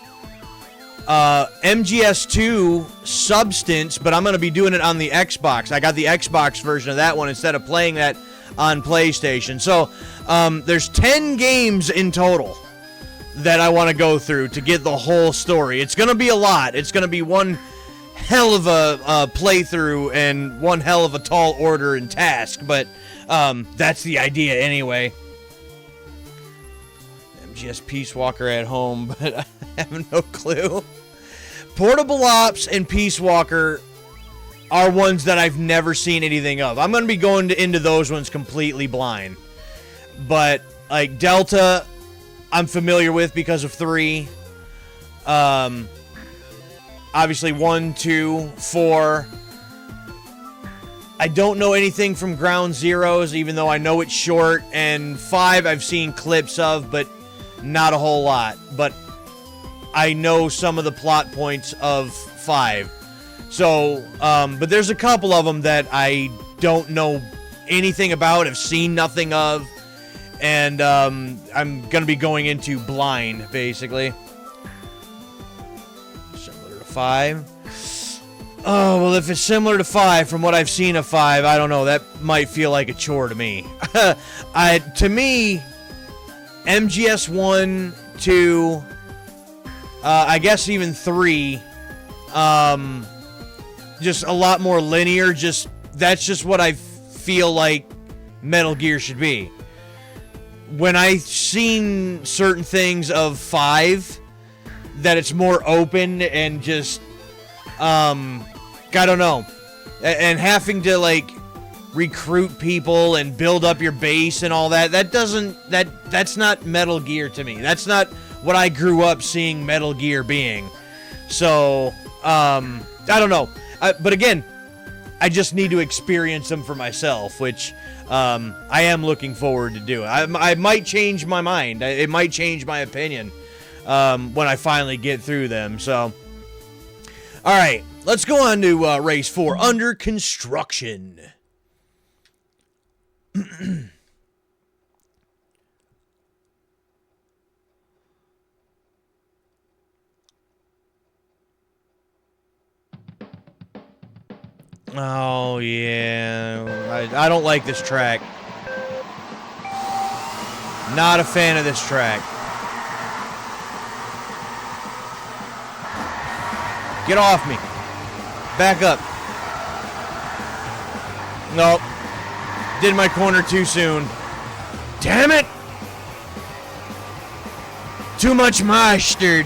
MGS2 Substance, but I'm going to be doing it on the Xbox. I got the Xbox version of that one instead of playing that on PlayStation. So there's 10 games in total that I want to go through to get the whole story. It's going to be a lot. It's going to be one hell of a playthrough and one hell of a tall order and task, but that's the idea anyway. MGS Peace Walker at home, but I have no clue. Portable Ops and Peace Walker are ones that I've never seen anything of. I'm going to be going into those ones completely blind. But, like, Delta, I'm familiar with because of 3. Obviously 1, 2, 4. I don't know anything from Ground Zeroes, even though I know it's short. And 5 I've seen clips of, but not a whole lot. But I know some of the plot points of 5. So, but there's a couple of them that I don't know anything about, have seen nothing of, and I'm going to be going into blind, basically. Similar to 5. Oh, well, if it's similar to 5, from what I've seen of 5, I don't know, that might feel like a chore to me. To me, MGS 1, 2, I guess even 3, just a lot more linear. That's just what I feel like Metal Gear should be. When I've seen certain things of 5, that it's more open and just, I don't know, and having to like recruit people and build up your base and all that. That's not Metal Gear to me. That's not what I grew up seeing Metal Gear being. So, I don't know. But again, I just need to experience them for myself, which I am looking forward to doing. I might change my mind. It might change my opinion when I finally get through them. So, all right, let's go on to race 4, Under Construction. Oh, yeah. I don't like this track. Not a fan of this track. Get off me. Back up. Nope. Did my corner too soon. Damn it! Too much mustard.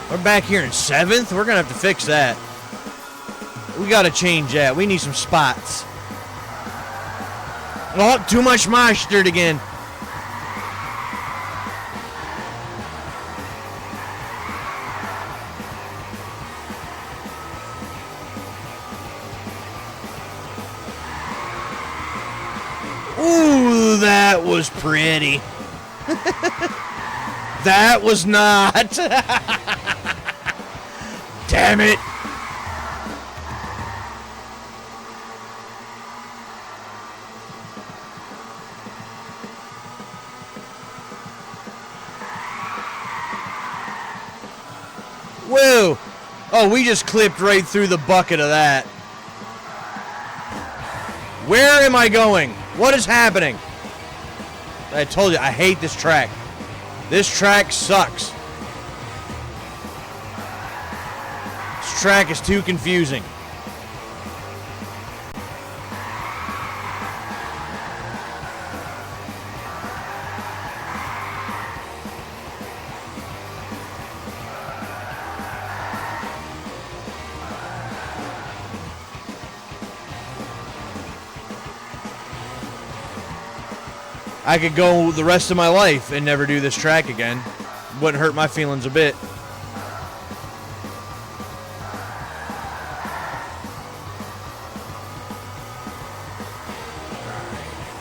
We're back here in 7th. We're going to have to fix that. We got to change that. We need some spots. Oh, too much mustard again. Ooh, that was pretty. That was not. Damn it. Whoa. Oh, we just clipped right through the bucket of that. Where am I going? What is happening? I told you, I hate this track. This track sucks. This track is too confusing. I could go the rest of my life and never do this track again. Wouldn't hurt my feelings a bit.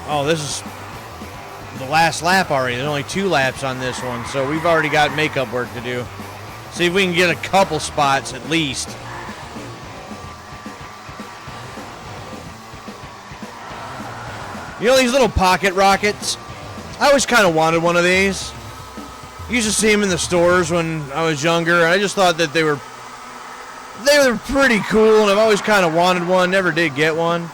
Oh, this is the last lap already. There's only 2 laps on this one, so we've already got makeup work to do. See if we can get a couple spots at least. You know these little pocket rockets? I always kind of wanted one of these. Used to see them in the stores when I was younger, and I just thought that they were pretty cool, and I've always kind of wanted one. Never did get one.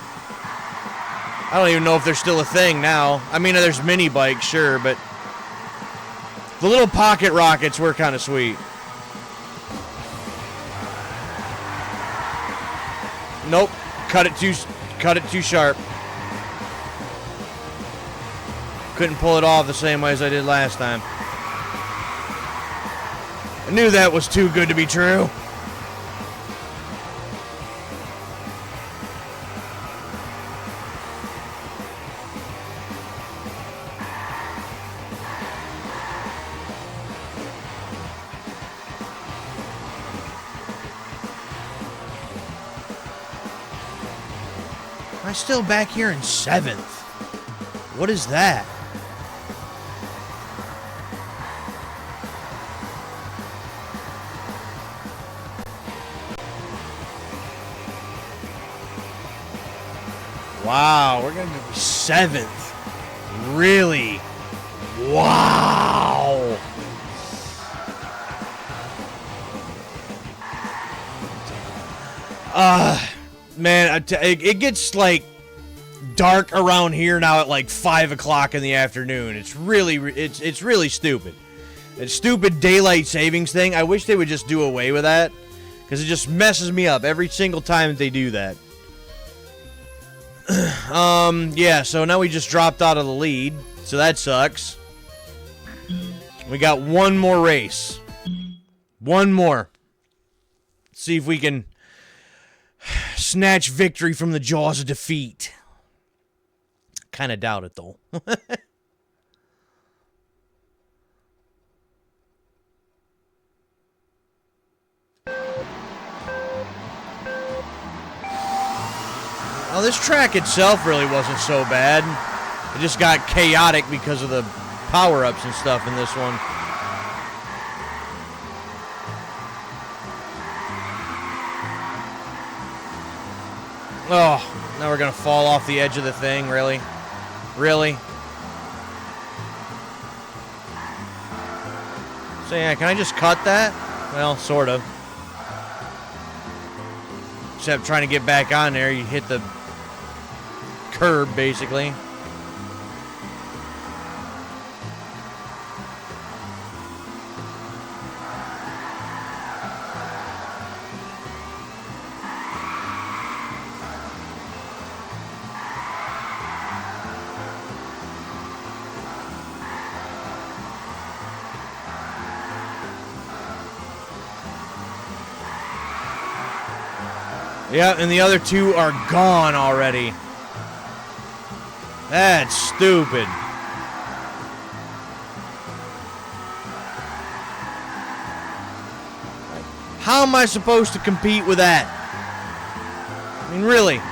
I don't even know if they're still a thing now. I mean, there's mini bikes, sure, but the little pocket rockets were kind of sweet. Nope, cut it too sharp. Couldn't pull it off the same way as I did last time. I knew that was too good to be true. Am I still back here in 7th? What is that? Wow, we're going to be 7th. Really? Wow. Man, it gets like dark around here now at like 5 o'clock in the afternoon. It's really stupid. It's stupid daylight savings thing. I wish they would just do away with that, because it just messes me up every single time that they do that. Yeah, so now we just dropped out of the lead, so that sucks. We got one more race. One more. See if we can snatch victory from the jaws of defeat. Kind of doubt it, though. Well, this track itself really wasn't so bad. It just got chaotic because of the power-ups and stuff in this one. Oh, now we're going to fall off the edge of the thing, really? Really? So yeah, can I just cut that? Well, sort of. Except trying to get back on there, you hit the curb, basically. Yeah, and the other two are gone already. That's stupid. How am I supposed to compete with that? I mean, really?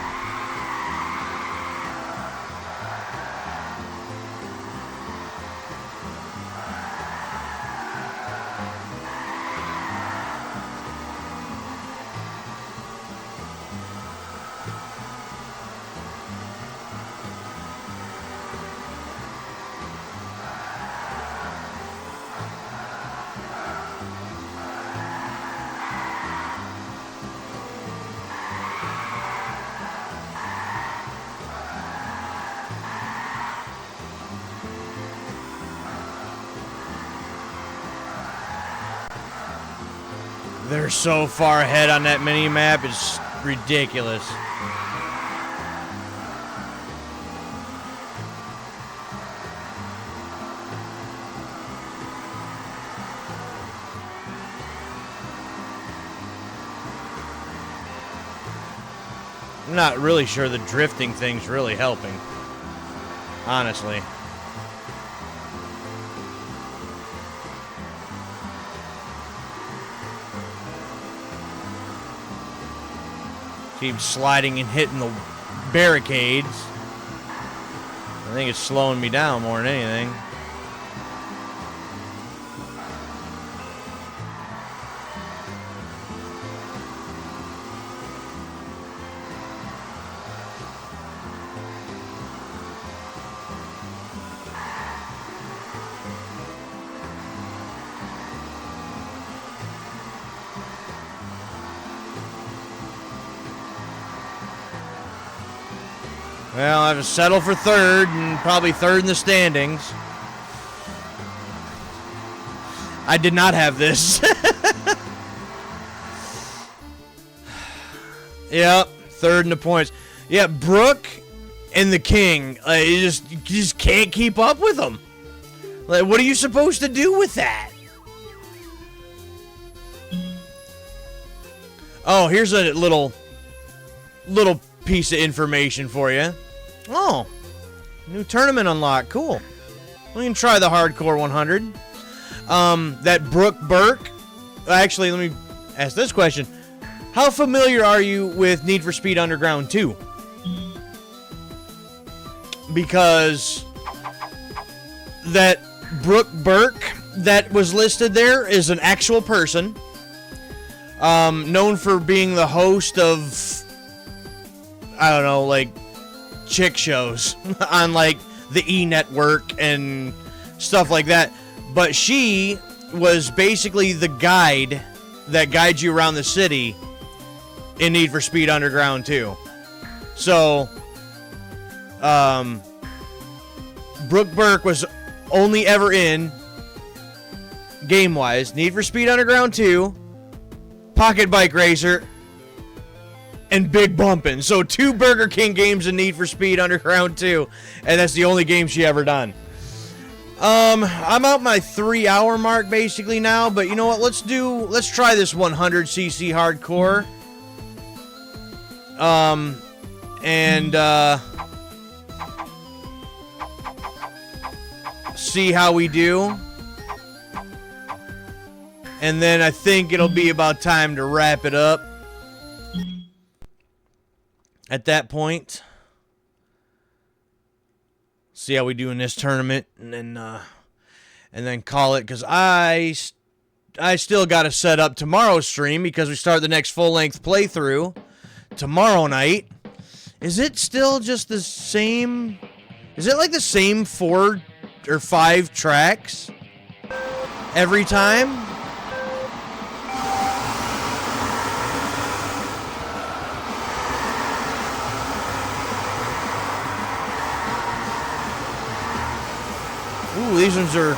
They're so far ahead on that mini map, it's ridiculous. I'm not really sure the drifting thing's really helping, honestly. Keep sliding and hitting the barricades. I think it's slowing me down more than anything. Well, I have to settle for third and probably third in the standings. I did not have this. Yep, third in the points. Yeah, Brooke and the King, you just can't keep up with them. Like, what are you supposed to do with that? Oh, here's a little piece of information for you. Oh, new tournament unlocked. Cool. We can try the Hardcore 100. That Brooke Burke. Actually, let me ask this question. How familiar are you with Need for Speed Underground 2? because that Brooke Burke that was listed there is an actual person, known for being the host of, I don't know, like, chick shows on, like, the E! Network and stuff like that. But she was basically the guide that guides you around the city in Need for Speed Underground 2. So, Brooke Burke was only ever in, game-wise, Need for Speed Underground 2, Pocketbike Racer, and Big Bumpin'. So 2 Burger King games in Need for Speed Underground 2, and that's the only game she ever done. I'm out my 3-hour mark basically now, but you know what? Let's try this 100cc hardcore. And see how we do. And then I think it'll be about time to wrap it up at that point. See how we do in this tournament, and then call it, because I still got to set up tomorrow's stream, because we start the next full-length playthrough tomorrow night. Is it still just the same? Is it like the same 4 or 5 tracks every time? Ooh, these ones are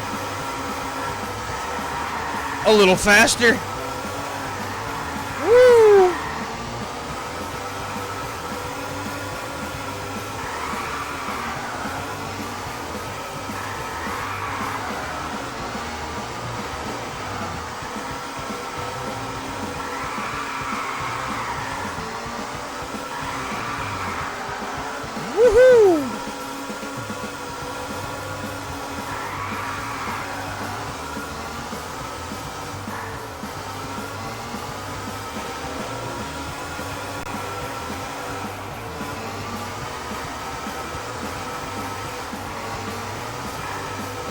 a little faster. Woo! Woohoo!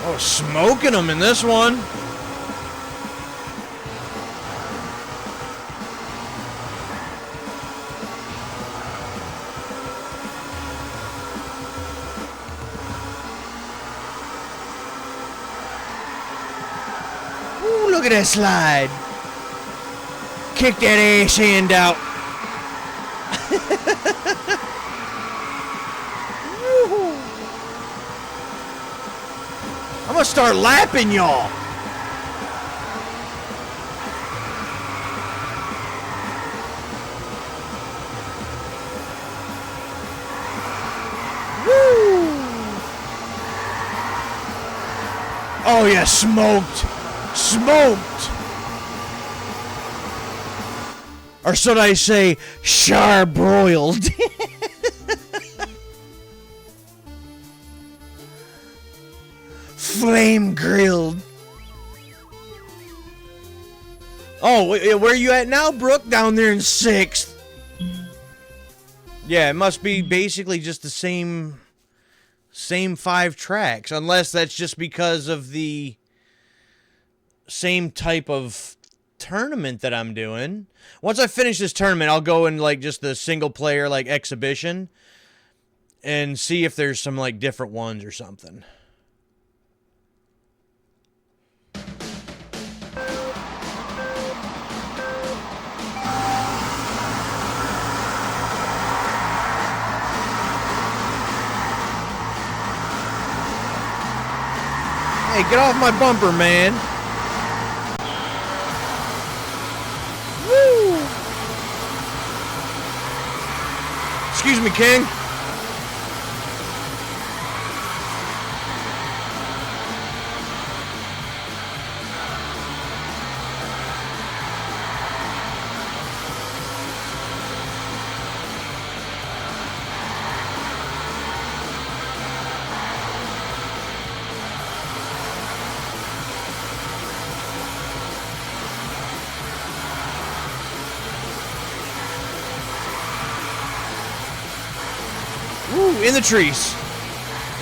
Oh, smoking them in this one. Ooh, look at that slide. Kick that ass hand out. I'm gonna start lapping y'all. Woo! Oh yeah, smoked. Smoked. Or should I say, charbroiled. Flame grilled. Oh, where are you at now, Brooke? Down there in 6th. Yeah, it must be basically just the same 5 tracks, unless that's just because of the same type of tournament that I'm doing. Once I finish this tournament, I'll go in like just the single player like exhibition and see if there's some like different ones or something. Hey, get off my bumper, man. Woo! Excuse me, King. Ooh, in the trees.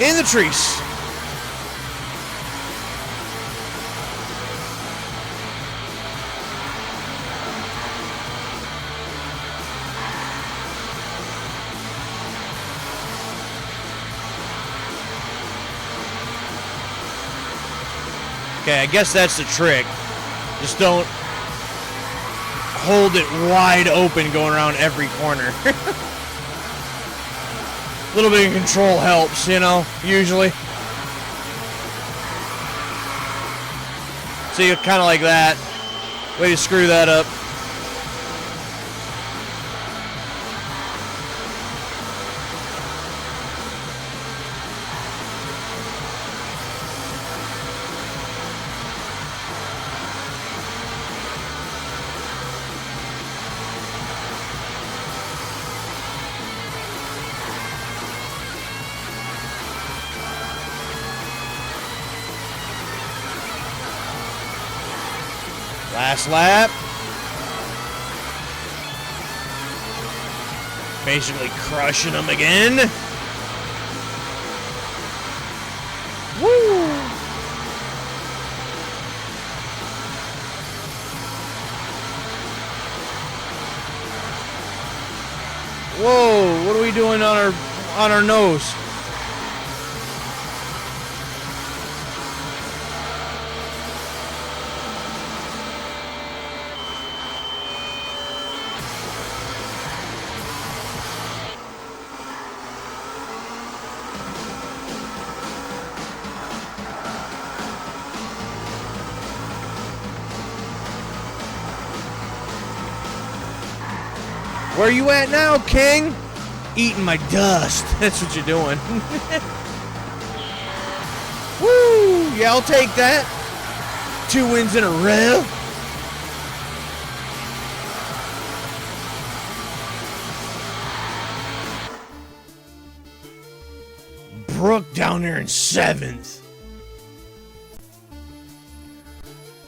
In the trees. Okay, I guess that's the trick. Just don't hold it wide open going around every corner. A little bit of control helps, you know, usually. See, kind of like that. Way to screw that up. Last lap. Basically crushing them again. Woo! Whoa, what are we doing on our nose? Where you at now, King? Eating my dust. That's what you're doing. Woo! Yeah, I'll take that. 2 wins in a row. Brooke down there in 7th.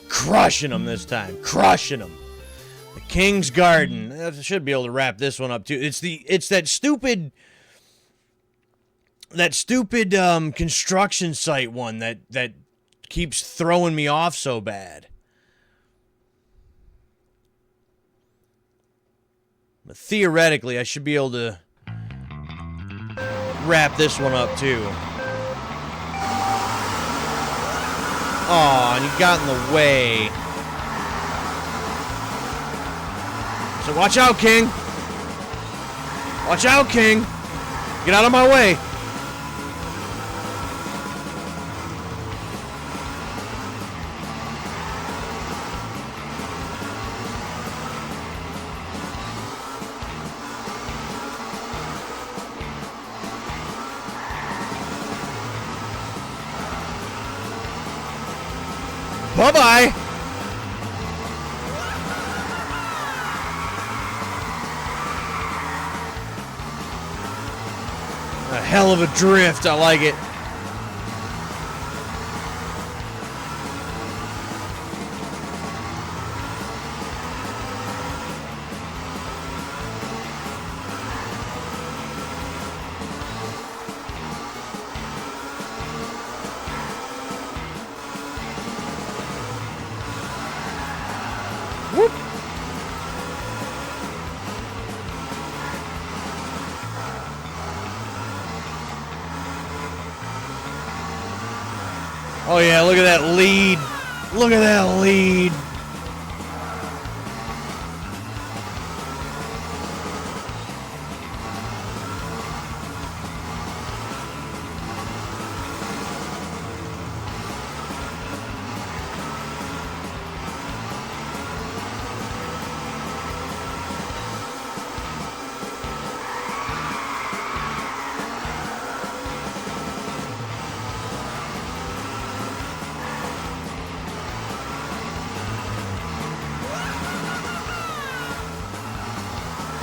Crushing them this time. Crushing them. King's Garden. I should be able to wrap this one up too. It's that stupid construction site one that keeps throwing me off so bad. But theoretically, I should be able to wrap this one up too. Aw, and you got in the way. So watch out, King. Watch out, King. Get out of my way. Bye-bye. A hell of a drift. I like it. Whoop. Oh yeah, look at that lead. Look at that lead.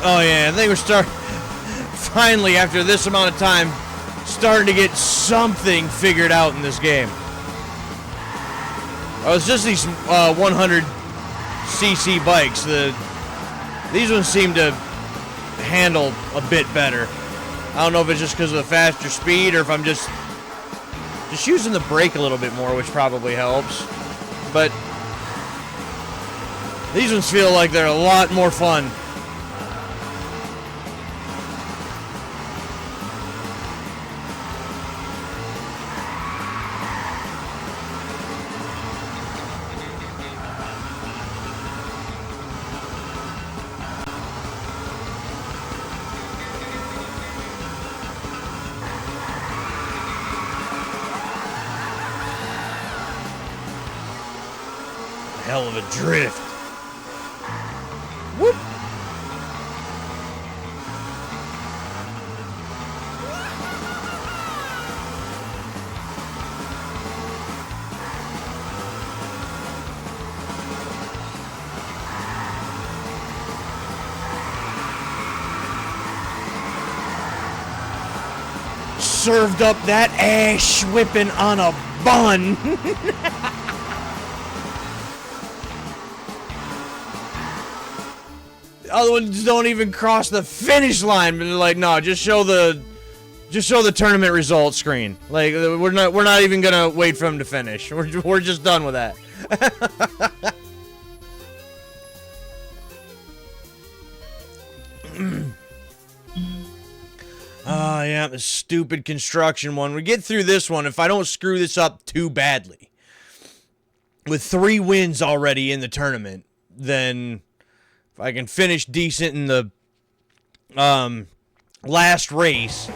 Oh yeah, I think we're finally, after this amount of time, starting to get something figured out in this game. Oh, it's just these 100cc bikes. These ones seem to handle a bit better. I don't know if it's just because of the faster speed or if I'm just Just using the brake a little bit more, which probably helps. But these ones feel like they're a lot more fun. Hell of a drift. Whoop. Served up that ash whipping on a bun. Other ones don't even cross the finish line, but they're like, no, just show the tournament results screen. Like, we're not even gonna wait for them to finish. We're just done with that. Oh yeah, the stupid construction one. We get through this one. If I don't screw this up too badly, with 3 wins already in the tournament, then if I can finish decent in the last race,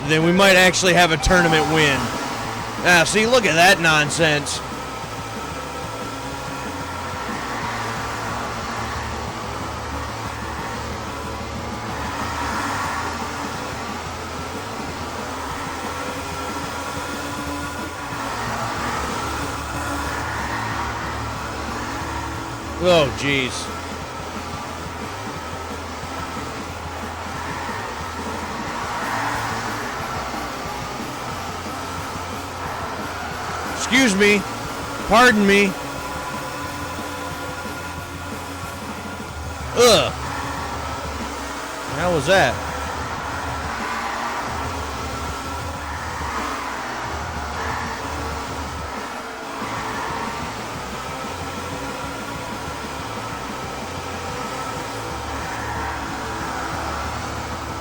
then we might actually have a tournament win. Ah, see, look at that nonsense. Oh, jeez. Excuse me. Pardon me. Ugh. What the hell was that?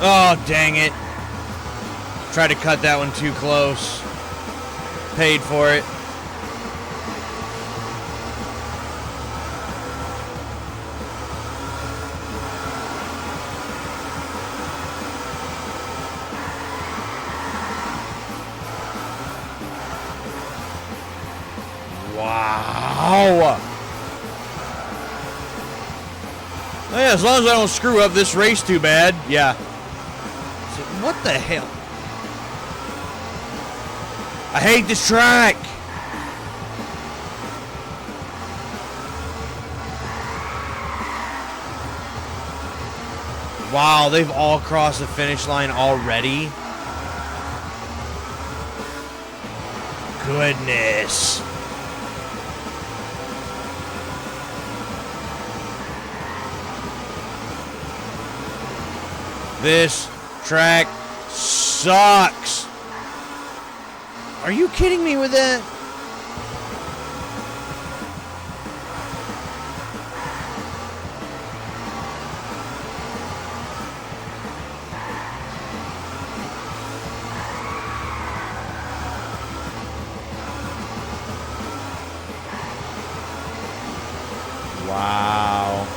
Oh, dang it. Tried to cut that one too close. Paid for it. Wow. Oh, yeah, as long as I don't screw up this race too bad. Yeah. What the hell? I hate this track. Wow, they've all crossed the finish line already. Goodness. This track sucks. Are you kidding me with that? Wow.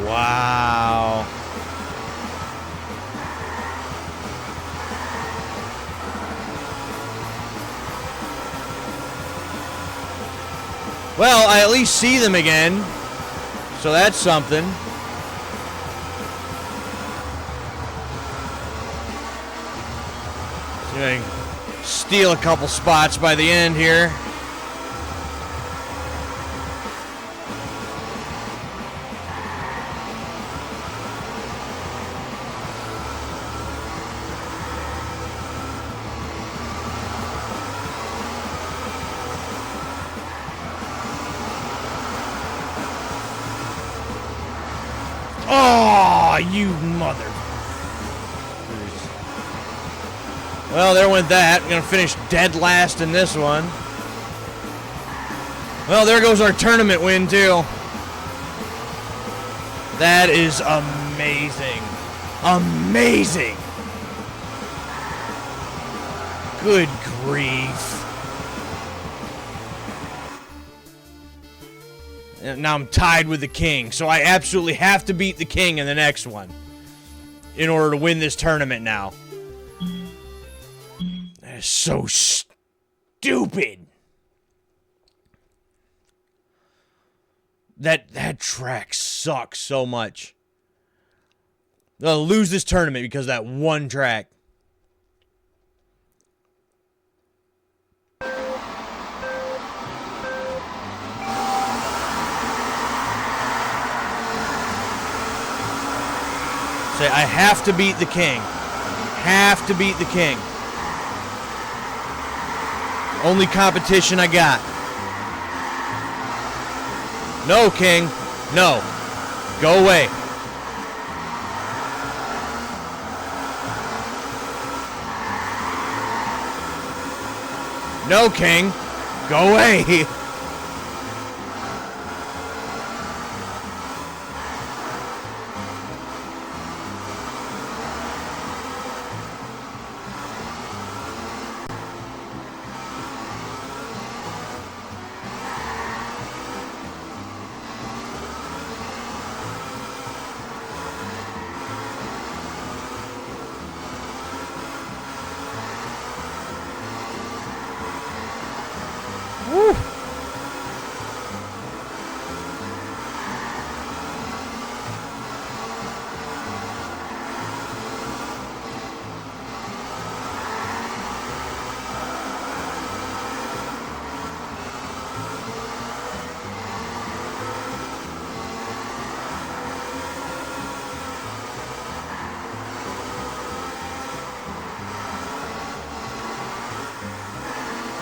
Wow. Well, I at least see them again, so that's something. See if I can steal a couple spots by the end here. Oh, you mother. Well, there went that. We're going to finish dead last in this one. Well, there goes our tournament win, too. That is amazing. Amazing. Good grief. And now I'm tied with the king, so I absolutely have to beat the king in the next one in order to win this tournament now. That is so stupid. That track sucks so much. They'll lose this tournament because of that one track. Say, I have to beat the king. Have to beat the king. Only competition I got. No, king. No. Go away. No, king. Go away. Woo.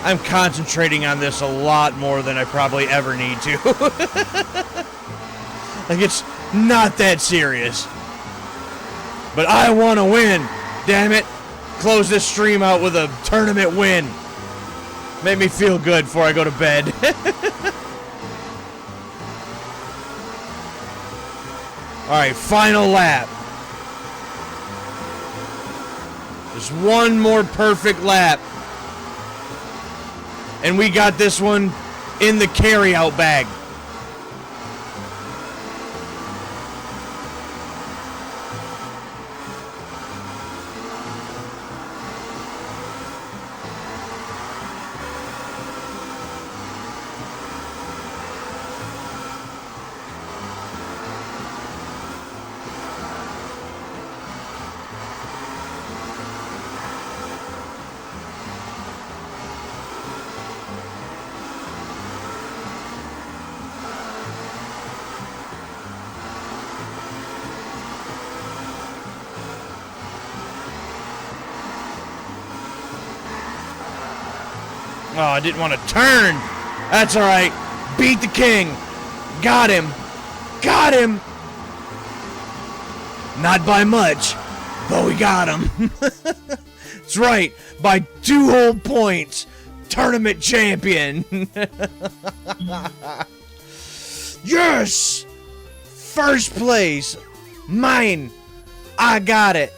I'm concentrating on this a lot more than I probably ever need to. Like, it's not that serious. But I want to win. Damn it. Close this stream out with a tournament win. Make me feel good before I go to bed. Alright, final lap. Just one more perfect lap. And we got this one in the carry-out bag. Oh, I didn't want to turn. That's all right. Beat the king. Got him. Got him. Not by much, but we got him. That's right. By 2 whole points. Tournament champion. Yes. First place. Mine. I got it.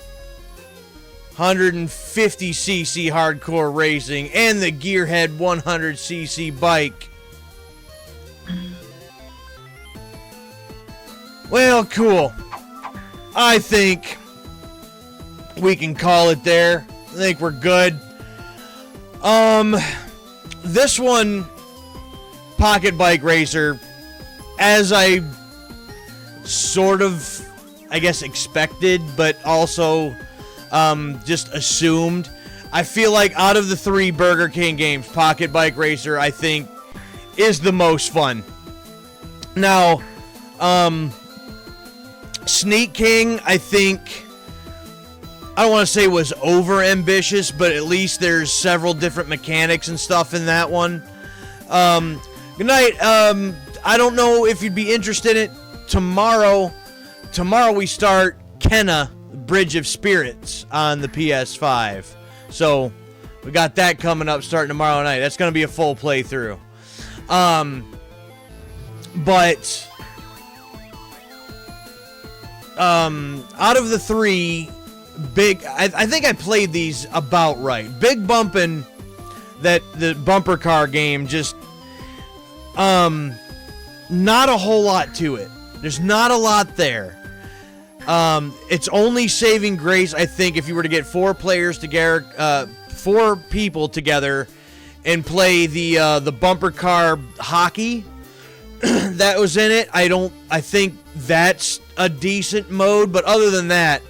150cc hardcore racing and the Gearhead 100cc bike. Well, cool. I think we can call it there. I think we're good. This one, Pocketbike Racer, as I sort of, I guess, expected, but also just assumed. I feel like out of the 3 Burger King games, Pocketbike Racer, I think, is the most fun. Now, Sneak King, I think, I don't want to say was over ambitious, but at least there's several different mechanics and stuff in that one. Good night. I don't know if you'd be interested in it tomorrow. Tomorrow we start Kenna Bridge of Spirits on the PS5. So we got that coming up starting tomorrow night. That's going to be a full playthrough. But out of the three, I think I played these about right. Big Bumpin', that the bumper car game, just not a whole lot to it. There's not a lot there. It's only saving grace, I think, if you were to get 4 players together, 4 people together, and play the bumper car hockey that was in it. I think that's a decent mode, but other than that,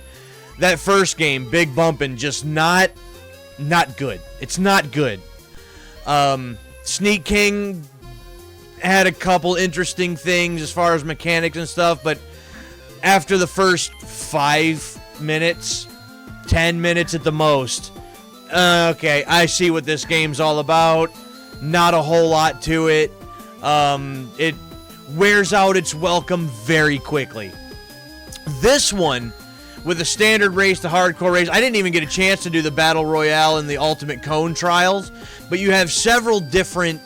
that first game, Big Bumpin', just not good. It's not good. Sneak King had a couple interesting things as far as mechanics and stuff, but after the first 5 minutes, 10 minutes at the most, okay, I see what this game's all about. Not a whole lot to it. It wears out its welcome very quickly. This one, with the standard race, the hardcore race, I didn't even get a chance to do the Battle Royale and the Ultimate Cone Trials, but you have several different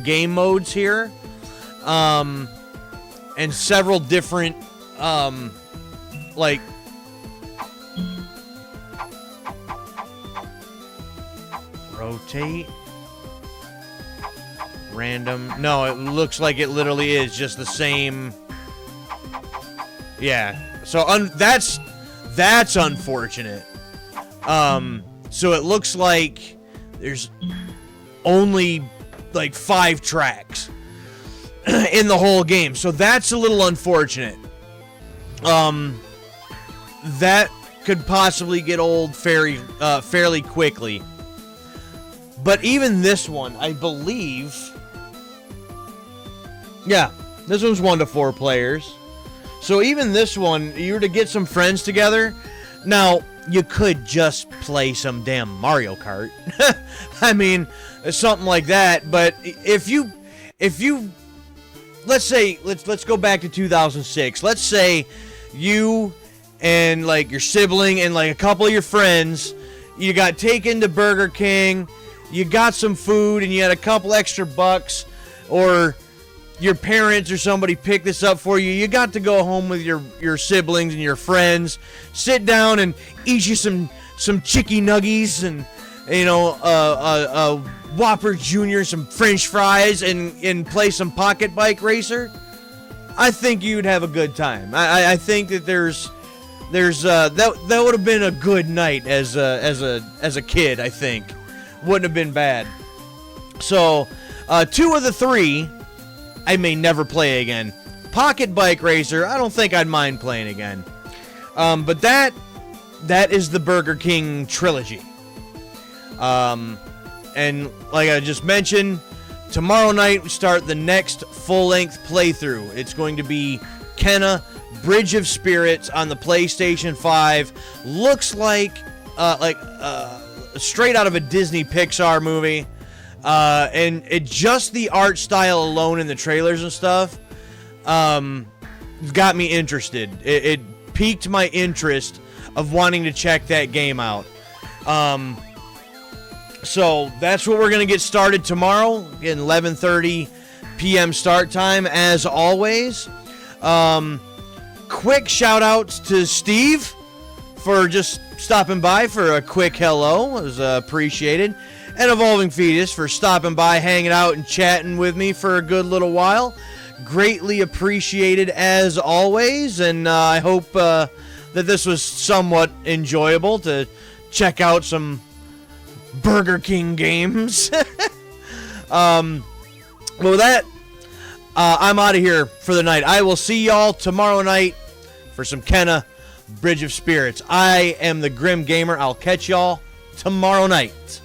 game modes here, and several different, like, rotate, random, no, it looks like it literally is just the same, yeah, so that's unfortunate. So it looks like there's only like 5 tracks in the whole game. So that's a little unfortunate. That could possibly get old fairly quickly. But even this one, I believe, yeah, this one's 1 to 4 players. So even this one, you were to get some friends together. Now, you could just play some damn Mario Kart. I mean, something like that. But if you, let's say, let's go back to 2006. Let's say you and like your sibling and like a couple of your friends, you got taken to Burger King, you got some food, and you had a couple extra bucks, or your parents or somebody picked this up for you. You got to go home with your siblings and your friends, sit down and eat you some chicky nuggies and, you know, a Whopper Jr., some French fries, and play some Pocketbike Racer. I think you'd have a good time. I think that there's that would have been a good night as a kid. I think wouldn't have been bad. So 2 of the 3 I may never play again. Pocketbike Racer, I don't think I'd mind playing again. But that is the Burger King trilogy. And like I just mentioned, tomorrow night we start the next full-length playthrough. It's going to be Kenna Bridge of Spirits on the PlayStation 5. Looks like straight out of a Disney Pixar movie. And it just the art style alone in the trailers and stuff got me interested. It piqued my interest of wanting to check that game out. So that's what we're going to get started tomorrow at 11:30 p.m. start time, as always. Quick shout outs to Steve for just stopping by for a quick hello. It was appreciated. And Evolving Fetus for stopping by, hanging out, and chatting with me for a good little while. Greatly appreciated as always, and I hope that this was somewhat enjoyable to check out some Burger King games. Well, with that, I'm out of here for the night. I will see y'all tomorrow night for some Kenna Bridge of Spirits. I am the Grim Gamer. I'll catch y'all tomorrow night.